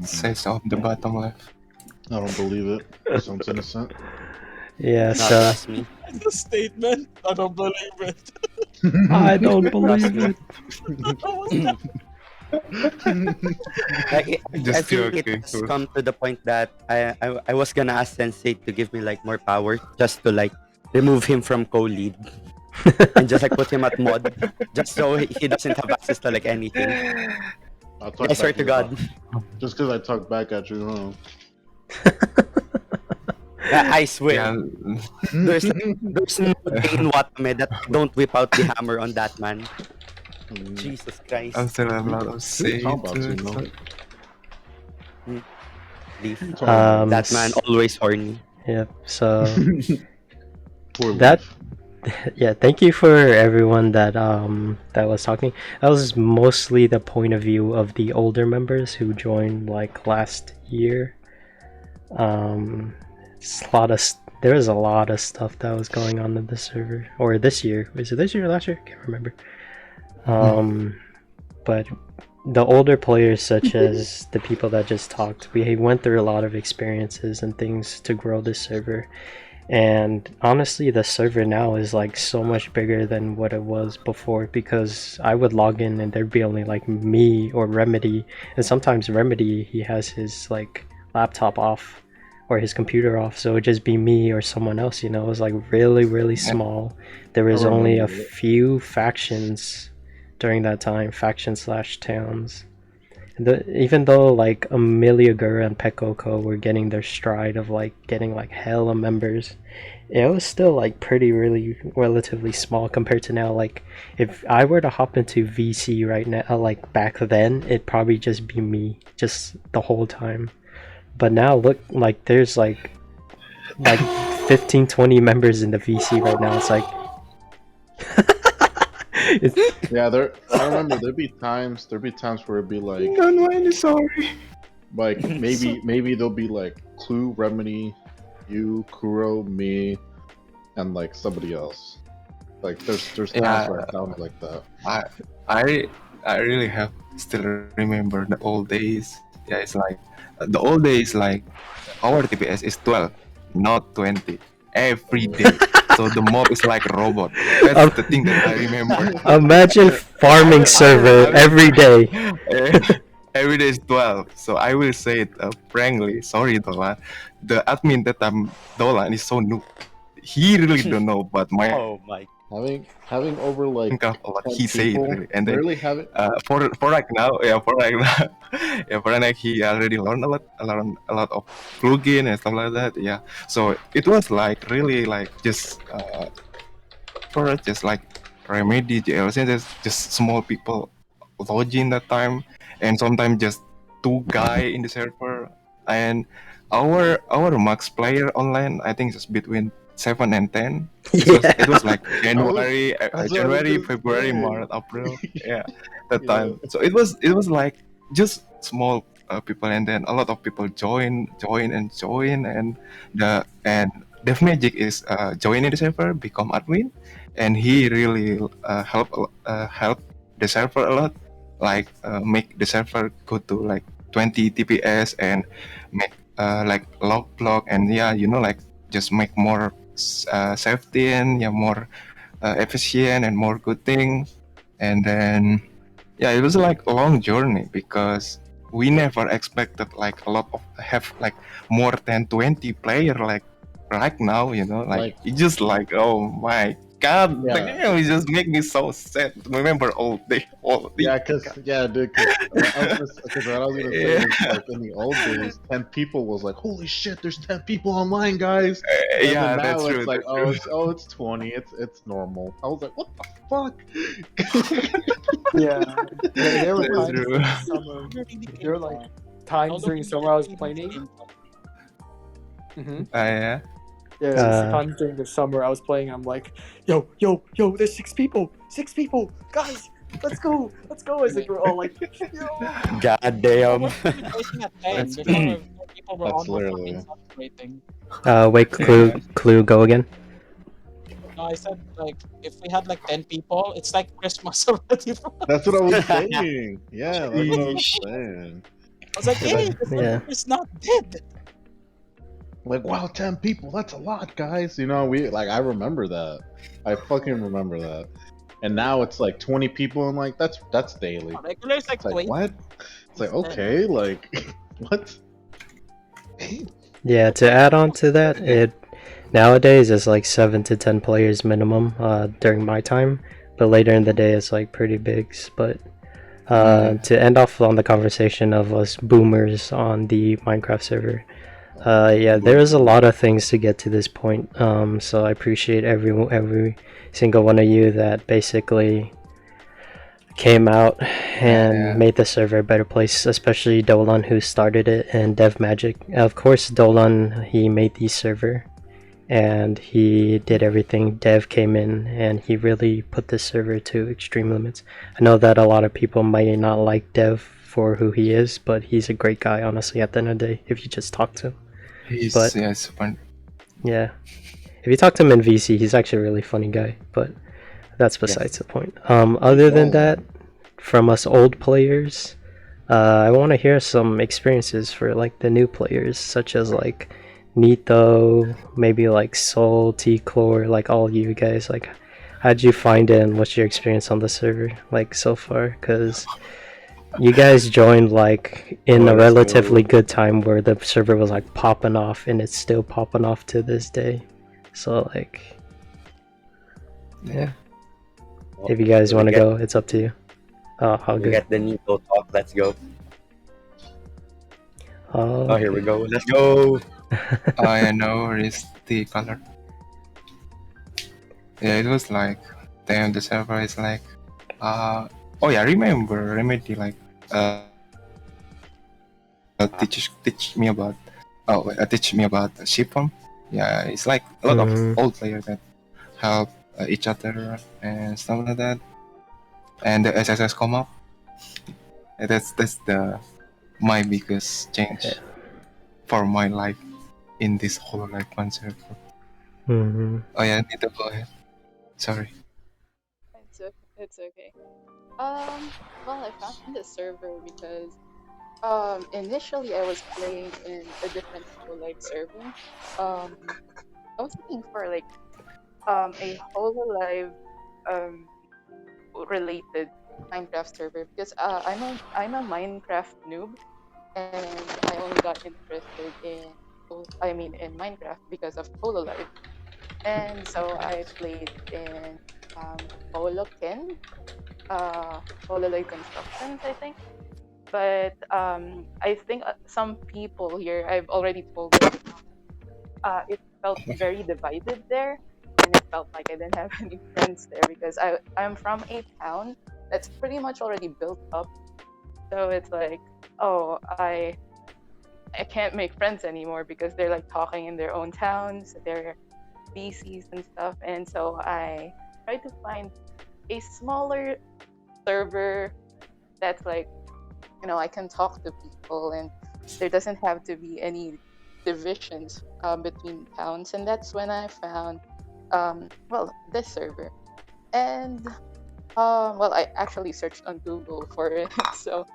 Says off the bottom left. I don't believe it. It sounds innocent. Yeah, Not so trust me. It's a statement. I don't believe it. I don't believe me. it. Like, I Just feel joking, it's Wolf. come to the point that I was gonna ask Sensei to give me like more power just to like remove him from co-lead. and just like put him at mod, just so he doesn't have access to like anything. I swear to God. Just because I talk back at you, huh? I swear. There's no day in Watame that don't whip out the hammer on that man. Jesus Christ. I'm still a lot of say to that man always horny. Yep. So that yeah, thank you for everyone that that was talking. That was mostly the point of view of the older members who joined like last year. There was a lot of stuff that was going on in the server, or this year. Was it this year or last year? I can't remember. But the older players, such as the people that just talked, we went through a lot of experiences and things to grow this server. And honestly, the server now is like so much bigger than what it was before, because I would log in and there'd be only like me or Remedy, and sometimes Remedy, he has his like laptop off or his computer off, so it'd just be me or someone else, you know. It was like really small. There was only a few factions during that time, faction/towns. Even though like Ameliagura and Pekoko were getting their stride of like getting like hella members, it was still like relatively small compared to now. Like if I were to hop into VC right now, like back then, it'd probably just be me just the whole time. But now look, like there's like 15-20 members in the VC right now. It's like yeah, I remember there'd be times where it'd be like, I'm really sorry. Like maybe there'll be like Clue, Remedy, you, Kuro, me, and like somebody else. Like there's times where it sounds like that. I really have still remember the old days. Yeah, it's like the old days, like our TPS is 12, not 20 every day. So the mob is like a robot. That's the thing that I remember. Imagine farming server every day. Every day is 12. So I will say it frankly. Sorry, Dolan. The admin that Dolan is so new. He really don't know, but my having over like what he said really. And then really have it for right now, for right now he already learned a lot of plugin and stuff like that. Yeah, so it was like really like just for us, just like Remedy, JLSensei, just small people login that time, and sometimes just 2 guy in the server, and our max player online I think is between 7 and 10. It was like January, February, March, April. Yeah, that time. So it was like just small people, and then a lot of people join, and Dev Magic is joining the server, become admin, and he really help the server a lot. Like make the server go to like 20 TPS and make like log block, and yeah, you know, like just make more safety and more efficient and more good thing. And then yeah, it was like a long journey because we never expected like a lot of have like more than 20 player like right now, you know, like it just like, oh my god, damn, it just make me so sad to remember all day. Because what I was gonna say is, like, in the old days, 10 people was like, holy shit, there's 10 people online, guys. And Yeah, now that's it's true. like, That's true. it's 20, it's normal. I was like, what the fuck? Yeah, there were That's times true. during summer. There were like times during summer I was playing. Yeah. Yeah, times during the summer I was playing. I'm like, yo, there's 6 people, guys, let's go. As like we're all like, yo. God damn. People were on literally. Wait, Clue, go again. No, I said like if we had like 10 people, it's like Christmas already. That's what I was saying. Yeah, that's what I was saying. I was like, hey, the it's not dead. Like, wow, 10 people, that's a lot, guys. You know, I remember that. I fucking remember that. And now it's like 20 people, and like, that's daily. Regular is like, It's like, what? It's like, okay, like, what? Yeah, to add on to that, Nowadays, it's like 7 to 10 players minimum during my time, but later in the day, it's like pretty big. But to end off on the conversation of us boomers on the Minecraft server, yeah, there is a lot of things to get to this point. So I appreciate every single one of you that basically came out and made the server a better place, especially Dolan, who started it, and Dev Magic. Of course, Dolan, he made the server and he did everything. Dev came in and he really put the server to extreme limits. I know that a lot of people might not like Dev for who he is, but he's a great guy, honestly, at the end of the day, if you just talk to him. Yeah, if you talk to him in VC, he's actually a really funny guy, but that's besides the point. Other than that, from us old players, I want to hear some experiences for like the new players, such as like Nito, maybe like Soul, T-Clore, like all you guys. Like, how'd you find it and what's your experience on the server like so far? Because you guys joined like in a relatively good time where the server was like popping off, and it's still popping off to this day. So like, yeah. If you guys want to go, it's up to you. Oh, how good. Get the Nito talk. Let's go. Oh, here we go. Let's go. I know is the color. Yeah, it was like, damn, the server is like, oh yeah, remember Remedy like, teach me about ship farm. Yeah, it's like a lot of old players that help each other and stuff like that. And the SSS come up. And that's my biggest change for my life in this Hololive Fan Server. Oh yeah, I need to go ahead. Sorry. It's okay. Well, I found the server because initially I was playing in a different Hololive server. I was looking for like a Hololive related Minecraft server because I'm a Minecraft noob, and I only got interested in Minecraft because of Hololive. And so I played in Holoken, Hololive Constructions, I think. But I think some people here, I've already told them, it felt very divided there, and it felt like I didn't have any friends there because I'm from a town that's pretty much already built up. So it's like, oh, I can't make friends anymore because they're like talking in their own towns, their VCs and stuff. And so I tried to find a smaller server that's like, I can talk to people and there doesn't have to be any divisions between towns. And that's when I found this server. And I actually searched on Google for it. So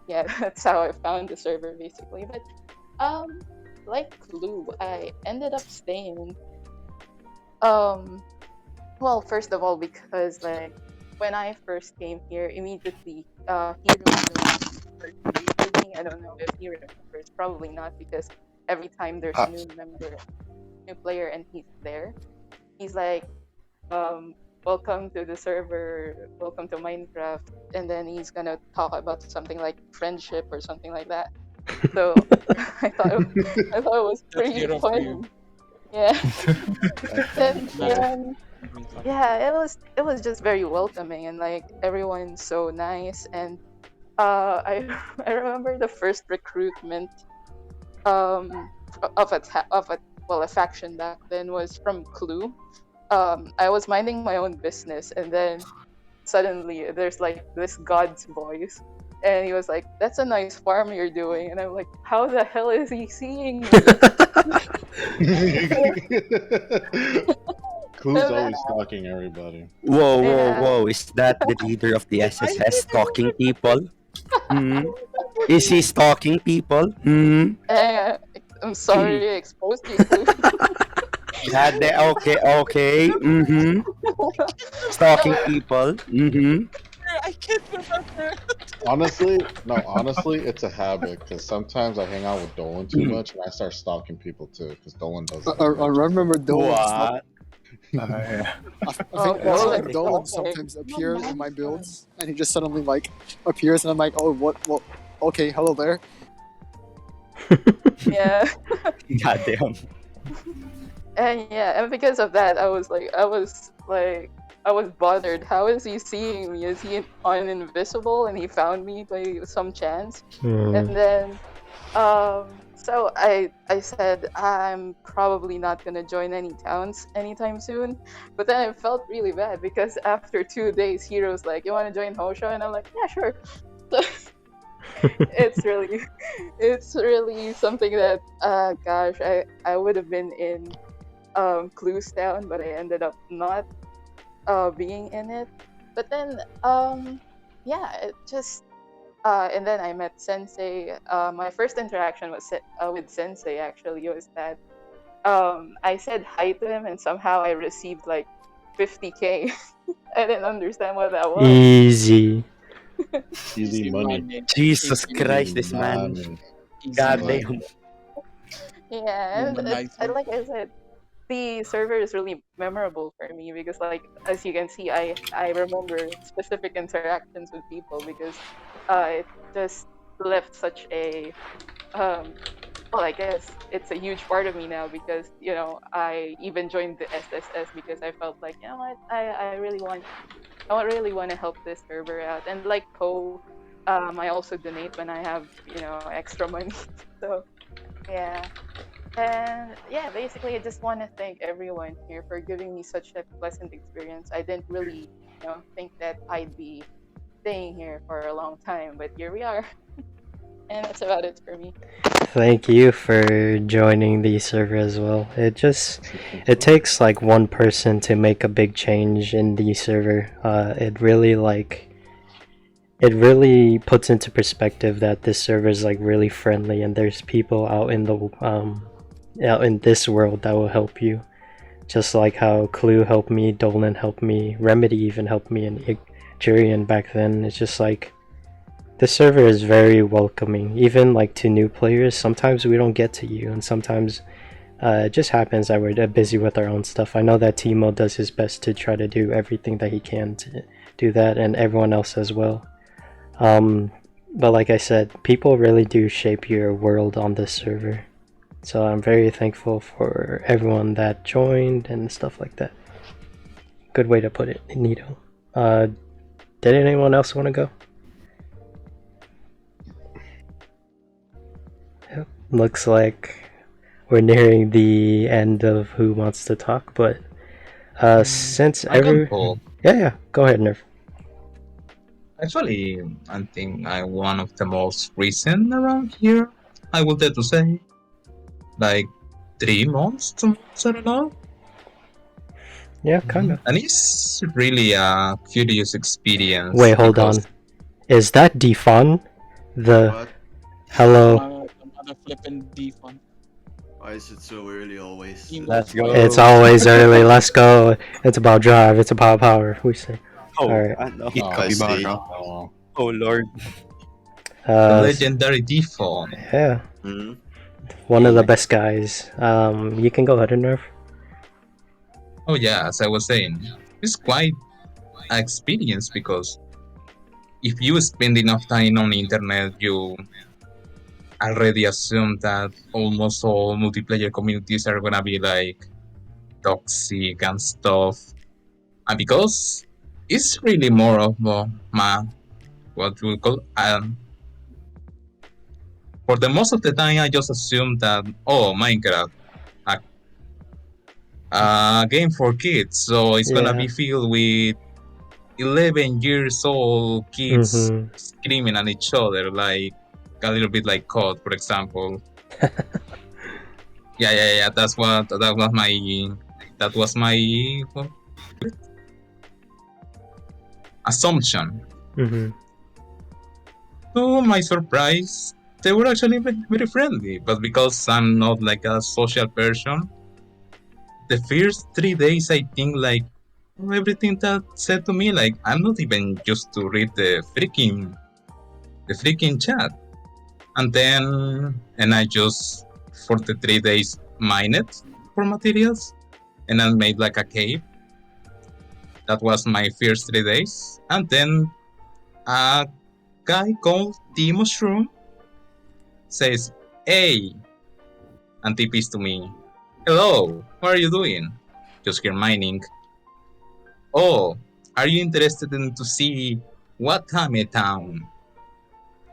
yeah, that's how I found the server basically. But like Clue, I ended up staying. Well, first of all, because like when I first came here, immediately he remembered me. I don't know if he remembers, probably not, because every time there's a new player, and he's there, he's like, welcome to the server, welcome to Minecraft, and then he's gonna talk about something like friendship or something like that. So I thought it was pretty fun. Yeah. and yeah, it was just very welcoming, and like everyone's so nice. And I remember the first recruitment of a faction back then was from Clue. I was minding my own business, and then suddenly there's like this god's voice, and he was like, "That's a nice farm you're doing," and I'm like, "How the hell is he seeing me?" Clue's always stalking everybody. Whoa! Is that the leader of the SSS stalking people? Is he stalking people? I'm sorry, I exposed you. Okay. Stalking people. I can't remember. Honestly, it's a habit because sometimes I hang out with Dolan too much and I start stalking people too because Dolan does that. I remember Dolan. What? I Oh, think Dolan. Dolan sometimes appears in my builds, and he just suddenly like appears, and I'm like, oh, what? Okay, hello there. Yeah. Goddamn. And because of that, I was bothered. How is he seeing me? Is he on invisible and he found me by some chance? And then, so I said I'm probably not gonna join any towns anytime soon. But then I felt really bad because after 2 days, Hero's like, "You want to join Hosho?" And I'm like, "Yeah, sure." So it's really something that gosh, I would have been in Clues Town, but I ended up not being in it. But then yeah, it just and then I met Sensei. My first interaction was with Sensei actually was that I said hi to him and somehow I received like 50K. I didn't understand what that was. Easy. Easy money. Jesus Christ, this man. Goddamn. Yeah, and like I said, the server is really memorable for me because, like, as you can see, I remember specific interactions with people because it just left such a well, I guess it's a huge part of me now because I even joined the SSS because I felt like what I really want to help this server out, and like Poe, I also donate when I have extra money. So yeah. And yeah, basically, I just want to thank everyone here for giving me such a pleasant experience. I didn't really, think that I'd be staying here for a long time, but here we are. And that's about it for me. Thank you for joining the server as well. It takes like one person to make a big change in the server. It really puts into perspective that this server is like really friendly and there's people out in this world that will help you. Just like how Clue helped me, Dolan helped me, Remedy even helped me, and Jurian back then. It's just like the server is very welcoming, even like to new players. Sometimes we don't get to you, and sometimes it just happens that we're busy with our own stuff. I know that Teemo does his best to try to do everything that he can to do that, and everyone else as well. But like I said, people really do shape your world on this server. So I'm very thankful for everyone that joined and stuff like that. Good way to put it, Nito. Did anyone else want to go? Yep. Looks like we're nearing the end of Who Wants to Talk, but since yeah, go ahead, Nerf. Actually, I think I'm one of the most recent around here. I would dare to say, like 3 months, 2 months, I don't know. Yeah, kind of. And it's really a curious experience. Wait, hold on. Is that Defun? Hello? Another flippin' defund. Why is it so early always? Let's go. It's always early. Let's go. It's about drive. It's about power. We say. Oh, Alright. I know. Oh Lord. The legendary default. Yeah. One of the best guys. You can go ahead and Nerf. Oh yeah, as I was saying, it's quite an experience because if you spend enough time on the internet, you already assume that almost all multiplayer communities are gonna be like toxic and stuff. And because it's really more of what we call for the most of the time I just assume that Minecraft, a game for kids, so it's gonna be filled with 11 years old kids screaming at each other, like a little bit like COD, for example. yeah, that was my assumption. To my surprise, they were actually very friendly, but because I'm not like a social person, the first 3 days I think like everything that said to me, like I'm not even used to read the freaking the freaking chat. And I just for the 3 days mined for materials, and I made like a cave. That was my first 3 days, and then a guy called TeemoShroom says, "Hey," and TPs to me, "Hello, how are you doing? Just here mining. Oh, are you interested in to see Watame Town?"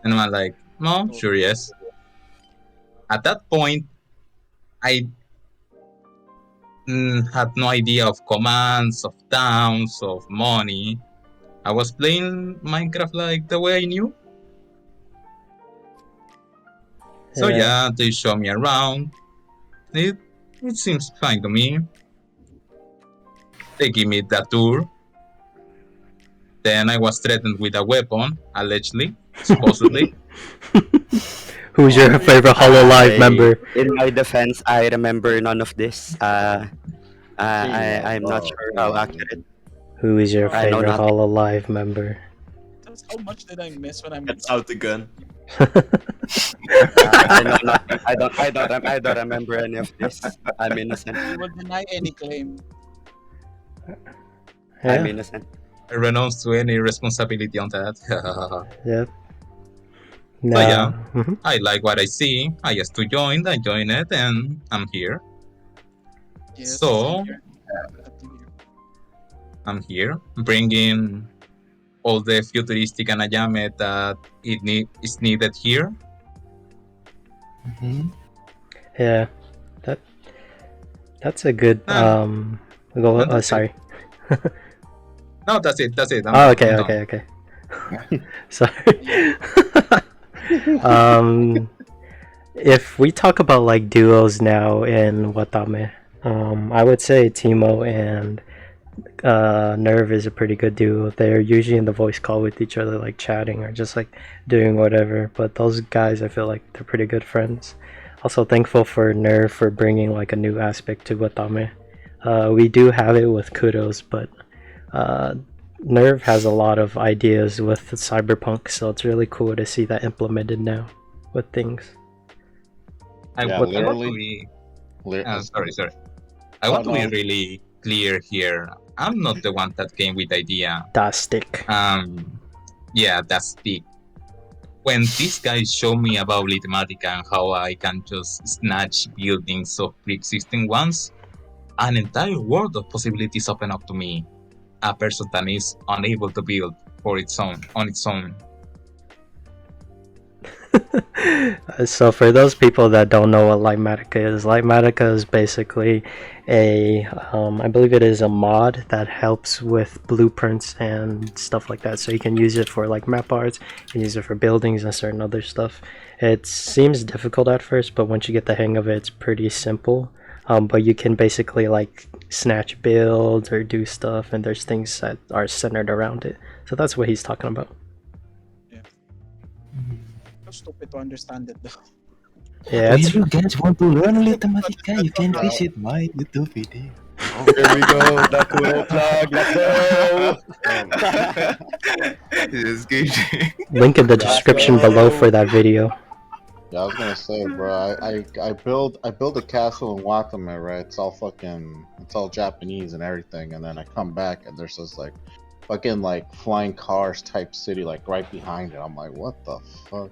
And I'm like, "No, sure, yes." At that point, I had no idea of commands, of towns, of money. I was playing Minecraft like the way I knew. So yeah, they show me around. It seems fine to me. They give me the tour. Then I was threatened with a weapon, allegedly, supposedly. Who's your favorite Hololive member? In my defense, I remember none of this. I'm not sure how accurate. Who is your I know favorite nothing. Hololive member? That's how much did I miss when I'm. Gets out the gun. I know nothing. I don't remember any of this. I'm innocent. You will deny any claim. I'm innocent. I renounce to any responsibility on that. Yep. So yeah, Mhm. I like what I see. I just to join, I join it, and I'm here. Yes, So I'm here bringing all the futuristic anayame that is needed here. Yeah, that's a good go. Oh, sorry. No, that's it. That's it. Oh, okay, I'm okay, done. okay. Sorry. If we talk about like duos now in Watame, I would say Timo and Nerve is a pretty good duo. They're usually in the voice call with each other, like chatting or just like doing whatever. But those guys, I feel like they're pretty good friends. Also thankful for Nerve for bringing like a new aspect to Watame. We do have it with Kudos, but Nerve has a lot of ideas with Cyberpunk, so it's really cool to see that implemented now with things. I Yeah, want literally- to be. Sorry. I want to be really clear here. I'm not the one that came with the idea. That stick. Yeah, that stick. When these guys show me about Litematica and how I can just snatch buildings of pre-existing ones, an entire world of possibilities open up to me. A person that is unable to build on its own. So for those people that don't know what Litematica is basically a, I believe it is a mod that helps with blueprints and stuff like that. So you can use it for like map arts, you can use it for buildings and certain other stuff. It seems difficult at first, but once you get the hang of it, it's pretty simple. But you can basically like snatch builds or do stuff, and there's things that are centered around it. So that's what he's talking about. So stupid to understand it though. Yeah, If you guys want to learn Litematica, you can visit my YouTube video. Oh, here we go. The cool plug. Let's go. Link in the description below for that video. Yeah, I was gonna say, bro. I build a castle in Watame, right? It's all Japanese and everything, and then I come back and there's this like fucking like flying cars type city like right behind it. I'm like, what the fuck?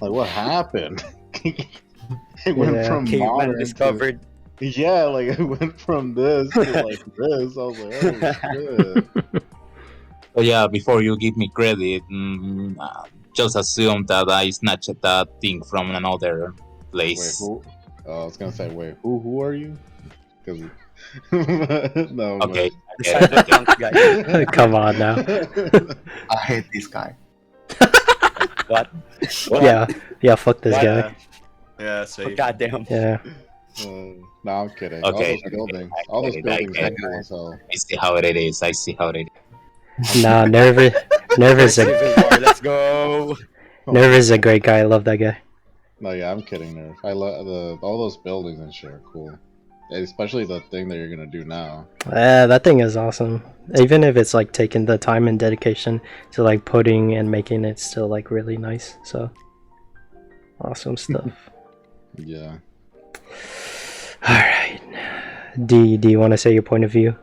Like, what happened? It went from caveman modern discovered. Yeah, like it went from this to like this. I was like, oh shit. So yeah, before you give me credit, just assume that I snatched that thing from another Wait, place. who? I was gonna say, wait, who are you? Because no. Okay. man. Come on now. I hate this guy. What? Yeah, fuck this guy. Yeah, same. Goddamn. Yeah. No, I'm kidding. Okay. All those buildings Okay. are cool as hell. I see how it is. Nah, Nerve is Let's go. Nerve is a great guy. I love that guy. No, yeah, I'm kidding. Nerf. I love all those buildings and shit are cool. especially the thing that you're gonna do now. That thing is awesome. Even if it's like taking the time and dedication to like putting and making it still like really nice. So awesome stuff. Yeah. All right. Do you want to say your point of view?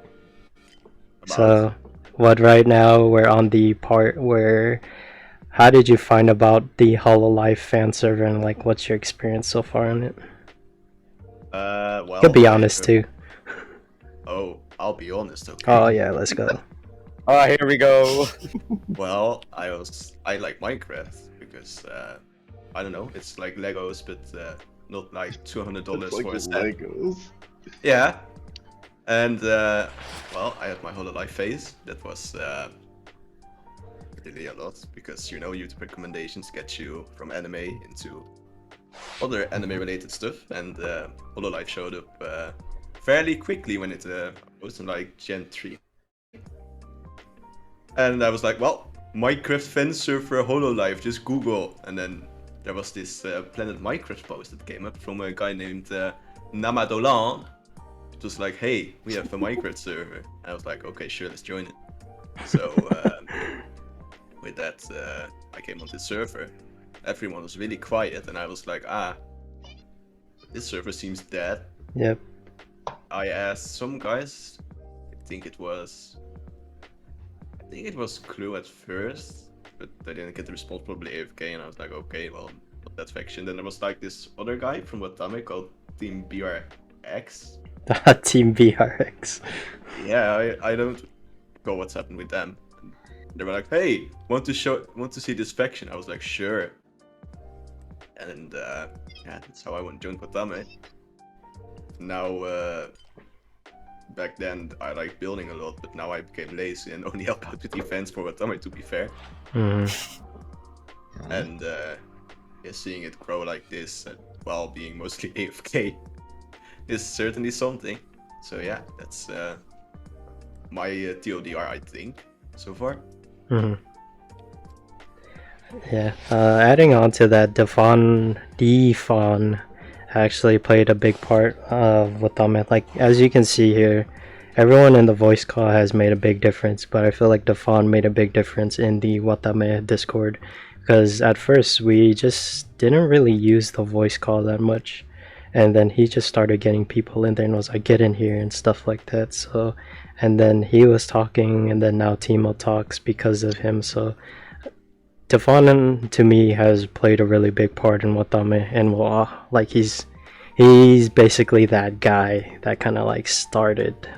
So, what right now we're on the part where how did you find about the Hololive fan server and like what's your experience so far on it? Well, You can be honest too. Oh, I'll be honest, okay. Oh yeah, let's go. Oh, here we go. Well, I like Minecraft because I don't know, it's like Legos, but not like $200 It's like for a set. Legos. Yeah, and well, I had my Hololive phase. That was really a lot because you know YouTube recommendations get you from anime into other anime-related stuff, and Hololive showed up fairly quickly when it was in like Gen 3. And I was like, well, Minecraft fan server Hololive, just Google. And then there was this Planet Minecraft post that came up from a guy named Namadolan. It was like, hey, we have a Minecraft server. And I was like, okay, sure, let's join it. So with that, I came on this server. Everyone was really quiet, and I was like, this server seems dead. Yep. I asked some guys, I think it was Clue at first, but I didn't get the response, probably AFK, and I was like, okay, well, not that faction. Then there was like this other guy from Watame called Team BRX. Team BRX. Yeah, I don't know what's happened with them. They were like, hey, want to see this faction? I was like, sure. And yeah, that's how I joined Watame. Now, back then I liked building a lot, but now I became lazy and only help out with events for Watame, to be fair. And yeah, seeing it grow like this while being mostly AFK is certainly something. So yeah, that's my TLDR, I think, so far. Yeah, adding on to that, Defon actually played a big part of Watame. Like, as you can see here, everyone in the voice call has made a big difference, but I feel like Defon made a big difference in the Watame Discord, because at first we just didn't really use the voice call that much, and then he just started getting people in there and was like, get in here and stuff like that. So, and then he was talking, and then now Teemo talks because of him. So Defon to me has played a really big part in Watame, and like he's basically that guy that kind of like started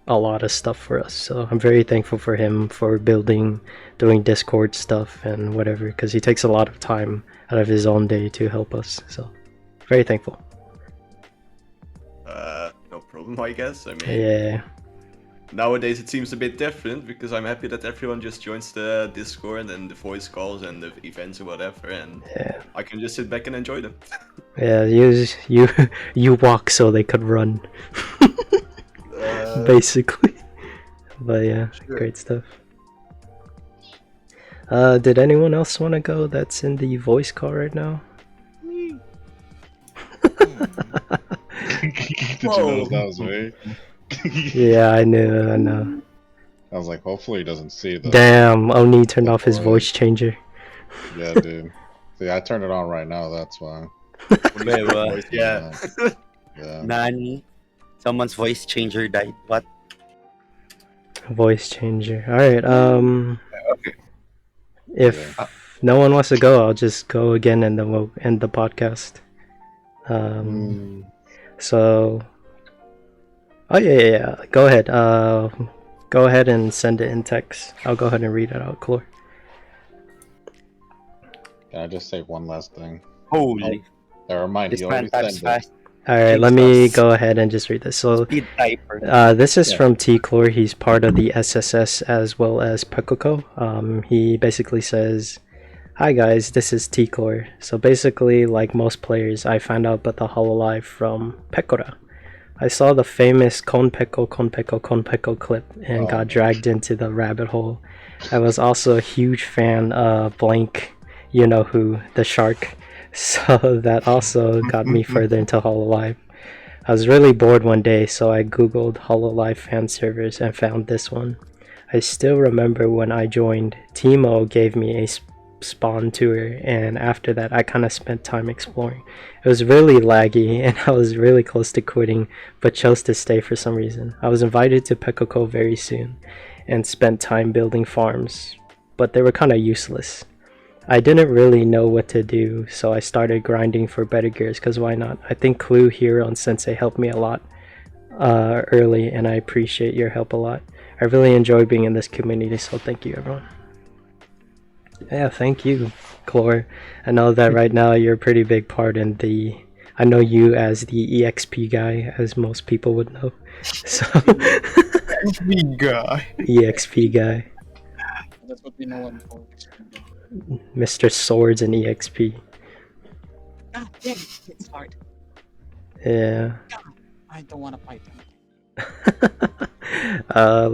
a lot of stuff for us. So I'm very thankful for him for doing Discord stuff and whatever, because he takes a lot of time out of his own day to help us. So very thankful. No problem, I guess. I mean, yeah. Nowadays it seems a bit different because I'm happy that everyone just joins the Discord and the voice calls and the events or whatever, and I can just sit back and enjoy them. Yeah, you walk so they could run, basically. But yeah, great stuff. Did anyone else want to go that's in the voice call right now? Did you notice that was me? Yeah, I know. I was like, hopefully he doesn't see the. Damn, Oni turned off his voice changer. Yeah, dude. See, I turned it on right now, that's why. Wait, Yeah. Nani? Someone's voice changer died. What? Voice changer. Alright, if no one wants to go, I'll just go again and then we'll end the podcast. So oh yeah, go ahead. Go ahead and send it in text. I'll go ahead and read it out, Chlor. Can I just say one last thing? Holy. Never mind, This he man already types sent fast. Alright, let me go ahead and just read this. So this is from T-Chlor. He's part of the SSS as well as Pekoko. He basically says, hi guys, this is T-Chlor. So basically, like most players, I found out about the Hololive from Pekora. I saw the famous Konpeko clip and got dragged into the rabbit hole. I was also a huge fan of Blank, you know who, the shark. So that also got me further into Hololive. I was really bored one day, so I googled Hololive Fan Servers and found this one. I still remember when I joined, Teemo gave me a spawn tour, and after that I kind of spent time exploring. It was really laggy and I was really close to quitting, but chose to stay for some reason. I was invited to Pekoko very soon and spent time building farms, but they were kind of useless. I didn't really know what to do, so I started grinding for better gears, because why not? I think Clue, Hero, and Sensei helped me a lot early, and I appreciate your help a lot. I really enjoy being in this community, so thank you, everyone. Yeah, thank you, Chlor. I know that right now you're a pretty big part in the... I know you as the EXP guy, as most people would know. So EXP guy. EXP guy. That's what we know him for. Mr. Swords and EXP. God damn, it's hard. Yeah. God, I don't want to fight him.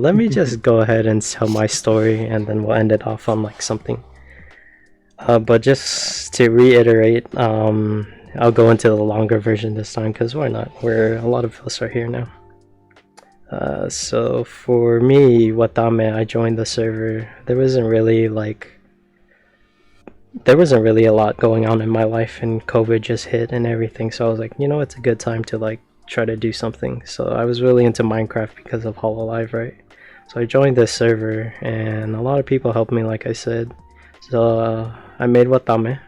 Let me just go ahead and tell my story, and then we'll end it off on like something. But just to reiterate, I'll go into the longer version this time, because why not? A lot of us are here now. So for me, Watame, I joined the server. There wasn't really a lot going on in my life, and COVID just hit and everything, so I was like, you know, it's a good time to like try to do something. So I was really into Minecraft because of Hololive, right? So I joined this server and a lot of people helped me, like I said. So I made Watame,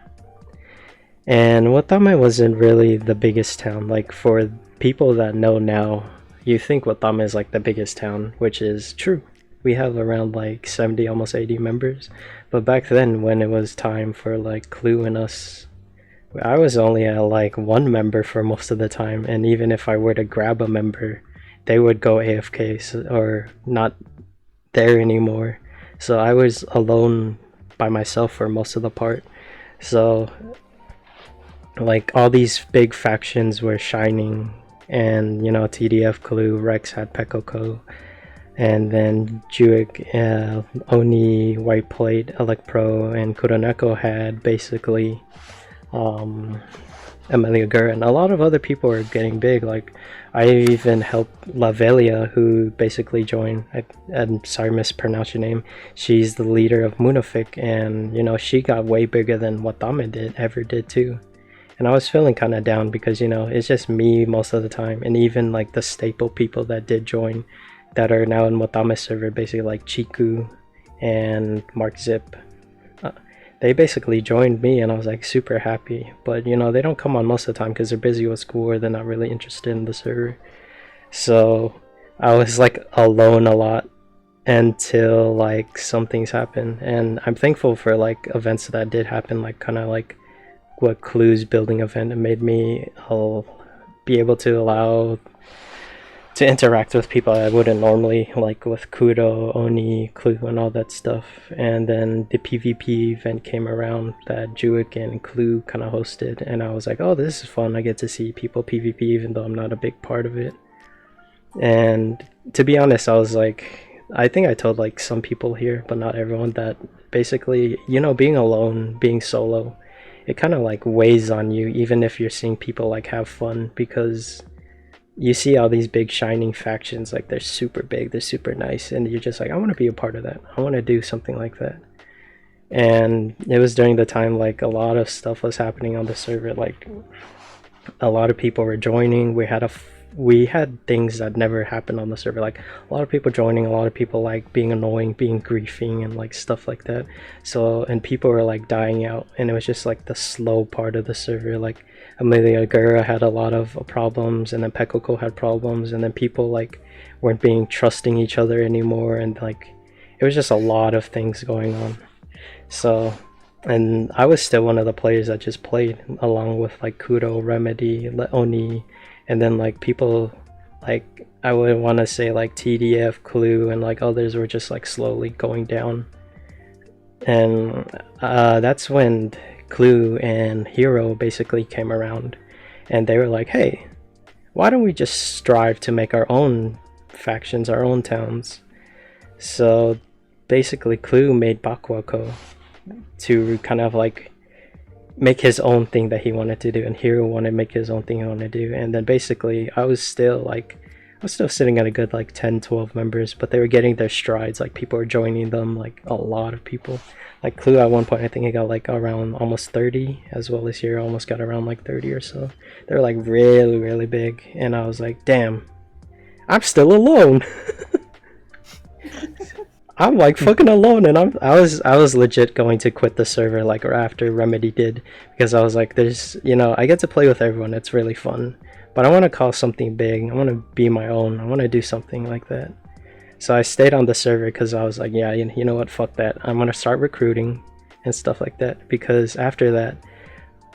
and Watame wasn't really the biggest town. Like, for people that know now, you think Watame is like the biggest town, which is true. We have around like 70, almost 80 members. But back then, when it was time for like Clue and us, I was only at like 1 member for most of the time. And even if I were to grab a member, they would go AFK or not there anymore. So I was alone by myself for most of the part. So like all these big factions were shining, and you know, TDF, Clue, Rex had Pekoko, and then Juik, Oni, White Plate, Elecpro, and Kuroneko had basically Amelia Gur, and a lot of other people were getting big. Like, I even helped Lavelia, who basically joined. I'm sorry, mispronounced your name. She's the leader of Munafik, and you know, she got way bigger than Watame ever did too. And I was feeling kind of down because, you know, it's just me most of the time, and even like the staple people that did join that are now in Watame server, basically like Chiku and Mark Zip. They basically joined me, and I was like super happy. But you know, they don't come on most of the time because they're busy with school, or they're not really interested in the server. So I was like alone a lot until like some things happened, and I'm thankful for like events that did happen, like kind of like what Clue's building event. It made me be able to allow to interact with people I wouldn't normally, like with Kuro, Oni, Clue, and all that stuff. And then the PvP event came around that Juik and Clue kind of hosted, and I was like, oh, this is fun. I get to see people PvP even though I'm not a big part of it. And to be honest, I was like, I think I told like some people here, but not everyone, that basically, you know, being alone, being solo, it kind of like weighs on you, even if you're seeing people like have fun, because you see all these big shining factions, like they're super big, they're super nice, and you're just like, I want to be a part of that. I want to do something like that. And it was during the time like a lot of stuff was happening on the server, like a lot of people were joining. We had things that never happened on the server, like a lot of people joining, a lot of people like being annoying, being griefing, and like stuff like that. So, and people were like dying out, and it was just like the slow part of the server. Like Amelia Gura had a lot of problems, and then Pekoko had problems, and then people like weren't being trusting each other anymore, and like it was just a lot of things going on. So, and I was still one of the players that just played along with like Kuro, Remedy, Oni, and then like people like I would want to say like TDF, Clue, and like others were just like slowly going down. And that's when Clue and Hero basically came around, and they were like, hey, why don't we just strive to make our own factions, our own towns? So basically Clue made Bakuako to kind of like make his own thing that he wanted to do, and Hero wanted to make his own thing he wanted to do. And then basically I was still sitting at a good like 10-12 members, but they were getting their strides. Like people were joining them, like a lot of people. Like Clue at one point I think he got like around almost 30, as well as Hero almost got around like 30 or so. They're like really, really big, and I was like, damn, I'm still alone. I'm like fucking alone, and I was legit going to quit the server like after Remedy did, because I was like, there's, you know, I get to play with everyone, it's really fun, but I want to cause something big. I want to be my own. I want to do something like that. So I stayed on the server because I was like, yeah, you know what, fuck that. I'm gonna start recruiting and stuff like that, because after that,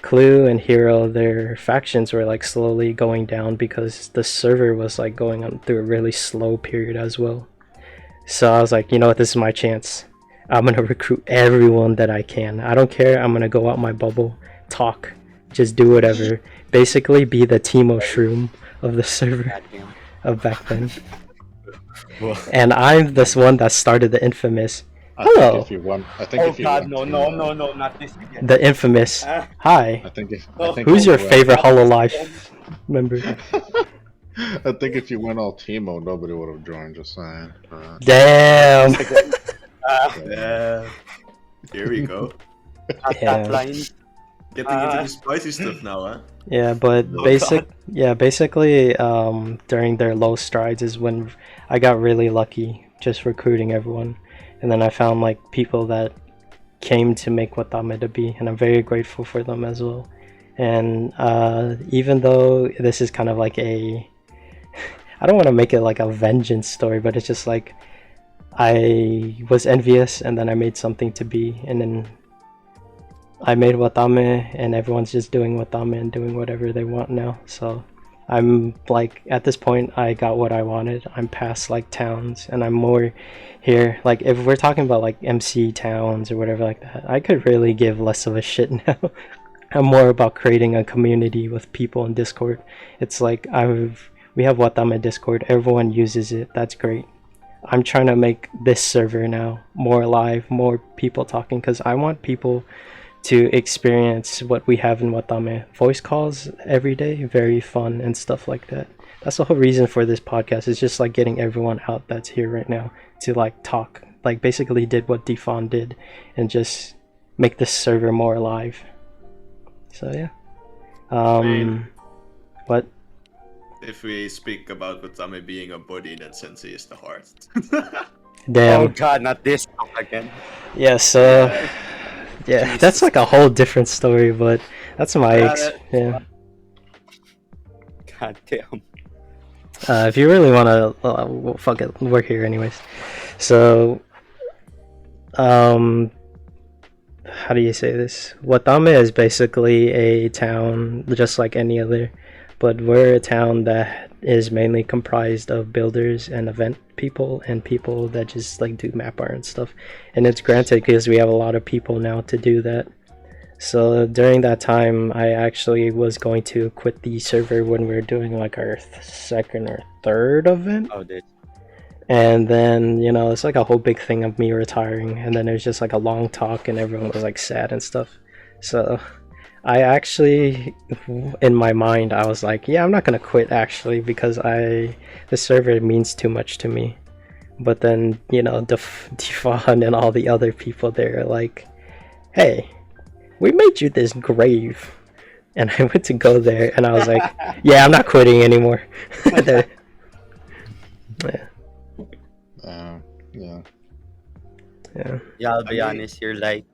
Clue and Hero, their factions were like slowly going down because the server was like going on through a really slow period as well. So I was like, you know what, this is my chance. I'm gonna recruit everyone that I can. I don't care. I'm gonna go out my bubble, talk, just do whatever. Basically be the TeemoShroom of the server of back then. And I'm this one that started the infamous hello. No, not this again. The infamous hi. Who's your favorite Hololive member? I think if you went all Teemo, nobody would have joined. Just saying. Damn. Yeah. Here we go. Yeah. Getting into the spicy stuff now, huh? Yeah, but basically, during their low strides is when I got really lucky, just recruiting everyone, and then I found like people that came to make Watame to be, and I'm very grateful for them as well. And even though this is kind of like a, I don't want to make it like a vengeance story, but it's just like I was envious, and then I made something to be, and then I made Watame, and everyone's just doing Watame and doing whatever they want now. So I'm like, at this point I got what I wanted. I'm past like towns, and I'm more here. Like if we're talking about like MC towns or whatever like that, I could really give less of a shit now. I'm more about creating a community with people in Discord. It's like we have Watame Discord, everyone uses it, that's great. I'm trying to make this server now more live, more people talking, because I want people to experience what we have in Watame. Voice calls every day, very fun and stuff like that. That's the whole reason for this podcast, is just like getting everyone out that's here right now to like talk, like basically did what Defon did and just make this server more alive. So yeah. What? If we speak about Watame being a body, then Sensei is the heart. Damn. Oh god, not this again. Yes, yeah, that's like a whole different story, but that's my yeah. God damn. If you really wanna, well, fuck it, we're here anyways. So, how do you say this? Watame is basically a town just like any other, but we're a town that is mainly comprised of builders and event people and people that just like do map art and stuff. And it's granted because we have a lot of people now to do that. So during that time, I actually was going to quit the server when we were doing like our second or third event. Oh, dude. And then, you know, it's like a whole big thing of me retiring, and then it was just like a long talk and everyone was like sad and stuff. So I actually, in my mind, I was like, yeah, I'm not gonna quit actually, because the server means too much to me. But then, you know, Defon and all the other people there are like, hey, we made you this grave. And I went to go there and I was like, yeah, I'm not quitting anymore. Yeah. Yeah, I'll be honest, you're like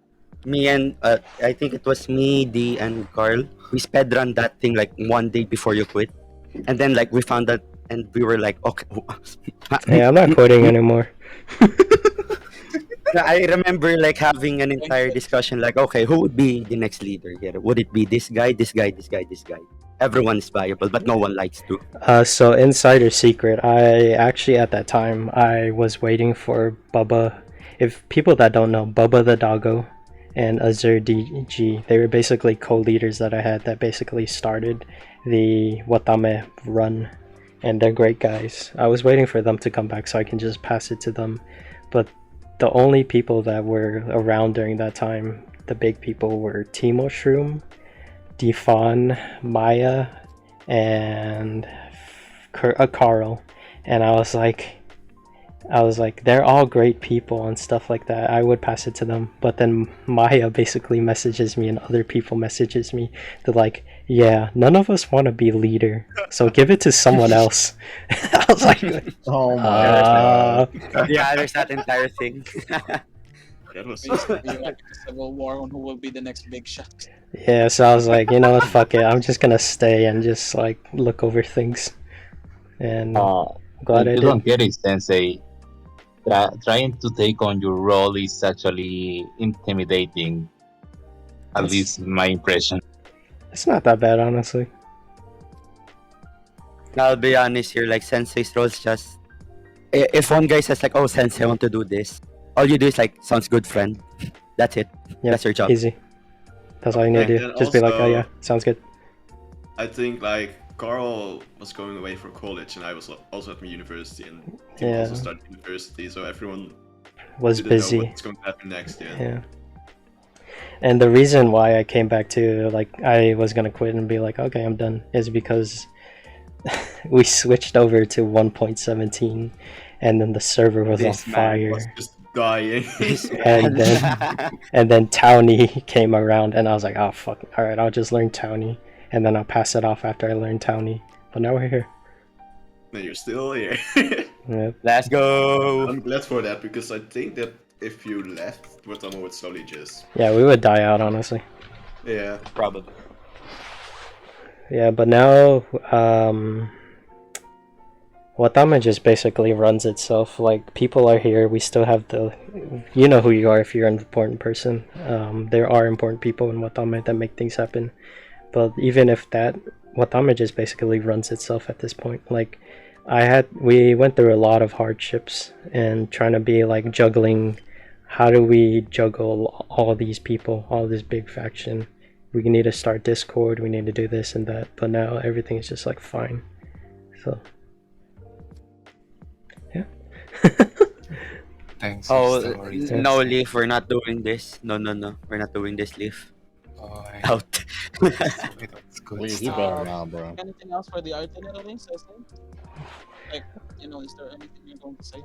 me and I think it was me, D, and Carl. We sped run that thing like one day before you quit, and then like we found that, and we were like, okay. Yeah, I'm not quitting anymore. I remember like having an entire discussion like, okay, who would be the next leader here? Would it be this guy, this guy, this guy, this guy? Everyone is viable, but no one likes to. So insider secret, I actually at that time I was waiting for Bubba. If people that don't know, Bubba the Doggo and Azur DG, they were basically co-leaders that I had that basically started the Watame run, and they're great guys. I was waiting for them to come back so I can just pass it to them, but the only people that were around during that time the big people were TeemoShroom, Defon, Maya, and Carl. And I was like, they're all great people and stuff like that. I would pass it to them. But then Maya basically messages me and other people messages me. They're like, yeah, none of us want to be leader, so give it to someone else. I was like, oh my god. Yeah, there's that entire thing. That was like a civil war on who will be the next big shot. yeah, so I was like, you know what, fuck it. I'm just gonna stay and just like look over things. And glad I You did. don't get it, Sensei. Trying to take on your role is actually intimidating. At least my impression. It's not that bad, honestly. I'll be honest here, like Sensei's roles just if one guy says like, oh Sensei, I want to do this, all you do is like, sounds good, friend. That's it. Yeah, that's your job. Easy. That's all you need to do. And Just be like, oh also- yeah, sounds good. I think like Carl was going away for college, and I was also at my university, and he Yeah. also started university, so everyone Was didn't busy. know what's going to happen next. Yeah. And the reason why I came back to, like, I was gonna quit and be like, okay, I'm done, is because we switched over to 1.17 and then the server was This on man fire. was just dying. and then Townie came around and I was like, oh fuck, alright, I'll just learn Townie and then I'll pass it off after I learn Townie. But now we're here. And you're still here. Yep. Let's go. I'm glad for that, because I think that if you left, Watama would slowly just... Yeah, we would die out, honestly. Yeah. Probably. Yeah, but now Watama just basically runs itself. Like, people are here, we still have the, you know who you are if you're an important person. There are important people in Watama that make things happen. But even if that, Watama just basically runs itself at this point. Like, we went through a lot of hardships and trying to be like juggling, how do we juggle all these people, all this big faction? We need to start Discord, we need to do this and that, but now everything is just like fine. So yeah. Thanks. Oh story. no, Leaf, we're not doing this. No, we're not doing this, Leaf. Oh, Out. That's good You stuff. better now, bro. Anything else for the itinerary, Sensei? Like, you know, is there anything you're going to say?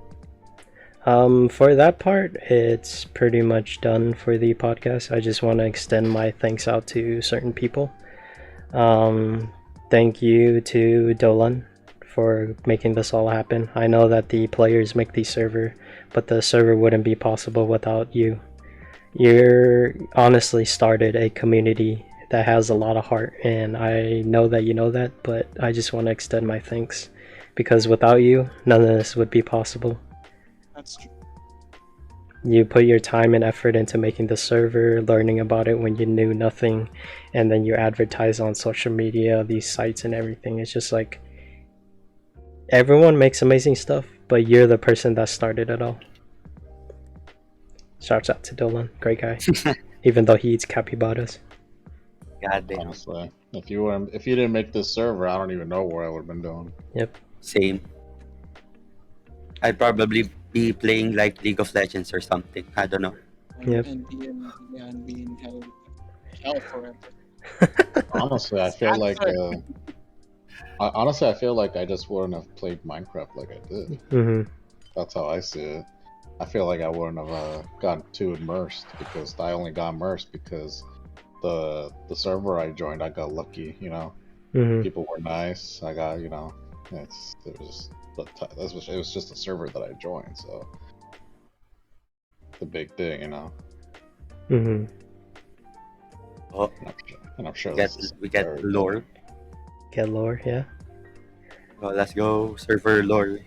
For that part, it's pretty much done for the podcast. I just want to extend my thanks out to certain people. Thank you to Dolan for making this all happen. I know that the players make the server, but the server wouldn't be possible without you. You honestly started a community that has a lot of heart, and I know that you know that, but I just want to extend my thanks, because without you, none of this would be possible. That's true. You put your time and effort into making the server, learning about it when you knew nothing, and then you advertise on social media, these sites and everything. It's just like, everyone makes amazing stuff, but you're the person that started it all. Shouts out to Dolan, great guy. Even though he eats capybaras. God damn. Honestly, if you didn't make this server, I don't even know what I would have been doing. Yep. Same. I'd probably be playing like League of Legends or something. I don't know. Yep. And be in hell forever. Honestly, I feel like I feel like I just wouldn't have played Minecraft like I did. Mm-hmm. That's how I see it. I feel like I wouldn't have gotten too immersed, because I only got immersed because the server I joined, I got lucky. You know, Mhm. people were nice. I got, you know, it was just a server that I joined, so the big thing, you know. Mm-hmm. Oh, And I'm sure we get lore. Get lore, yeah. Well, let's go server lore.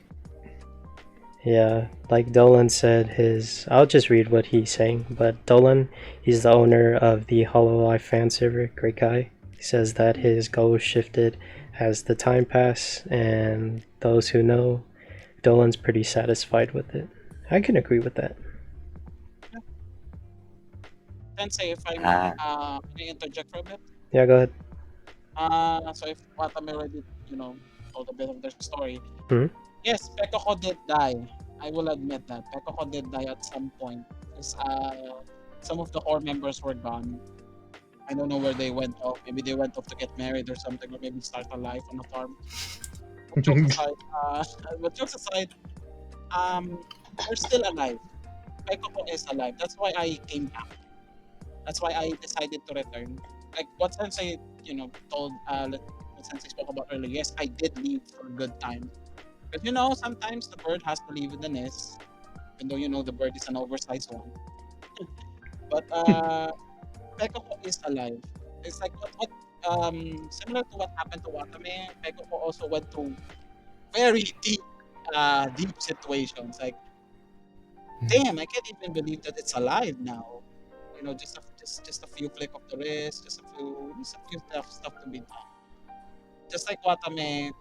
Yeah, like Dolan said, I'll just read what he's saying, but Dolan, he's the owner of the Hololive Fan Server, great guy. He says that his goals shifted as the time passed, and those who know, Dolan's pretty satisfied with it. I can agree with that. Sensei, if I may interject for a bit. Yeah, go ahead. So if Watame already, told a bit of their story. Hmm? Yes, Pekoko did die. I will admit that. Pekoko did die at some point. Because, some of the core members were gone. I don't know where they went off. Maybe they went off to get married or something, or maybe start a life on a farm. But jokes aside, they're still alive. Pekoko is alive. That's why I came back. That's why I decided to return. Like what Sensei, told, what Sensei spoke about earlier. Yes, I did leave for a good time. But sometimes the bird has to leave in the nest, even though the bird is an oversized one. But Pekoko is alive. It's like what similar to what happened to Watame. Pekoko also went through very deep situations. Like, damn, I can't even believe that it's alive now. Just a few flick of the wrist, just a few stuff to be done. Just like Watame,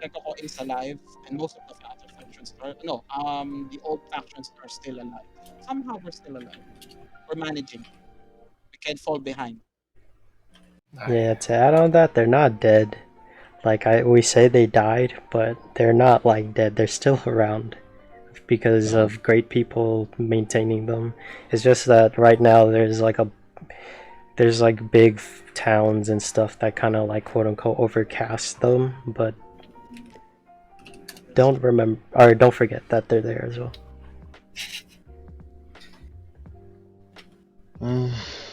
Pekoko is alive, and most of the other factions the old factions are still alive. Somehow we're still alive. We're managing. We can't fall behind. Yeah, to add on that, they're not dead. Like we say they died, but they're not like dead. They're still around because of great people maintaining them. It's just that right now there's like big towns and stuff that kind of like quote unquote overcast them, but don't forget that they're there as well.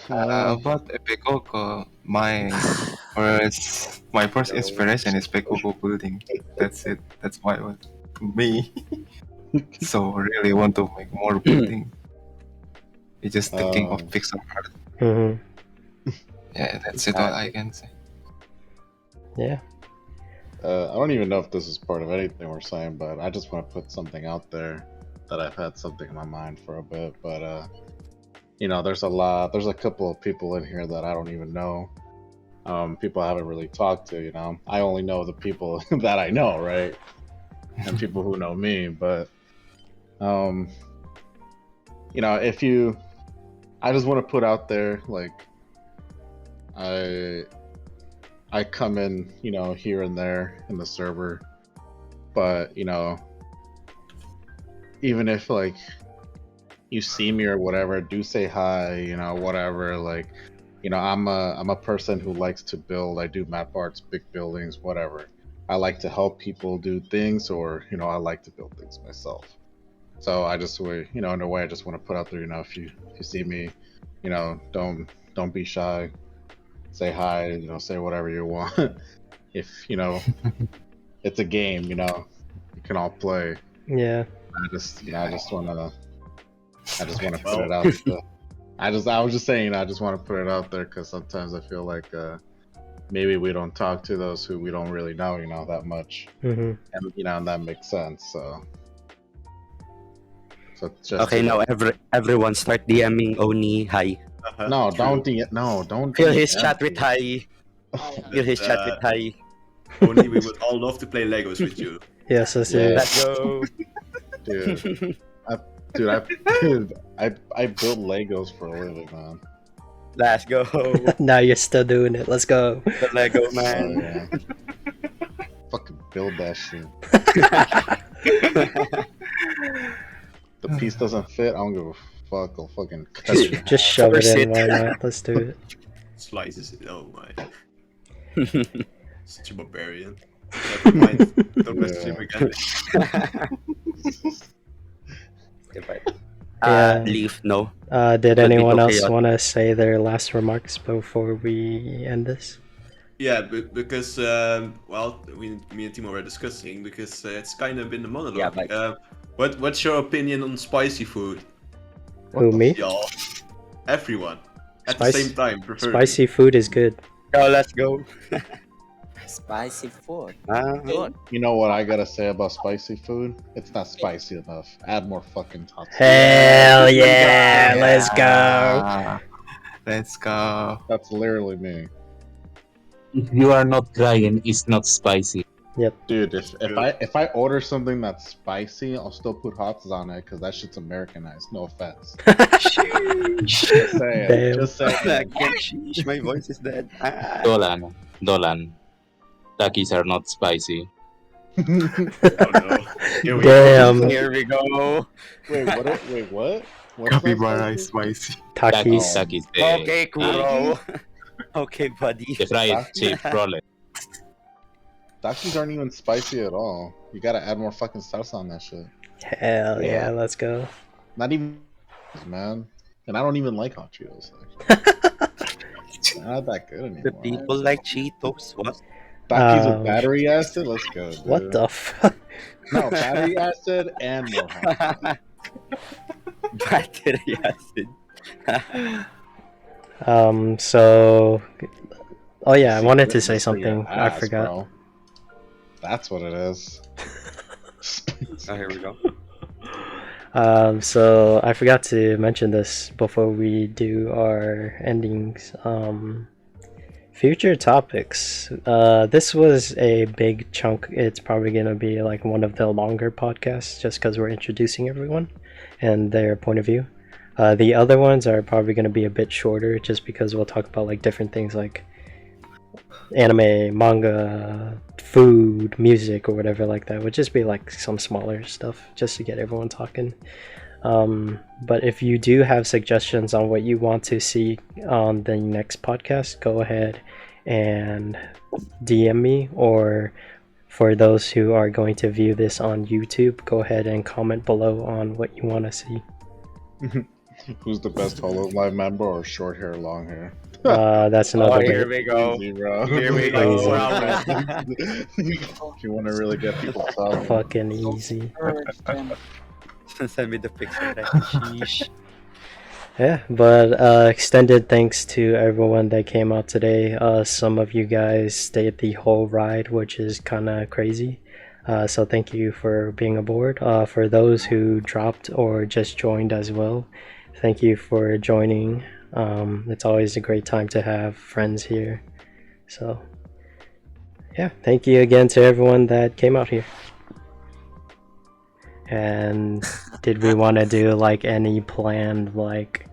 About Pekoko, my first inspiration is Pekoko building. That's it. That's why it was me. So I really want to make more building. It's just the king of pixel art. Yeah, that's it. All I can say. Yeah. I don't even know if this is part of anything we're saying, but I just want to put something out there that I've had something in my mind for a bit. But there's a couple of people in here that I don't even know. People I haven't really talked to. I only know the people that I know, right? And people who know me. But I just want to put out there, like, I come in, here and there in the server, but even if like you see me or whatever, do say hi, whatever. Like, I'm a person who likes to build. I do map arts, big buildings, whatever. I like to help people do things, or I like to build things myself. So I just in a way, I just want to put out there, if you see me, don't be shy. Say hi, say whatever you want. If it's a game, you can all play. Yeah. I just want to put it out there. I was just saying, I just want to put it out there because sometimes I feel like maybe we don't talk to those who we don't really know, that much, and and that makes sense. So just okay, now everyone start DMing Oni hi. No, don't fill his chat with hi. Fill his chat with hi. Only we would all love to play Legos with you. Yes, that's it. Let's go. Dude, I build Legos for a living, man. Let's go. Now you're still doing it. Let's go. The Lego man. Oh, yeah. Fucking build that shit. The piece doesn't fit, I don't give a fuck. I'll fucking cut it. Just shove it in. Why not? Let's do it. Slices it. Oh my. Such a barbarian. Never mind. Don't message him again. Leave, no. Did anyone else want to say their last remarks before we end this? Yeah, because me and Timo were discussing, because it's kind of been a monologue. Yeah, what's your opinion on spicy food? Who, me? Y'all, everyone at the same time. Preferably. Spicy food is good. Oh, let's go. Spicy food. You know what I gotta say about spicy food? It's not spicy enough. Add more fucking tots. Hell yeah! Let's go. Let's go. That's literally me. If you are not crying, it's not spicy. Yep. Dude, if I order something that's spicy, I'll still put hot sauce on it because that shit's Americanized. No offense. Just saying. Damn. Just saying. My voice is dead. Dolan. Takis are not spicy. Oh no. Damn. Here we go. Wait, what? What's that Capybara is spicy? spicy. Takis. Takis. Okay, Kuro. Okay, buddy. The fried chip roller. Takis aren't even spicy at all. You gotta add more fucking salsa on that shit. Hell yeah, let's go. Not even, man. And I don't even like hot Cheetos. Like. Not that good anymore. The people like Cheetos. What? Takis with battery acid? Let's go, dude. What the fuck? No, battery acid and more hot. Battery acid. So, oh yeah, I wanted to say Goodness for your something. I ass, forgot. bro. That's what it is. Oh, here we go. So I forgot to mention this before we do our endings. Future topics. This was a big chunk. It's probably gonna be like one of the longer podcasts, just because we're introducing everyone and their point of view. The other ones are probably gonna be a bit shorter, just because we'll talk about like different things like anime, manga, food, music, or whatever like that. Would just be like some smaller stuff, just to get everyone talking. But if you do have suggestions on what you want to see on the next podcast, go ahead and DM me, or for those who are going to view this on YouTube, go ahead and comment below on what you want to see. Who's the best Hololive member, or short hair, long hair? That's another here we go. Easy, bro. Here we go. If you want to really get people talking. Fucking easy. Send me the picture. Sheesh. Yeah, but extended thanks to everyone that came out today. Some of you guys stayed the whole ride, which is kind of crazy. So thank you for being aboard. For those who dropped or just joined as well, thank you for joining. It's always a great time to have friends here. So yeah, thank you again to everyone that came out here. And did we want to do like any planned like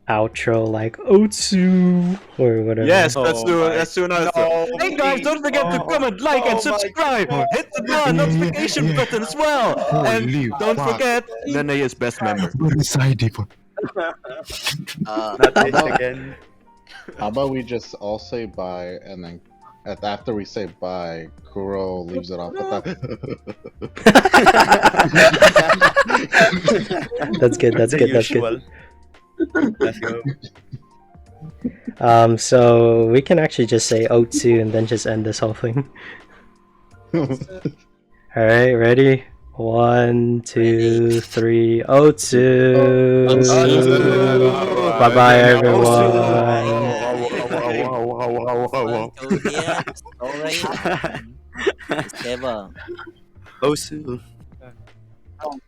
outro, like Otsu or whatever? Yes, let's do it as soon as. Hey guys, don't forget to comment, like, and subscribe. Hit the bell notification button as well. And don't forget, Nene is best member. Not this again. How about we just all say bye, and then after we say bye, Kuro leaves it off with that. That's good. That's good. That's good. Let's go. So we can actually just say Otsu and then just end this whole thing. All right, ready? 1, 2, 3. Otsu. Bye bye, everyone. Never. Osu.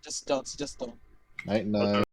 Just don't. Night night.